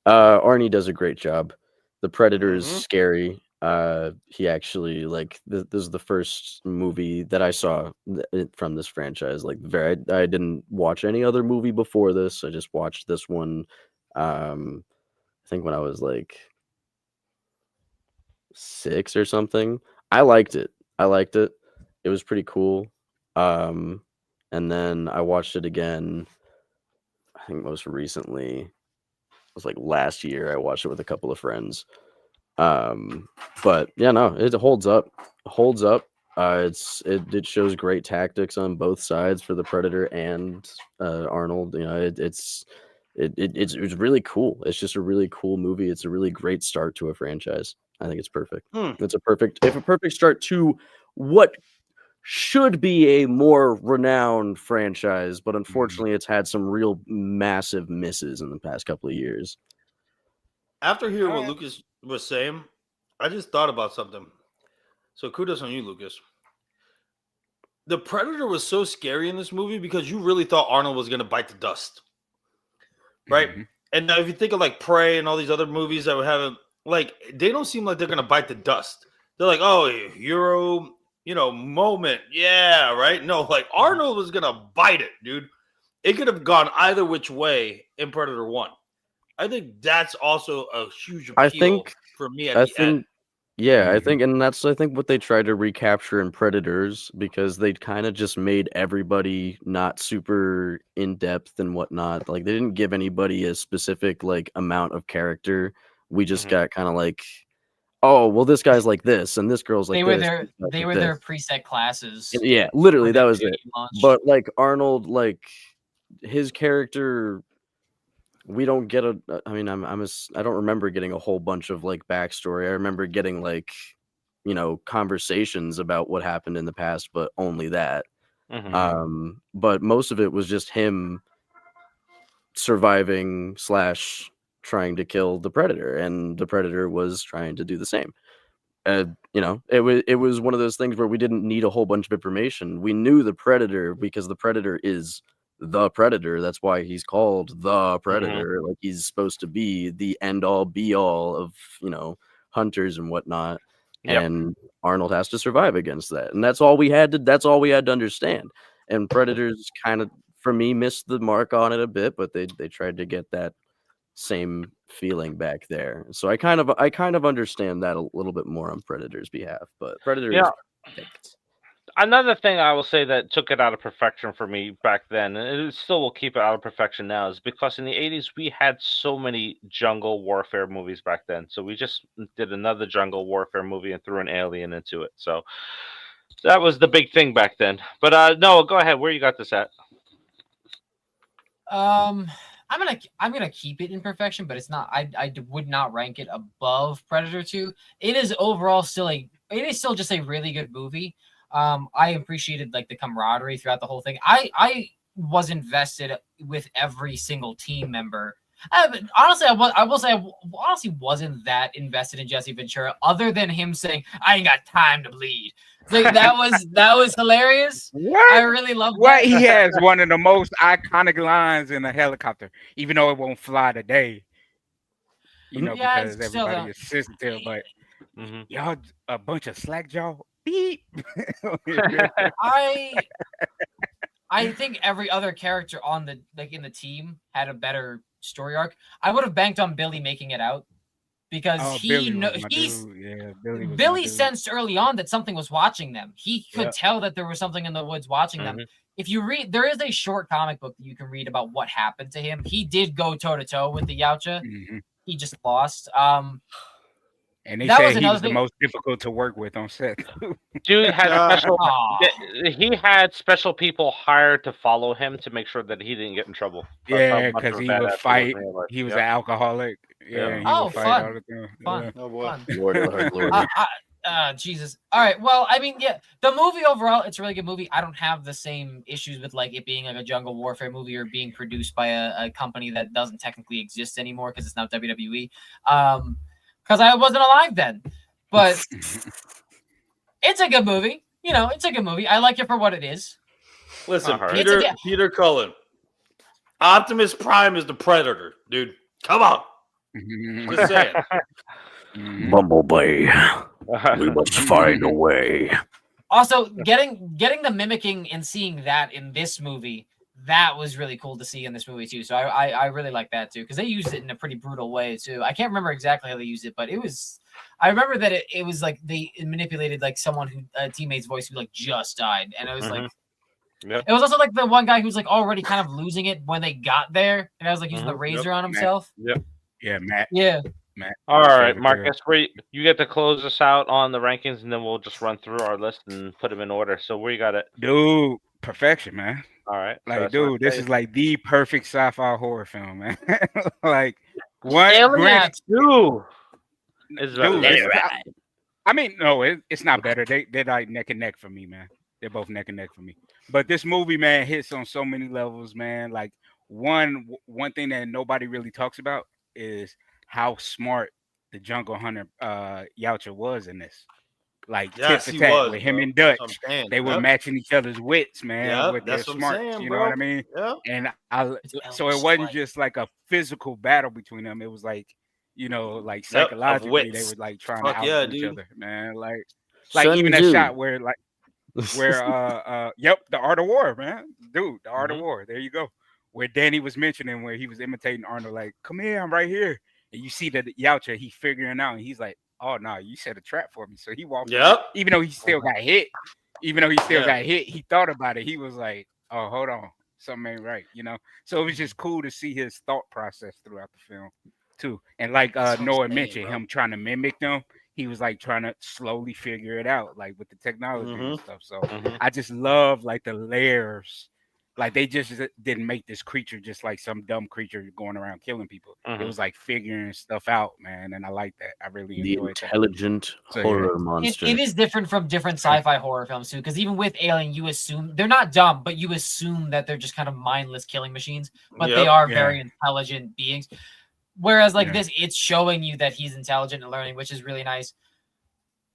Arnie does a great job. The Predator is scary. He actually this is the first movie that I saw from this franchise. Like, I didn't watch any other movie before this. I just watched this one. I think when I was like 6 or something. I liked it. It was pretty cool. And then I watched it again. I think most recently, it was like last year. I watched it with a couple of friends. But yeah, no, it holds up. It shows great tactics on both sides for the Predator and Arnold. You know, it's really cool. It's just a really cool movie. It's a really great start to a franchise. I think it's perfect. It's a perfect start to what should be a more renowned franchise, but unfortunately it's had some real massive misses in the past couple of years. After hearing what Lucas was saying, I just thought about something. So kudos on you, Lucas. The Predator was so scary in this movie because you really thought Arnold was going to bite the dust. Right? And now if you think of like Prey and all these other movies that would have, like, they don't seem like they're going to bite the dust. They're like, oh, hero, moment. Yeah, right? No, like Arnold was going to bite it, dude. It could have gone either which way in Predator 1. I think that's also a huge appeal for me at the end. Yeah, I think what they tried to recapture in Predators, because they kind of just made everybody not super in depth and whatnot. Like, they didn't give anybody a specific like amount of character. We just got kind of like, oh, well, this guy's like this and this girl's like this. They were their preset classes. Yeah, literally that was it. But like Arnold, like his character, we don't get I don't remember getting a whole bunch of like backstory. I remember getting like, conversations about what happened in the past, but only that. But most of it was just him surviving / trying to kill the Predator, and the Predator was trying to do the same. It was one of those things where we didn't need a whole bunch of information. We knew the Predator because the Predator is the Predator. That's why he's called the Predator. Like, he's supposed to be the end all be all of hunters and whatnot. And Arnold has to survive against that, and that's all we had to understand. And Predators kind of, for me, missed the mark on it a bit, but they tried to get that same feeling back there. So I kind of understand that a little bit more on Predator's behalf. But Predator is perfect. Another thing I will say that took it out of perfection for me back then, and it still will keep it out of perfection now, is because in the 80s we had so many jungle warfare movies back then. So we just did another jungle warfare movie and threw an alien into it. So that was the big thing back then. But Noah, go ahead. Where you got this at? I'm gonna keep it in perfection, but it's not. I would not rank it above Predator 2. It is overall still just a really good movie. I appreciated like the camaraderie throughout the whole thing. I was invested with every single team member. Honestly, I wasn't that invested in Jesse Ventura, other than him saying, "I ain't got time to bleed." So that was hilarious. What? I really loved What? that. He has one of the most iconic lines in a helicopter, even though it won't fly today. Yeah, because everybody is sensitive, but y'all a bunch of slack jaw. Beep. I think every other character on the in the team had a better story arc. I would have banked on Billy making it out because Billy sensed early on that something was watching them. He could tell that there was something in the woods watching them. If you read, there is a short comic book that you can read about what happened to him. He did go toe to toe with the Yautja. He just lost. And they said he was the most difficult to work with on set. Dude had special. He had special people hired to follow him to make sure that he didn't get in trouble. Yeah, because he would fight. He was an alcoholic. Yeah. He would fight all the time. Fun. Yeah. Oh boy. Lord. Jesus. All right. Well, I mean, yeah, the movie overall, it's a really good movie. I don't have the same issues with like it being like a jungle warfare movie or being produced by a company that doesn't technically exist anymore because it's now WWE. Because I wasn't alive then. But it's a good movie. It's a good movie. I like it for what it is. Listen, Peter Cullen. Optimus Prime is the Predator, dude. Come on. Just saying. Bumblebee. We must find a way. Also, getting the mimicking and seeing that in this movie, that was really cool to see in this movie too. So I really like that too, because they used it in a pretty brutal way too. I can't remember exactly how they used it, but it was. I remember that it was like they manipulated like someone who a teammate's voice who like just died, and it was like. Yep. It was also like the one guy who's like already kind of losing it when they got there, and I was like using the razor on himself. Yep. Yeah, Matt. Yeah. Matt. All right, Marcus, you get to close us out on the rankings, and then we'll just run through our list and put them in order. So where you got it? Dude, perfection, man. All right. Like, dude, this is like the perfect sci-fi horror film, man. Like, one Alien 2 is better. I mean, no, it's not better. They're like neck and neck for me, man. They're both neck and neck for me. But this movie, man, hits on so many levels, man. Like, one thing that nobody really talks about is how smart the jungle hunter Yautja was in this. Like tit for tat with him and Dutch. They were matching each other's wits, man, with their smarts. You know what I mean? Yep. And so it wasn't just like a physical battle between them. It was like, like psychologically they were like trying to out each other, man. Like even that shot where the Art of War, man. Dude, the Art of War. There you go. Where Danny was mentioning where he was imitating Arnold, like, come here, I'm right here. And you see that Yautja, he figuring out, and he's like, oh no, you set a trap for me. So he walked in, even though he still got hit. He thought about it. He was like, oh, hold on, something ain't right, So it was just cool to see his thought process throughout the film too. And like Noah mentioned, him trying to mimic them. He was like trying to slowly figure it out, like with the technology and stuff. So I just love like the layers. Like they just didn't make this creature just like some dumb creature going around killing people. It was like figuring stuff out, man, and I like that. I really enjoyed the intelligent horror monster. It is different from different sci-fi horror films too, because even with Alien, you assume they're not dumb, but you assume that they're just kind of mindless killing machines, but they are very intelligent beings. Whereas like this, it's showing you that he's intelligent and learning, which is really nice.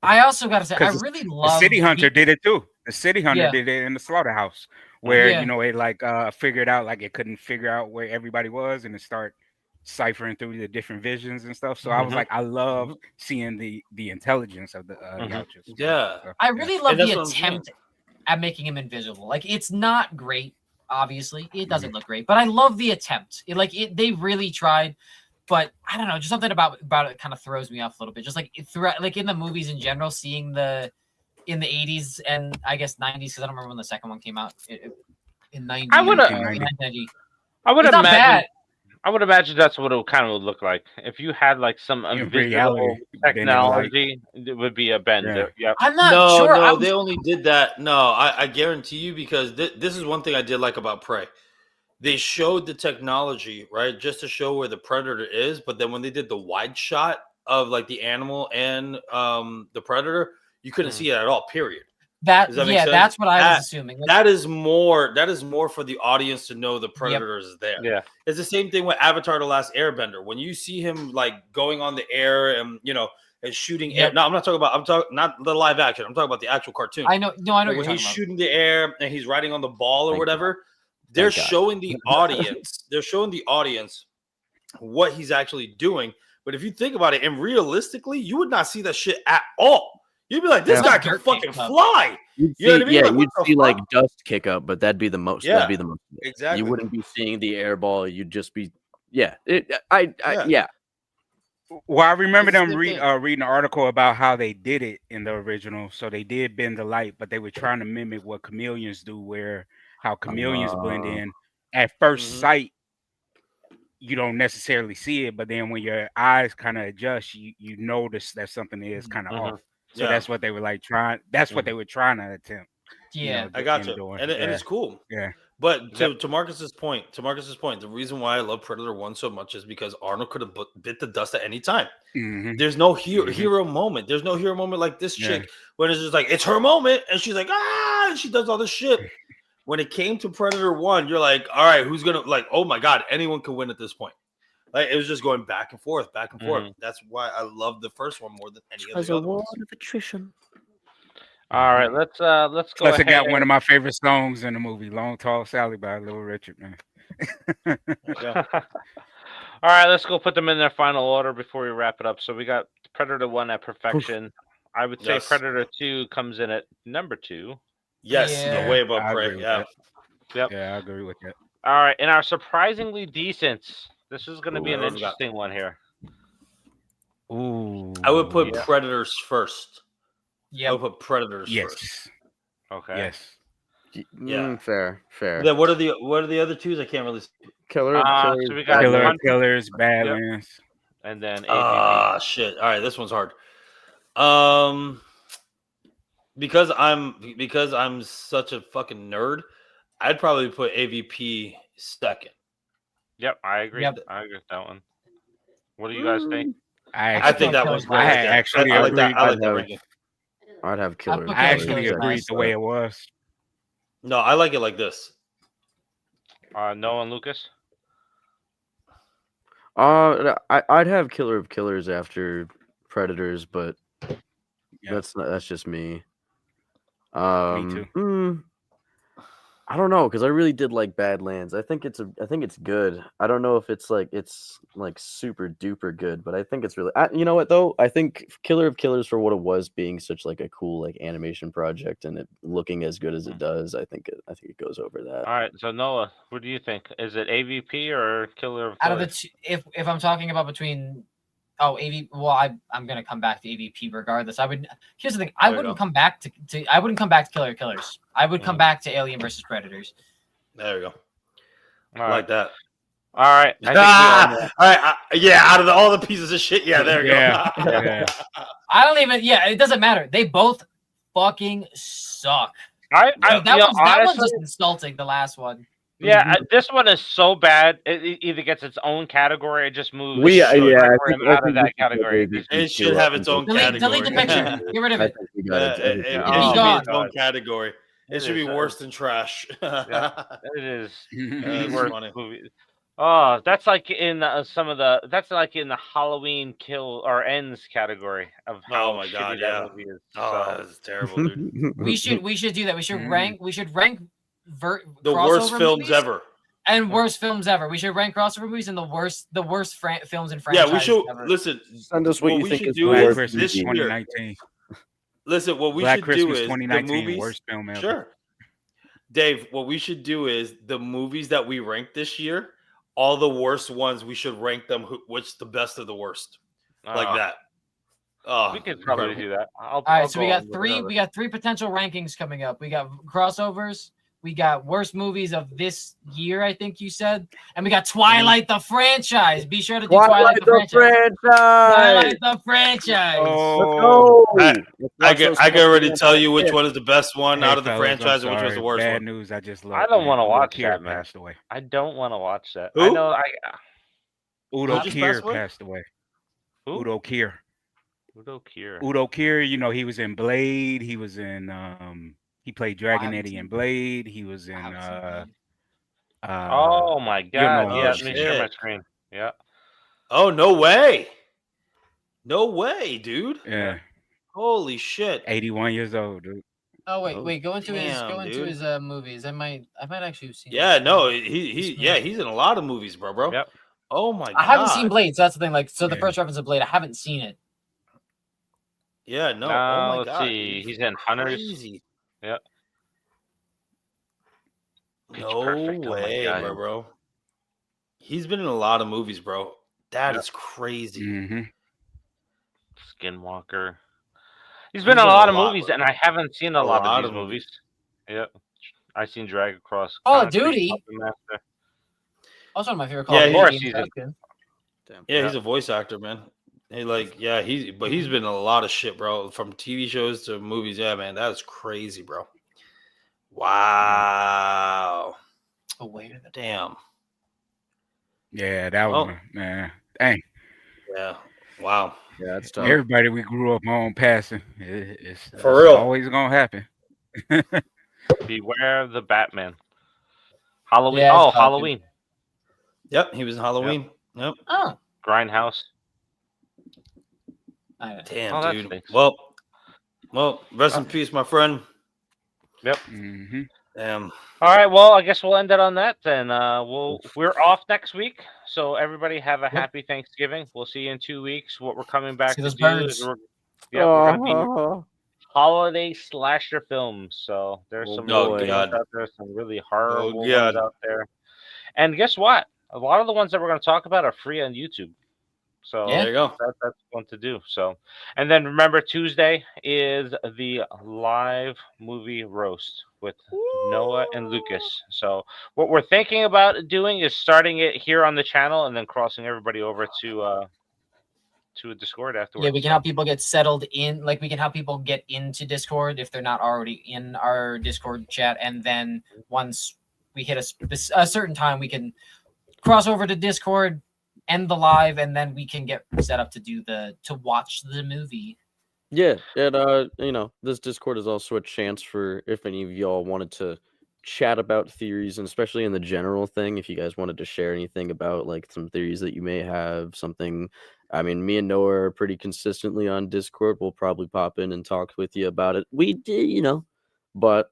I also got to say, I really love the City Hunter did it too. The City Hunter did it in the slaughterhouse, where it like figured out like it couldn't figure out where everybody was, and it start ciphering through the different visions and stuff. So I was like, I love seeing the intelligence of the Yautjas. Yeah, I really love the attempt at making him invisible. Like it's not great, obviously, it doesn't look great, but I love the attempt. They really tried. But I don't know, just something about it kind of throws me off a little bit. Just like throughout, like in the movies in general, seeing in the 80s and I guess 90s, because I don't remember when the second one came out in 90. I would imagine that's what it kind of would look like if you had like some invisible technology. It would be a bend. Yeah. I'm not sure. No, they only did that. No, I guarantee you, because this is one thing I did like about Prey. They showed the technology, right, just to show where the predator is. But then when they did the wide shot of like the animal and the predator, you couldn't see it at all. Period. That's what I was assuming. That is more for the audience to know the predator is there. Yeah, it's the same thing with Avatar: The Last Airbender. When you see him like going on the air and and shooting Yep. air. No, I'm talking not the live action. I'm talking about the actual cartoon. I know. No, I know Like what when you're he's talking shooting the air and he's riding on the ball or Thank whatever. They're Thank God. showing the audience. They're showing the audience what he's actually doing. But if you think about it, and realistically, you would not see that shit at all. You'd be like, this Yeah. guy Like can dirt fucking kicked up. fly. You'd You know see, what I mean? yeah, Like, what you'd the see like fuck? dust kick up, but that'd be the most. Yeah, That'd be the most. exactly. You wouldn't be seeing the air ball. You'd just be, yeah. Yeah. Yeah. Well, I remember It's the them same reading an article about how they did it in the original. So they did bend the light, but they were trying to mimic what chameleons do, where how chameleons blend in. At first sight, you don't necessarily see it, but then when your eyes kind of adjust, you notice that something is kind of off. So that's what they were like trying. That's what they were trying to attempt. Yeah, I got you, and it's cool. Yeah. But to Marcus's point, the reason why I love Predator 1 so much is because Arnold could have bit the dust at any time. There's no hero moment. There's no hero moment like this chick when it's just like, it's her moment, and she's like, ah, and she does all this shit. When it came to Predator 1, you're like, all right, who's gonna, like, oh my god, anyone can win at this point. Like, it was just going back and forth. That's why I love the first one more than any of the other ones. Of attrition. All right, let's go Plus, ahead. it got one of my favorite songs in the movie, "Long Tall Sally" by Little Richard, man. All right, let's go put them in their final order before we wrap it up. So we got Predator 1 at perfection. I would say Predator 2 comes in at number 2. Yes, way above Prey. Yeah. Yep. Yeah, I agree with that. All right, and our surprisingly decent. This is going to be an interesting one here. Ooh. I would put Predators first. Yeah. I would put Predators first. Okay. Yes. Yeah. Fair. Then what are the other twos? I can't really see. Killers. So we got Killers, Badlands. And then Ah, shit. All right, this one's hard. Because I'm such a fucking nerd, I'd probably put AVP second. Yep, I agree. Yep. I agree with that one. What do you guys think? I think that was great. I actually I like agree. that. I like that ranking. I'd have Killer. I actually agreed the way it was. No, I like it like this. Noah and Lucas. I'd have Killer of Killers after Predators, but that's just me. Me too. I don't know, because I really did like Badlands. I think it's good. I don't know if it's like super duper good, but I think it's really. You know what though? I think Killer of Killers, for what it was, being such like a cool like animation project and it looking as good as it does, I think it goes over that. All right, so Noah, what do you think? Is it AVP or Killer of Killers? Out of the two, if I'm talking about between. Oh, AVP. Well, I'm gonna come back to AVP regardless. Here's the thing. I wouldn't come back to Killer of Killers. I would come back to Alien versus Predators. There we go. All like that. All right. All right. Out of all the pieces of shit. Yeah, there we go. Yeah. I don't even. Yeah, it doesn't matter. They both fucking suck. That one's just insulting. The last one. Yeah, this one is so bad. It either gets its own category or just moves. Out of that category. It should have its own category. Delete the picture. Get rid of it. It should be its own category. It should be worse than trash. It is the worst movie. Oh, that's like in that's like in the Halloween kill or ends category of how my god, that movie is. That's terrible, dude. We should do that. We should rank the worst films ever. And worst films ever. We should rank crossover movies and the worst films and franchises. Yeah, we should ever. listen. Send us what you think is Black worst Christmas movie. 2019. Listen, what we Black should Christmas do is 2019 the movies. Worst film ever. Sure, Dave. What we should do is the movies that we ranked this year, all the worst ones. We should rank them. What's the best of the worst, like that. We could probably do that. All right, so we got three potential rankings coming up. We got crossovers. We got worst movies of this year, I think you said. And we got Twilight the franchise. Be sure to do Twilight the franchise. Twilight the franchise. Oh, I can already tell you which one is the best one out of the franchise and which was the worst Bad one. news. I just love. I don't want to watch Kier that, man. passed away. I don't want to watch that. Who? I know. Udo just Kier passed away? passed away. Who? Udo Kier. Udo Kier. Udo Kier. You know, he was in Blade. He was in. He played Dragon Eddie in Blade. He was in. Oh my god! know, Yeah, shit. let me share my screen. Yeah. Oh no way! No way, dude. Yeah, Holy shit. 81 years old, dude. Oh wait, Oh, go into damn, his movies. I might actually have seen. Yeah, this. no, he's in a lot of movies, bro. Yep. Oh my god. I haven't seen Blade, so that's the thing. Like, so the Yeah. first reference of Blade, I haven't seen it. Yeah, no. Now, Oh my let's god. see. dude. He's in Hunters. Crazy. Yep. Pitch No Perfect. Oh my way, God. bro. He's been in a lot of movies, bro. That Yep. is crazy. Mm-hmm. Skinwalker. He's been in a lot of movies, bro. and I haven't seen a lot of these movies. movies. Yep. I seen Drag Across. Call of Concrete, Duty? Puppet Master. Also, one of my favorite Call Yeah, of of Duty course games. he's That's in- good. Damn. Yeah, Yeah. he's a voice actor, man. He's been in a lot of shit, bro. From TV shows to movies. Yeah, man, that is crazy, bro. Wow. Oh, wait. Damn. Yeah, that Well- one, man. Dang. Yeah. Wow. Yeah, it's tough. Everybody we grew up on passing. It's For real. always gonna happen. Beware the Batman. Halloween. Yeah, it's Oh, Falcon. Halloween. Yep, he was in Halloween. Yep. Oh, Grindhouse. I know. Damn, Oh, that dude. stinks. Well, rest in peace, my friend. Mm-hmm. Damn. All right. Well, I guess we'll end it on that then. We're off next week, so everybody have a happy Thanksgiving. We'll see you in 2 weeks. What we're coming back See to those do birds. is we're gonna be Oh, holiday slasher films. So there's Oh, some boy. really good ones out there, some really horrible ones God. out there. And guess what? A lot of the ones that we're going to talk about are free on YouTube. So Yeah. There you go. that's one to do. So, and then remember, Tuesday is the live movie roast with Noah and Lukas. So what we're thinking about doing is starting it here on the channel and then crossing everybody over to a Discord afterwards. Yeah, we can help people get settled in. Like, we can help people get into Discord if they're not already in our Discord chat. And then once we hit a certain time, we can cross over to Discord, end the live, and then we can get set up to watch the movie. yeah, and this Discord is also a chance for if any of y'all wanted to chat about theories, and especially in the general thing, if you guys wanted to share anything about like some theories that you may have, something. I mean, me and Noah are pretty consistently on Discord. We'll probably pop in and talk with you about it. We did, but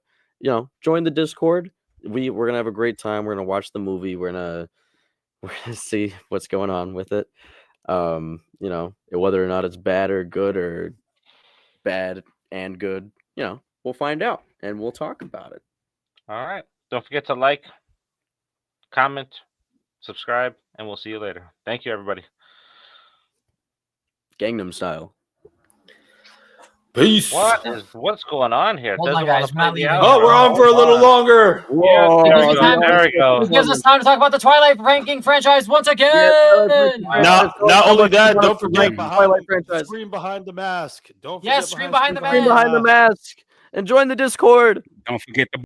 join the Discord. We're gonna have a great time. We're gonna watch the movie. We're gonna see what's going on with it. Whether or not it's bad or good or bad and good, we'll find out and we'll talk about it. All right. Don't forget to like, comment, subscribe, and we'll see you later. Thank you, everybody. Gangnam Style. Peace. What's going on here? Hold on, Doesn't guys, wanna we're not play the leaving. outro. Oh, we're on for a little longer. Whoa, It gives us time- There we go. It gives us time to talk about the Twilight ranking franchise once again. Not only that, don't forget Twilight franchise. Scream Behind the Mask. Don't Yes, forget Scream Behind the Scream Behind the Mask and join the Discord. Don't forget the